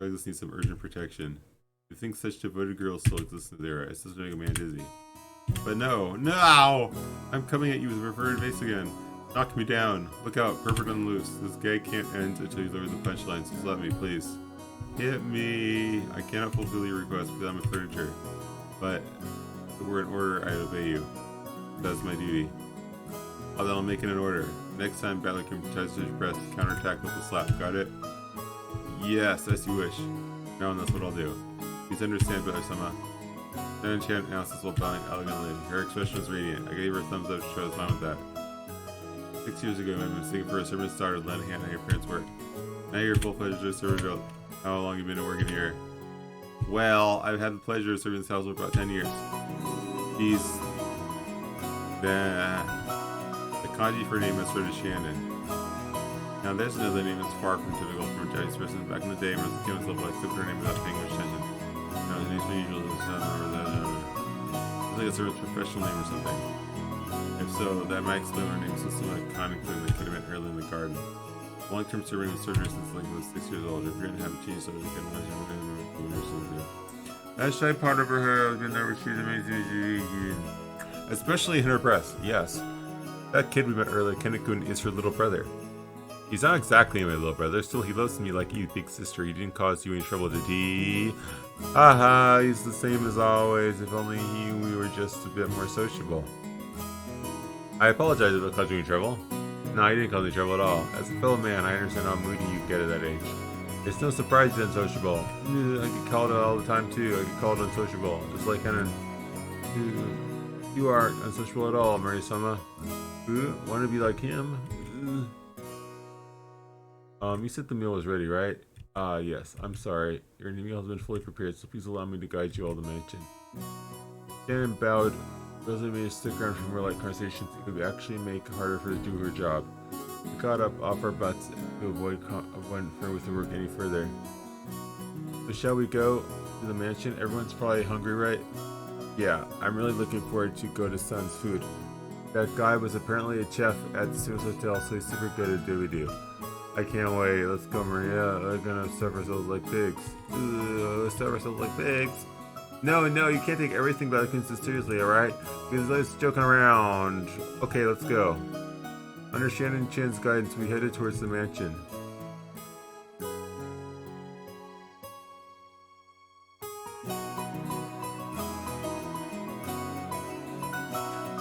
I just need some urgent protection. You think such devoted girls still exist in the era? It's just to make a man dizzy. But no! I'm coming at you with a reverted face again. Knock me down. Look out, pervert on loose. This gag can't end until you lower the punchline, so let me, please. Hit me! I cannot fulfill your request because I'm a furniture. But if it were an order, I'd obey you. That's my duty. Although I'm making an order. Next time Battler can tries to press counterattack with a slap. Got it? Yes, as you wish. Now that's what I'll do. Please understand, Battler-sama. Then enchant analysis while bowing elegantly. Her expression was radiant. I gave her a thumbs up. She was fine with that. 6 years ago, I've been mistaken for a servant's daughter, lending a hand on your parents' work. Now you're full-fledged servant. How long have you been working here? Well, I've had the pleasure of serving this house for about 10 years. The kanji for her name is sort of Shannon. Now there's another name that's far from typical for a Chinese person. Back in the day, when I was a kid myself, I accepted her name without paying much attention. Now the name's unusual. It's like a servant's professional name or something. If so, that might explain our name system iconically when the kid met early in the garden. Long-term serving with surgery since like I was 6 years old. If you're gonna have a change, so we can imagine what that shy part of her hair has been never she's amazing. Especially in her breast, yes. That kid we met earlier, Ken-kun, is her little brother. He's not exactly my little brother, still he loves me like you, big sister. He didn't cause you any trouble, did he? Haha, he's the same as always. If only we were just a bit more sociable. I apologize if I caused you any trouble. No, you didn't cause me trouble at all. As a fellow man, I understand how moody you get at that age. It's no surprise you're unsociable. I get called it all the time too. I get called unsociable. Just like you aren't unsociable at all, Mari-sama. Want to be like him? You said the meal was ready, right? Yes. I'm sorry. Your meal has been fully prepared, so please allow me to guide you all to the mansion. Shannon bowed. Rosalie made us stick around for more light conversations. It could actually make it harder for her to do her job. We got up off our butts to avoid interfering with the work any further. So shall we go to the mansion? Everyone's probably hungry, right? Yeah, I'm really looking forward to Goda-san's food. That guy was apparently a chef at the Sims Hotel, so he's super good at doobie-doo. I can't wait. Let's go, Maria. We're gonna stuff ourselves like pigs. Stuff ourselves like pigs. No, you can't take everything about the Kunst seriously, alright? Because let's joking around. Okay, let's go. Under Shannon Chin's guidance, we headed towards the mansion.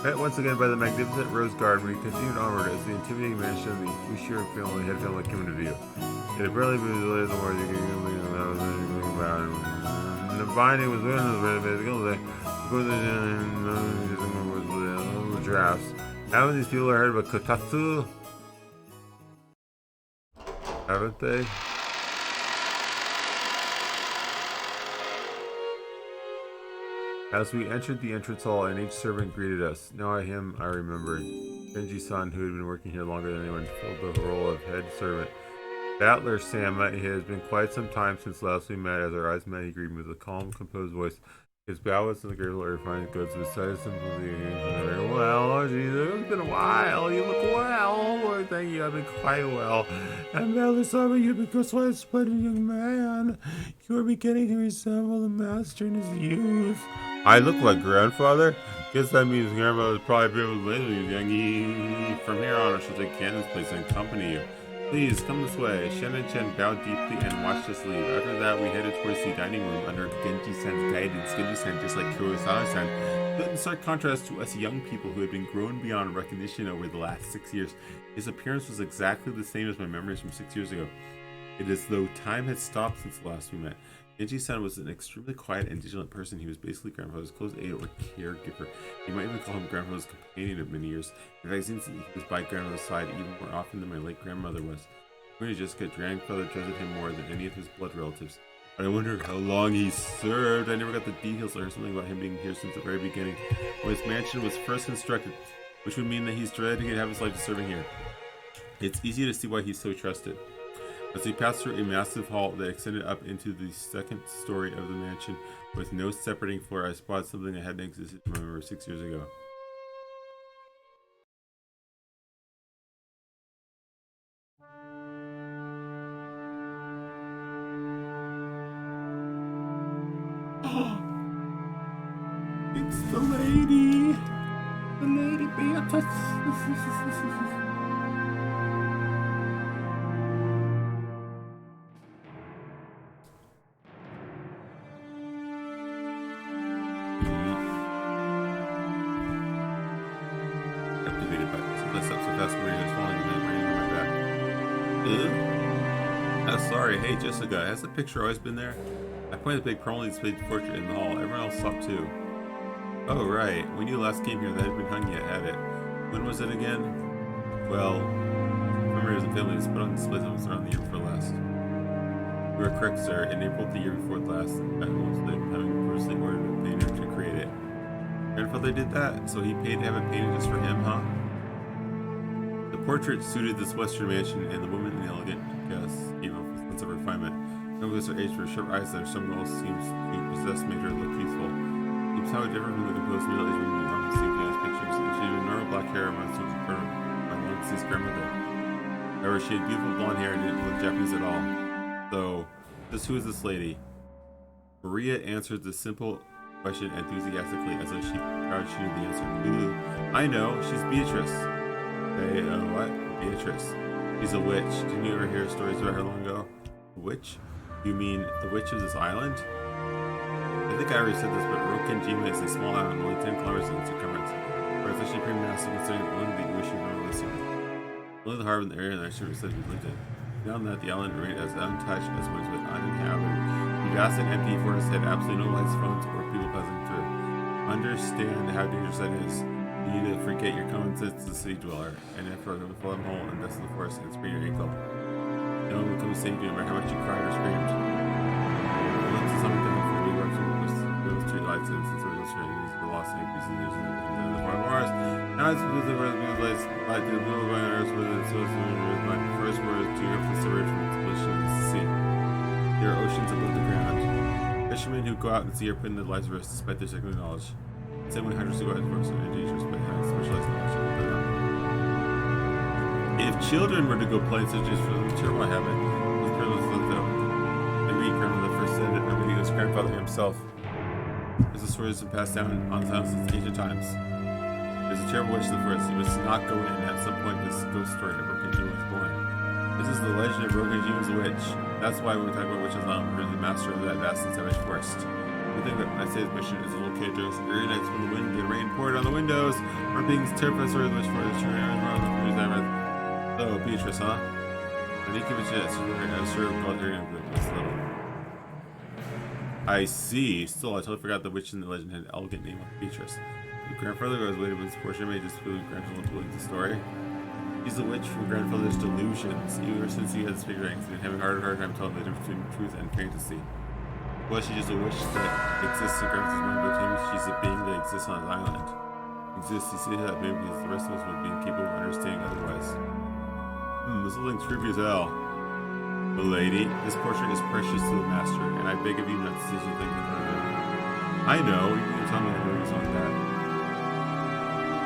Met once again by the magnificent Rose Garden, we continued onward as the intimidating mansion of the Ushiro family had came into view. It had barely been delayed the more you could about it. The binding was the drafts. Haven't these people heard of a kotatsu? Haven't they? As we entered the entrance hall, and each servant greeted us. Now I remembered. Genji-san, who had been working here longer than anyone, filled the role of head servant. Battler-sama, it has been quite some time since last we met. As our eyes met, he greeted me with a calm, composed voice. His bow was in the grateful refined goods beside his simplicity. Well, oh Jesus, it's been a while. You look well. Lord, thank you. I've been quite well. And Battler-sama, you've become quite a splendid young man. You are beginning to resemble the master in his youth. I look like grandfather? Guess that means grandfather's probably been with young. From here on, I shall take Cannon's place and accompany you. Please, come this way. Shannon Chen bowed deeply and watched us leave. After that, we headed towards the dining room under Genji-san's guidance. Genji-san, just like Kurosawa-san, stood in stark contrast to us young people who had been grown beyond recognition over the last 6 years. His appearance was exactly the same as my memories from 6 years ago. It is as though time had stopped since the last we met. Genji-san was an extremely quiet and vigilant person. He was basically grandfather's close aide or caregiver. You might even call him grandfather's companion of many years. In fact, since he was by grandmother's side even more often than my late grandmother was. According to Jessica, grandfather trusted him more than any of his blood relatives. But I wonder how long he served. I never got the details or something about him being here since the very beginning. When his mansion was first constructed, which would mean that he's dreaded to have his life serving here. It's easy to see why he's so trusted. As we passed through a massive hall that extended up into the second story of the mansion with no separating floor, I spotted something that hadn't existed in my memory 6 years ago. It's the lady! The lady Beatrice! Captivated by this. I slept so fast Maria was falling and raining on my back. Sorry. Hey Jessica, has the picture always been there? I pointed the big permanently displayed portrait in the hall. Everyone else saw it too. Oh right, when you last came here that hadn't been hung yet, had it? When was it again? Well, remember as a family was put on display sometime around the year before last. You are correct, sir. In April of the year before last, I almost having personally ordered a painter to create it. Grandfather did that, so he paid to have it painted just for him, huh? The portrait suited this western mansion, and the woman in the elegant dress gave off a sense of refinement. No because her age for sharp eyes that someone else seems to possess made her look youthful. Seems how different from the composed middle-aged woman we often see in famous pictures. She had normal black hair and so was my long-deceased grandmother. However, she had beautiful blonde hair and didn't look Japanese at all. So, just who is this lady? Maria answered the simple question enthusiastically as though she proud she knew the answer. Ooh, I know, she's Beatrice. Hey, what? Beatrice. She's a witch. Didn't you ever hear stories about her long ago? A witch? You mean the witch of this island? I think I already said this, but Rokenjima is a small island only 10 kilometers in circumference. But it's actually pretty massive considering only the Ushi River lives here. Only the harbor in the area and the actually said we lived in. Beyond that, the island remained as untouched as much as uninhabited. The vast and empty forest had absolutely no lights, phones, or people passing through. Understand how dangerous that is. You need to forget your common sense as a city dweller, and if you're going to fall hole in the dust of the forest and sprain your ankle. No one will come save you no matter how much you cried or screamed. I looked to something before we worked with those street lights and since there was no street, the lost increases in the far forest. Now it's because the rest of the lights light the blue by earth with it, so my first word is to your separate from the pollution of the sea. There are oceans above the ground. Fishermen who go out and sea are putting their lives at risk despite their technical knowledge. Same way hunters who go out and work are dangerous but have specialized knowledge. If children were to go play such as for them, sure why haven't? With careless left out. The great grandmother first said it, nobody was grandfather himself. As the story has been passed down on sound since ancient times. There's a terrible witch in the forest. You must not go in. At some point, this ghost story of Rokenjima was born. This is the legend of Rokenjima's witch. That's why when we talk about witches now, we're the master of that vast and savage forest. The thing that I say this mission is a little kid jokes every night when the wind and rain poured on the windows, or being terrified of the witch for the tree and around the trees. Oh, Beatrice, huh? I think give it a chance. I'm sure called her this little. I see. Still, I totally forgot the witch in the legend had an elegant name like Beatrice. Your grandfather was waiting with his portion may just feel grandfather to believe the story. He's a witch from grandfather's delusions. Ever since he had his figurines, he's been having a hard time telling the difference between truth and fantasy. Was she just a witch that exists in grandfather's mind, but to him, she's a being that exists on his island. Exists, you see that maybe because the rest of us would be incapable of understanding otherwise. This thing's creepy as hell. Milady, this portrait is precious to the master, and I beg of you not to say something in front of him. I know, you can tell me I'm doing something like that.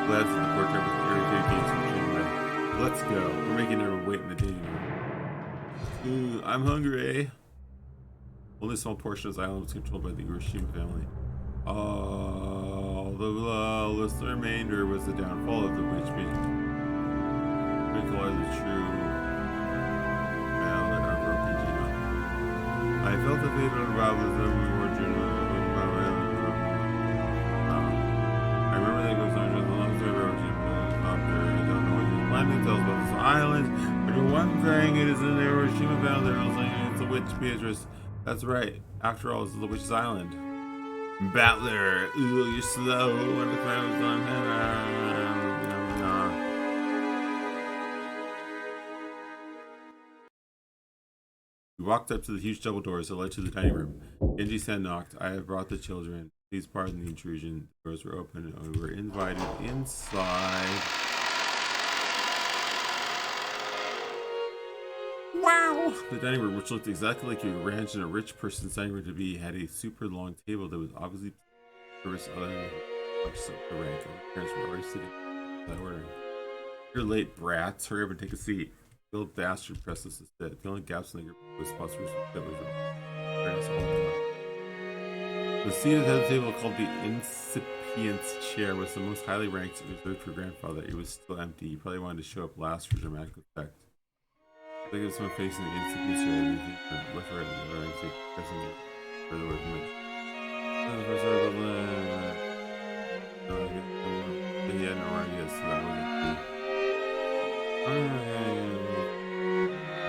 Glanced at the portrait with irritated gaze from away. Let's go. We're making everyone wait in the dining room. I'm hungry. Only a small portion of this island was controlled by the Urashima family. The remainder was the downfall of the witch being. Are the true valor of Rokenjima. I felt the fate of Robinson fortune I remember that goes on just a long story about Rokenjima. I don't know what you climbing tells about this island. But for one thing, it is in the Hiroshima found there was like it's a witch Beatrice. That's right. After all, it's the Witch's Island. Battler, ooh, you're slow. When the crowd was on. We walked up to the huge double doors that led to the dining room. Genji-san knocked. I have brought the children. Please pardon the intrusion. The doors were open and we were invited inside. Wow! The dining room, which looked exactly like you would arrange in a rich person's dining room to be, had a super long table that was obviously service other than the rank. My parents were already sitting without ordering. You're late, brats. Hurry up and take a seat. The old bastard pressed us to sit. The only gaps in the group was phosphorus that was fairness all the time. The seat at the head of the table, called the incipient's chair, was the most highly ranked and reserved for grandfather. It was still empty. He probably wanted to show up last for dramatic effect. I think of someone facing the incipient's chair, and you think left, right, and the right, and pressing it further away from it. He had no idea, so that wasn't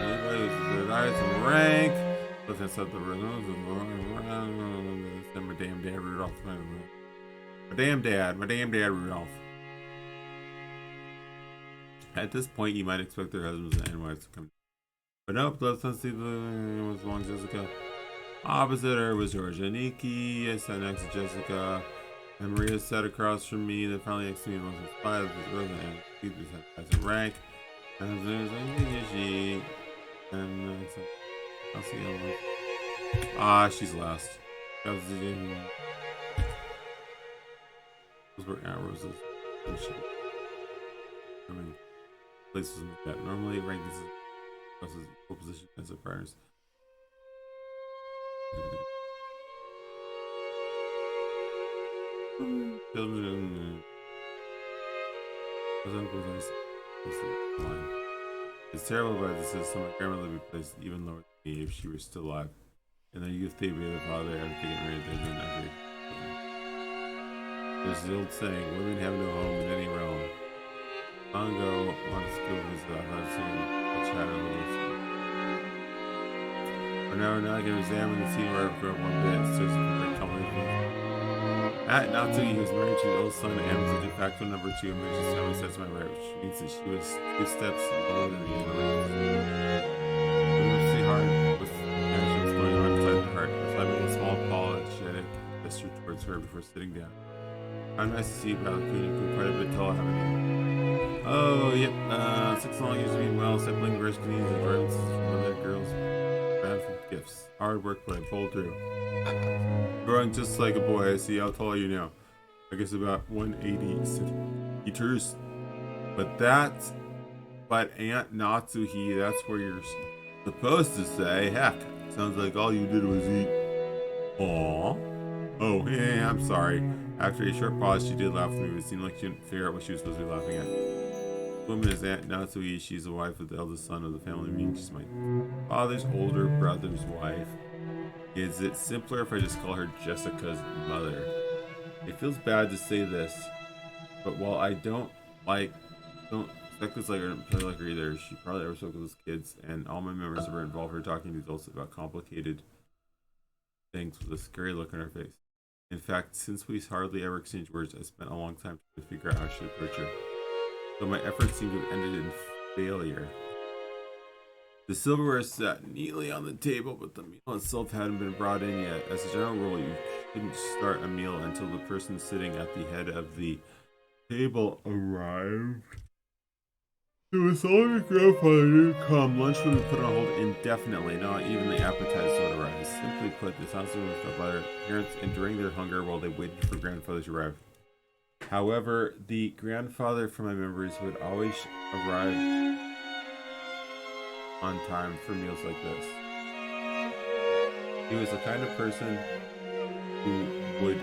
anybody with the eyes and rank. Let's inside the room. My damn dad Rudolph. My damn dad Rudolph. At this point, you might expect their husbands and wives to come. But nope, let's not see the was long Jessica. Opposite her was Georgia Nikki. I sat next to Jessica. And Maria sat across from me. Then finally next to me was five of his and he has a rank. And there's a she. And I'll see you. Ah, she's last. That was the those were arrows and shit. I mean, places like that. Normally, rank is equal position as a partners. Children. It's terrible, but this is my grandmother would be placed even lower than me if she were still alive. And then youth they'd be the father ever to get married than every. There's the old saying, women have no home in any realm. Long ago, one school visit, I had seen a chat a little. But now we're not going to examine the scene where I've grown up one bit. So it's complicated. At Natsuki, he was married to the oldest son, and was a de facto number 2 in Mitch's family sets my right, which means that she was 2 steps lower than the other. We were see hard with what's going on inside the heart. So I made a small apologetic gesture towards her before sitting down. How nice to see you, Balcony. You've been quite a bit tall, haven't you? Oh, yep. 6 long years of being well, sibling Grishkins and Gardens from other girls. Bad from gifts. Hard work, but I pulled through. Growing just like a boy. I see. How tall are you now? I guess about 180 centimeters. But Aunt Natsuhi, that's where you're supposed to say. Heck, sounds like all you did was eat. Aww. Oh, yeah, I'm sorry. After a short pause, she did laugh at me. It seemed like she didn't figure out what she was supposed to be laughing at. The woman is Aunt Natsuhi. She's the wife of the eldest son of the family. Meaning she's my father's older brother's wife. Is it simpler if I just call her Jessica's mother? It feels bad to say this, but while I don't expect this like her, don't play like her either. She probably never spoke with those kids, and all my members were involved her talking to adults about complicated things with a scary look on her face. In fact, since we hardly ever exchanged words, I spent a long time trying to figure out how I should approach her. So my efforts seemed to have ended in failure. The silverware sat neatly on the table, but the meal itself hadn't been brought in yet. As a general rule, you shouldn't start a meal until the person sitting at the head of the table arrived. It was all your grandfather didn't come. Lunch would be put on hold indefinitely. Not even the appetizer would arrive. Simply put, this house was filled by their parents enduring their hunger while they waited for grandfather to arrive. However, the grandfather, from my memories, would always arrive on time for meals like this. He was the kind of person who would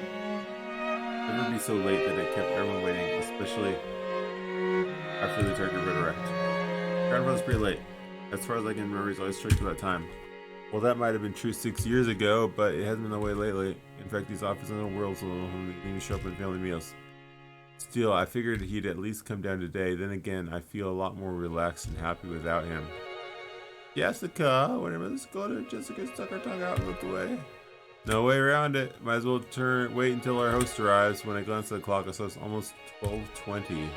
never be so late that it kept everyone waiting, especially after the target had arrived. Grandfather's pretty late. As far as I can remember, he's always strict about time. Well, that might have been true 6 years ago, but it hasn't been that way lately. In fact, he's off his own world, so he didn't even show up at family meals. Still, I figured he'd at least come down today. Then again, I feel a lot more relaxed and happy without him. Jessica, whenever let's go to Jessica stuck her tongue out and looked away. No way around it. Might as well wait until our host arrives. When I glance at the clock, I saw it's almost 12:20.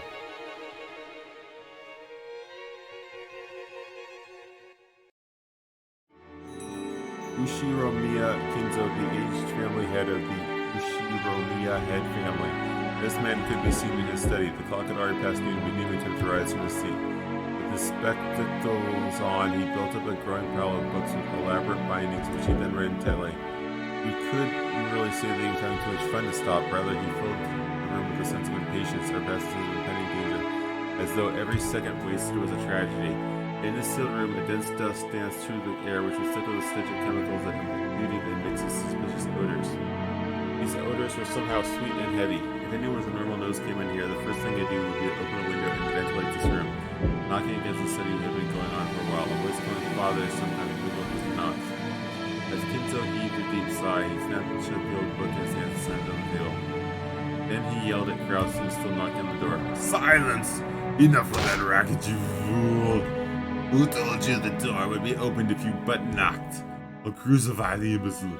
Ushiromiya Kinzo, the aged family head of the Ushiromiya head family. This man could be seen in his study. The clock had already passed noon, but he didn't attempt to rise from his seat. With his spectacles on, he built up a growing pile of books with elaborate bindings, which he then read intently. We couldn't really say that he was having too much fun to stop. Rather, he filled the room with a sense of impatience, or best sense of impending danger, as though every second wasted was a tragedy. In this sealed room, a dense dust danced through the air, which was thick with a stench of chemicals that imbued and mixed with suspicious odors. These odors were somehow sweet and heavy. If anyone with a normal nose came in here, the first thing they'd do would be to open a window and ventilate this room. Knocking against the study had been going on for a while. A voice calling father sometimes wiggled his knocks. As Kinzo heaved a deep sigh, he snapped shut the old book in his hand and slammed on the table. Then he yelled at Kraus, who was still knocking on the door. Silence! Enough of that racket, you fool! Who told you the door would be opened if you but knocked? I'll crucify the imbecile.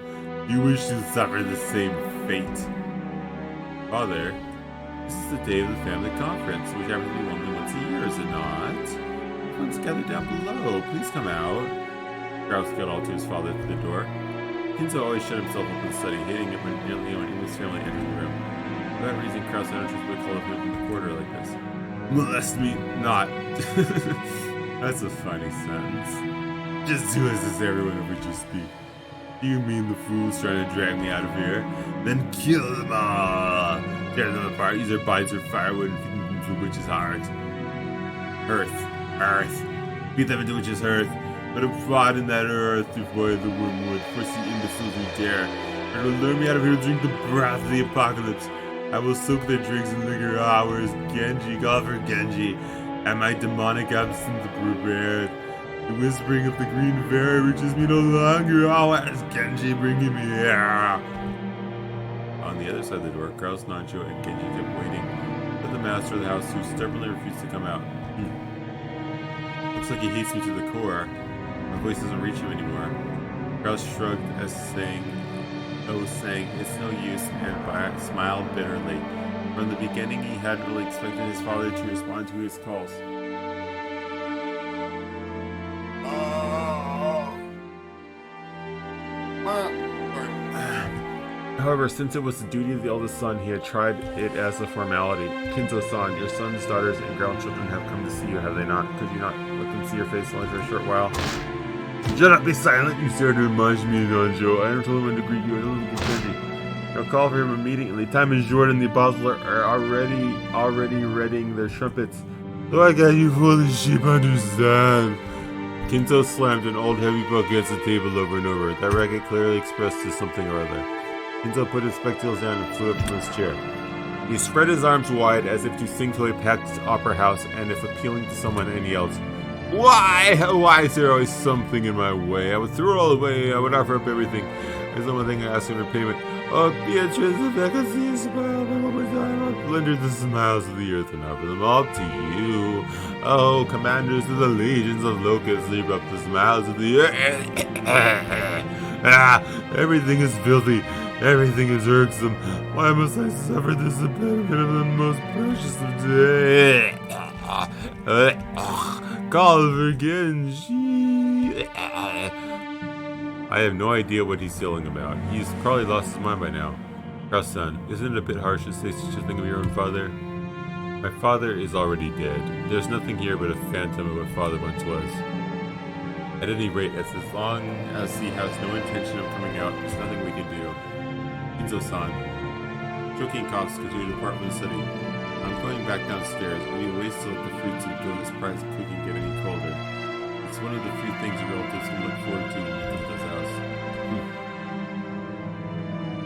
You wish to suffer the same fate. Father, this is the day of the family conference, which happens to be only once a year, is it not? Everyone's gathered down below. Please come out. Kraus got all to his father through the door. Kinzo always shut himself up in the study, hating it when anyone in his family entered the room. For that reason, Kraus had entered the call of him in the corridor like this. Molest me not. That's a funny sentence. Just do as is everyone of which you speak. Do you mean the fools trying to drag me out of here? Then kill them all! Tear them apart, use their bodies for firewood and feed them to the witch's heart. Earth. Beat them into witch's hearth. Put a prod in that earth to avoid the wormwood. Force the imbeciles who dare. Try to lure me out of here to drink the breath of the apocalypse. I will soak their drinks in liquor hours. Genji, call for Genji. And my demonic absinthe prepared. The whispering of the green fairy reaches me no longer. Oh, as Genji bringing me here. On the other side of the door, Kraus, Nancho, and Genji kept waiting for the master of the house, who stubbornly refused to come out. Looks like he hates me to the core. My voice doesn't reach you anymore. Kraus shrugged as saying, it's no use, and smiled bitterly. From the beginning, he hadn't really expected his father to respond to his calls. However, since it was the duty of the eldest son, he had tried it as a formality. Kinzo-san, your sons, daughters, and grandchildren have come to see you, have they not? Could you not let them see your face only for a short while? Shut up, be silent, you started to admonish me, Nanjo. I never told him when to greet you, I told him to get Genji. I'll call for him immediately. Time is short, and the apostles are already readying their trumpets. So I got you foolish sheep, understand? Kinzo slammed an old heavy book against the table over and over. That racket clearly expressed to something or other. Kinzo put his spectacles down and flew up from his chair. He spread his arms wide as if to sing to a packed opera house, and if appealing to someone, and he yelled, Why is there always something in my way? I would throw it all away. I would offer up everything. There's only one thing I ask in repayment. Oh, Beatrice, if I could see you smile one more time, I'll render the smiles of the earth and offer them all to you. Oh, commanders of the legions of locusts, leave up the smiles of the earth. Everything is filthy. Everything is irksome. Why must I suffer this abandonment of the most precious of days? Call for Genji. I have no idea what he's yelling about. He's probably lost his mind by now. Kraus-san, isn't it a bit harsh to say such a thing of your own father? My father is already dead. There's nothing here but a phantom of what father once was. At any rate, as long as he has no intention of coming out, there's nothing we can do. Kinzo-san. Choking coughs continue to depart from the city. I'm going back downstairs. We wait to let the fruits of Gilda's prize cooking get any colder. It's one of the few things relatives can look forward to when he comes to his house.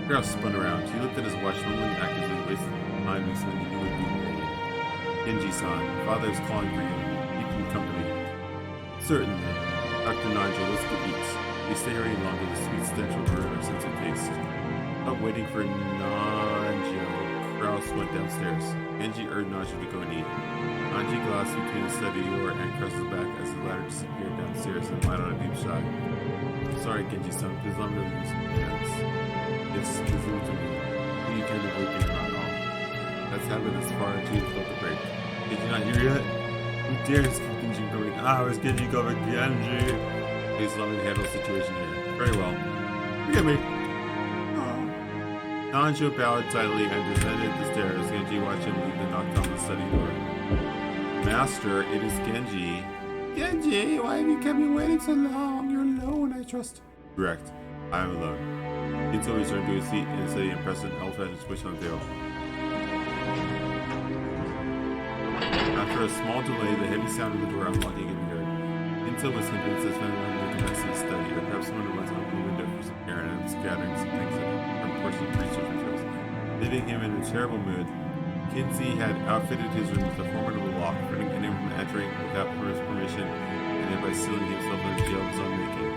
Kraus spun around. He looked at his watch, mumbling actively, wasting time with something he knew would be ready. Genji-san, father is calling for you. Keep him company. Certainly. Dr. Nanjo, let's go eat. We stay here any longer, the sweet stench will ruin our sense of taste. Without waiting for Nanjo, Kraus went downstairs. Genji urged Nanjo to go and eat. Nanji glanced between the study door and Kraus's back as the latter disappeared downstairs in light on a deep sigh. Sorry, Genji-san, please let me lose some hands. It's presumed to me. You can avoid being not wrong. Let's have it as far as you felt the break. Did you not hear yet? Who dares keep Genji going? Where's Genji going? Genji! Please let me handle the situation here. Very well. Forgive me. Nanjo bowed silently and descended the stairs. Genji watched him leave and knocked on the study door. Master, it is Genji. Genji, why have you kept me waiting so long? You're alone, I trust. Correct. I am alone. Ginzo returned to his seat and said he impressed an old-fashioned switch on the table. After a small delay, the heavy sound of the door unlocking could be heard. Ginzo was convinced that someone wanted to mess his study, or perhaps someone was opening the window for some air and scattering some things from portions of research materials. Leaving him in a terrible mood, Kinsey had outfitted his room with a formidable lock, preventing anyone from entering without permission, and thereby sealing himself in a jail of his own making.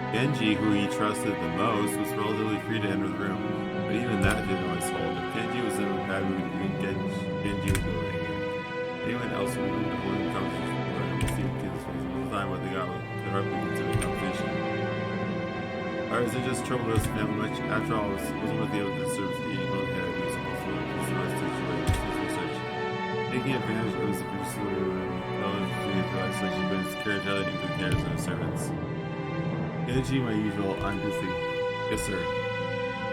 Genji, who he trusted the most, was relatively free to enter the room, but even that didn't always hold. If Genji was in a bad mood, Genji would go angry. Anyone else would be holding the conversation before and received Kinsey's face most of the time what they got could hardly consider a conversation. Or is it just trouble with his family, which, after all, wasn't worth the evidence service the eating really had to do supposed to look the rest of his research. Taking advantage of his particular knowledge of the isolation, but his care entirely into the cares of his servants. Genji, my usual, I'm busy. Yes, sir.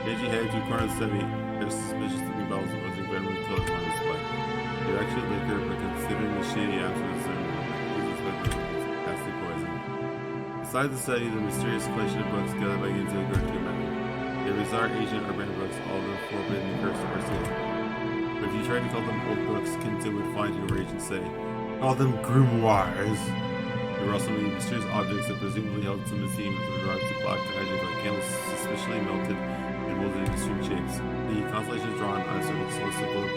Genji headed to a corner of the study. There's suspicious looking bottles of wasn't bedroom with clothes on display. They were actually liquor, but considering the shady absence of nasty poison. Beside the study, the mysterious collection of books gathered by Ginzo grew to a man. They were bizarre Asian urban books, all of them forbidden and cursed or sealed. But if you tried to call them old books, Ginzo would fly into a rage and say, call them grimoires. There were also many mysterious objects that presumably held some esteem with regards to black magic, like candles suspiciously melted and molded into strange shapes. The constellations drawn on a certain celestial globe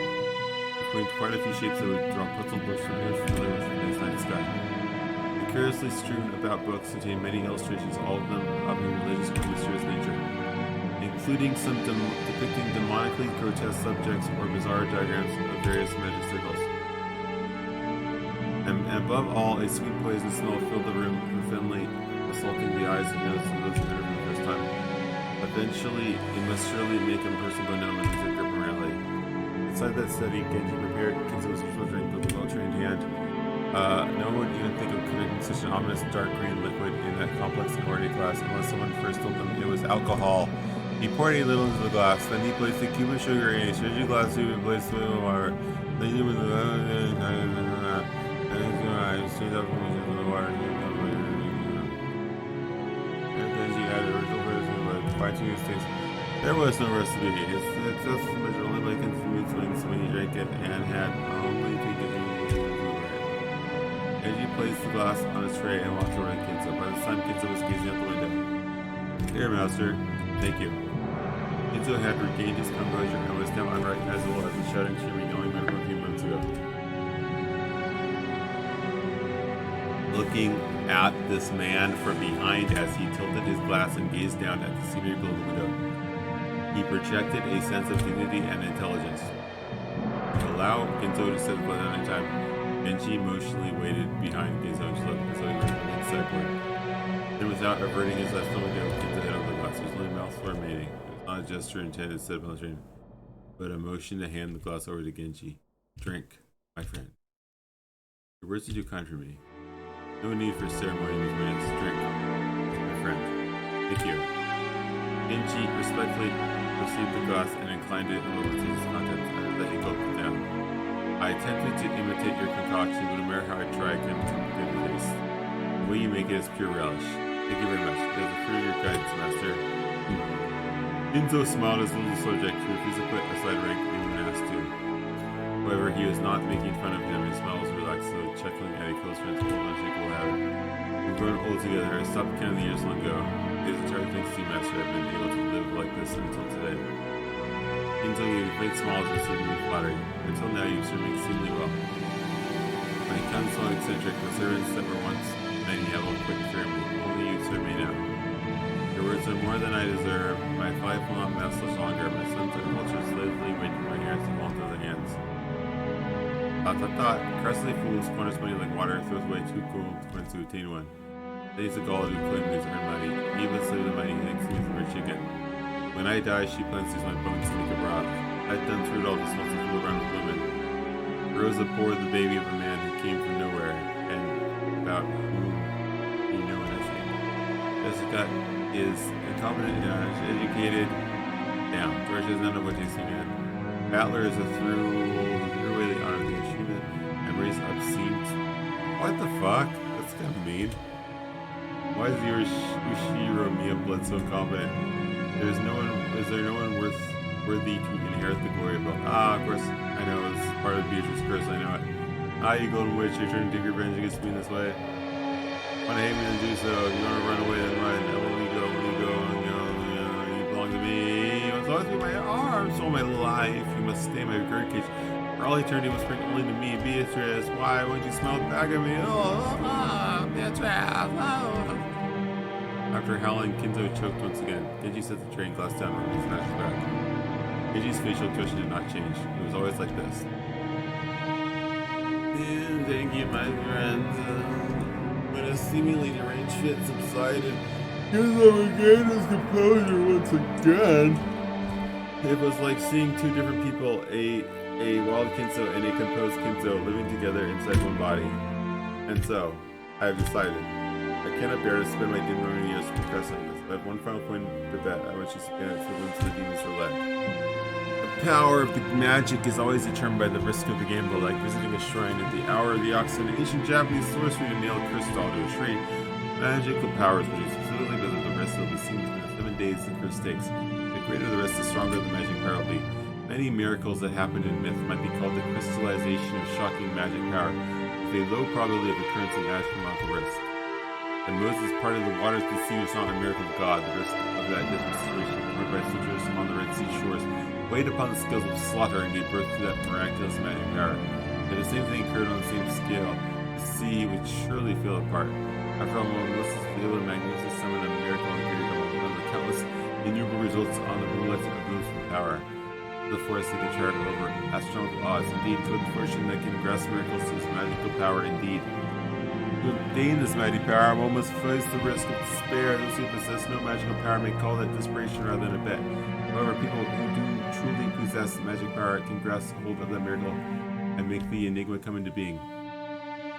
between quite a few shapes that would draw puzzled looks from near familiar with the night sky. The curiously strewn about books contain many illustrations, all of them of a religious or mysterious nature, including some depicting demonically grotesque subjects or bizarre diagrams of various magic circles. And above all, a sweet poison smell filled the room, profoundly assaulting the eyes and noses of those who entered for the first time. Eventually, it must surely make a person go numb and lose their grip on reality. Inside that study, Genji prepared Kinzo's usual drink with a well-trained hand. No one would even think of connecting such an ominous dark green liquid in that complex and ornate glass unless someone first told them it was alcohol. He poured a little into the glass, then he placed a cube of sugar in a sugar glass tube and placed the water. Then he was straight up from the water. And then she had a original version, but fine-tuning his taste. There was no recipe. It's just measured only by consuming swings when he drank it and had only to get it. Genji placed the glass on his tray and walked over to Kinzo. By this time, Kinzo was gazing out the window. Here, master. Thank you. Kinzo had regained his composure and was now unrecognizable as the shouting stream he only met a few months ago. Looking at this man from behind as he tilted his glass and gazed down at the scenery below the window, he projected a sense of dignity and intelligence. To allow Ginzo to sit for another time, Genji emotionally waited behind Ginzo and looked as though he were in the sideboard. Then, without averting his left window, Ginzo hit over the glass. His only mouth for remaining. It was not a gesture intended to set up on the train, but a motion to hand the glass over to Genji. Drink, my friend. Your words are too kind for me. No need for ceremony in these minutes. Drink, my friend. Thank you. Genji respectfully received the glass and inclined it a little to its contents and let it gulp it down. I attempted to imitate your concoction, but no matter how I try, I can't duplicate the taste. The way you make it is pure relish. Thank you very much. It is for your guidance, master. Ginzo smiled as little subject who refused to put aside rank even when asked to. However, he was not making fun of him. His smile was relaxed, so chuckling at a close friend's old unshakable habit. We've grown old together. I stopped counting the years long ago. It is entirely thanks to you, master, I've been able to live like this until today. Ginzo gave a great smile as receiving me flattery. Until now, you've served me exceedingly well. When it comes to eccentric, the servants that were once many have all quit fearing me. Only you serve me now. Your words are more than I deserve. My life will not last much longer. My sons are slavely waiting for my heirs to fall into their hands. Crustly fools squanders money like water, throws away too cool coins to attain one. Days of gold who claimed his earned money. Eva said the money thinks he was a rich chicken. When I die, she plans to use my bones to make a broth. I've done through it all, just wants to fool around with women. Rosa bore the baby of a man who came from nowhere, and about whom you know nothing. Jessica is incompetent, educated. Damn, George does not know what takes me, man. Battler is a throughway the honor of the achievement. Memories obscene. What the fuck? That's kind of mean. Why is your Ushiro Mia blood so competent? Is there no one worthy to inherit the glory of both? Of course, I know, it's part of Beatrice's curse, I know it. You golden witch, you're trying to take revenge against me in this way. Want to hate me, then do so. If you want to run away, then run. When we go, you belong to me. You must always be my arms all my life. You must stay in my bird cage. For all eternity, you must bring only to me, Beatrice. Why won't you smile back at me? Beatrice. After howling, Kinzo choked once again. Genji set the train glass down and smashed his back. Genji's facial expression did not change. It was always like this. Thank you, my friends. When a seemingly deranged fit subsided, Kinzo regained his composure once again. It was like seeing two different people, a wild Kinzo and a composed Kinzo living together inside one body. And so, I have decided. I cannot bear to spend my remaining years progressing on this. I have one final point to bet. I want you to spin it for to the demon's roulette. The power of the magic is always determined by the risk of the gamble, like visiting a shrine at the hour of the oxen, ancient Japanese sorcery to nail a crystal to a tree. Magical powers which are specifically because of the risk will be seen within the 7 days the curse takes. The greater the risk, the stronger the magic power will be. Many miracles that happened in myth might be called the crystallization of shocking magic power, with a low probability of occurrence in astronomical risk. And Moses parted the waters to the sea was not a miracle of God. The risk of that different situation, recorded by soldiers on the Red Sea shores, weighed upon the scales of slaughter and gave birth to that miraculous magic power. If the same thing occurred on the same scale, the sea would surely fall apart. After all, Moses was able to magnificently summon a miracle and create one of the countless innumerable results on the roulette of those with power. The forest they could chart over astronomical odds. Indeed, good fortune that can grasp miracles to his magical power indeed. To obtain this mighty power, one must face the risk of despair. Those who possess no magical power may call that desperation rather than a bet. However, people who do truly possess magic power can grasp hold of that miracle and make the enigma come into being.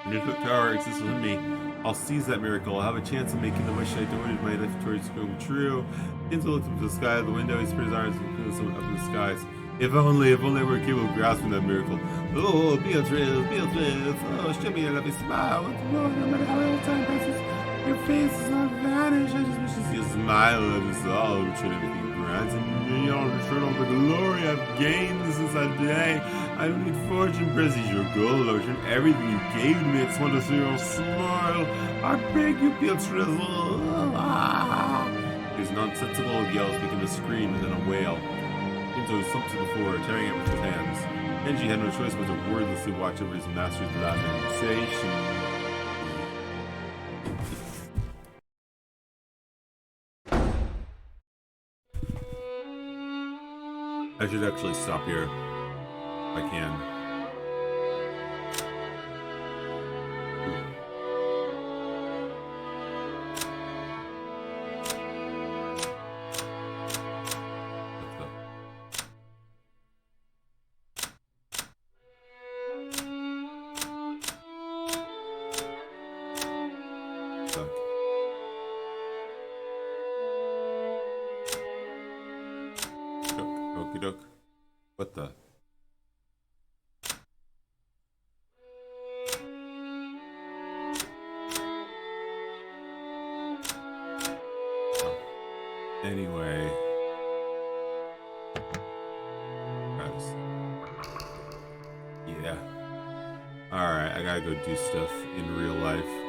Magical power exists within me. I'll seize that miracle. I'll have a chance of making the wish I devoted my life towards come true. Kinzo looked up to the sky. At the window, he spread his arms and flew someone up in the skies. If only I were capable of grasping that miracle. Oh, Beatrice, oh, show me a lovely smile. Once more, no matter how little time passes, your face is not vanished. I just wish to see a smile of us all, return everything granted me, all return all the glory I've gained since that day. I don't need fortune, prestige, or gold. I return everything you gave me. I just want to see your smile. I beg you, Beatrice. His nonsensical yells became a scream and then a wail. Kinzo slumped to the floor, tearing it with his hands. Genji had no choice but to wordlessly watch over his master's lamentation. I should actually stop here. If I can. Okie doke. What the? Oh. Anyway. Yeah. Alright, I gotta go do stuff in real life.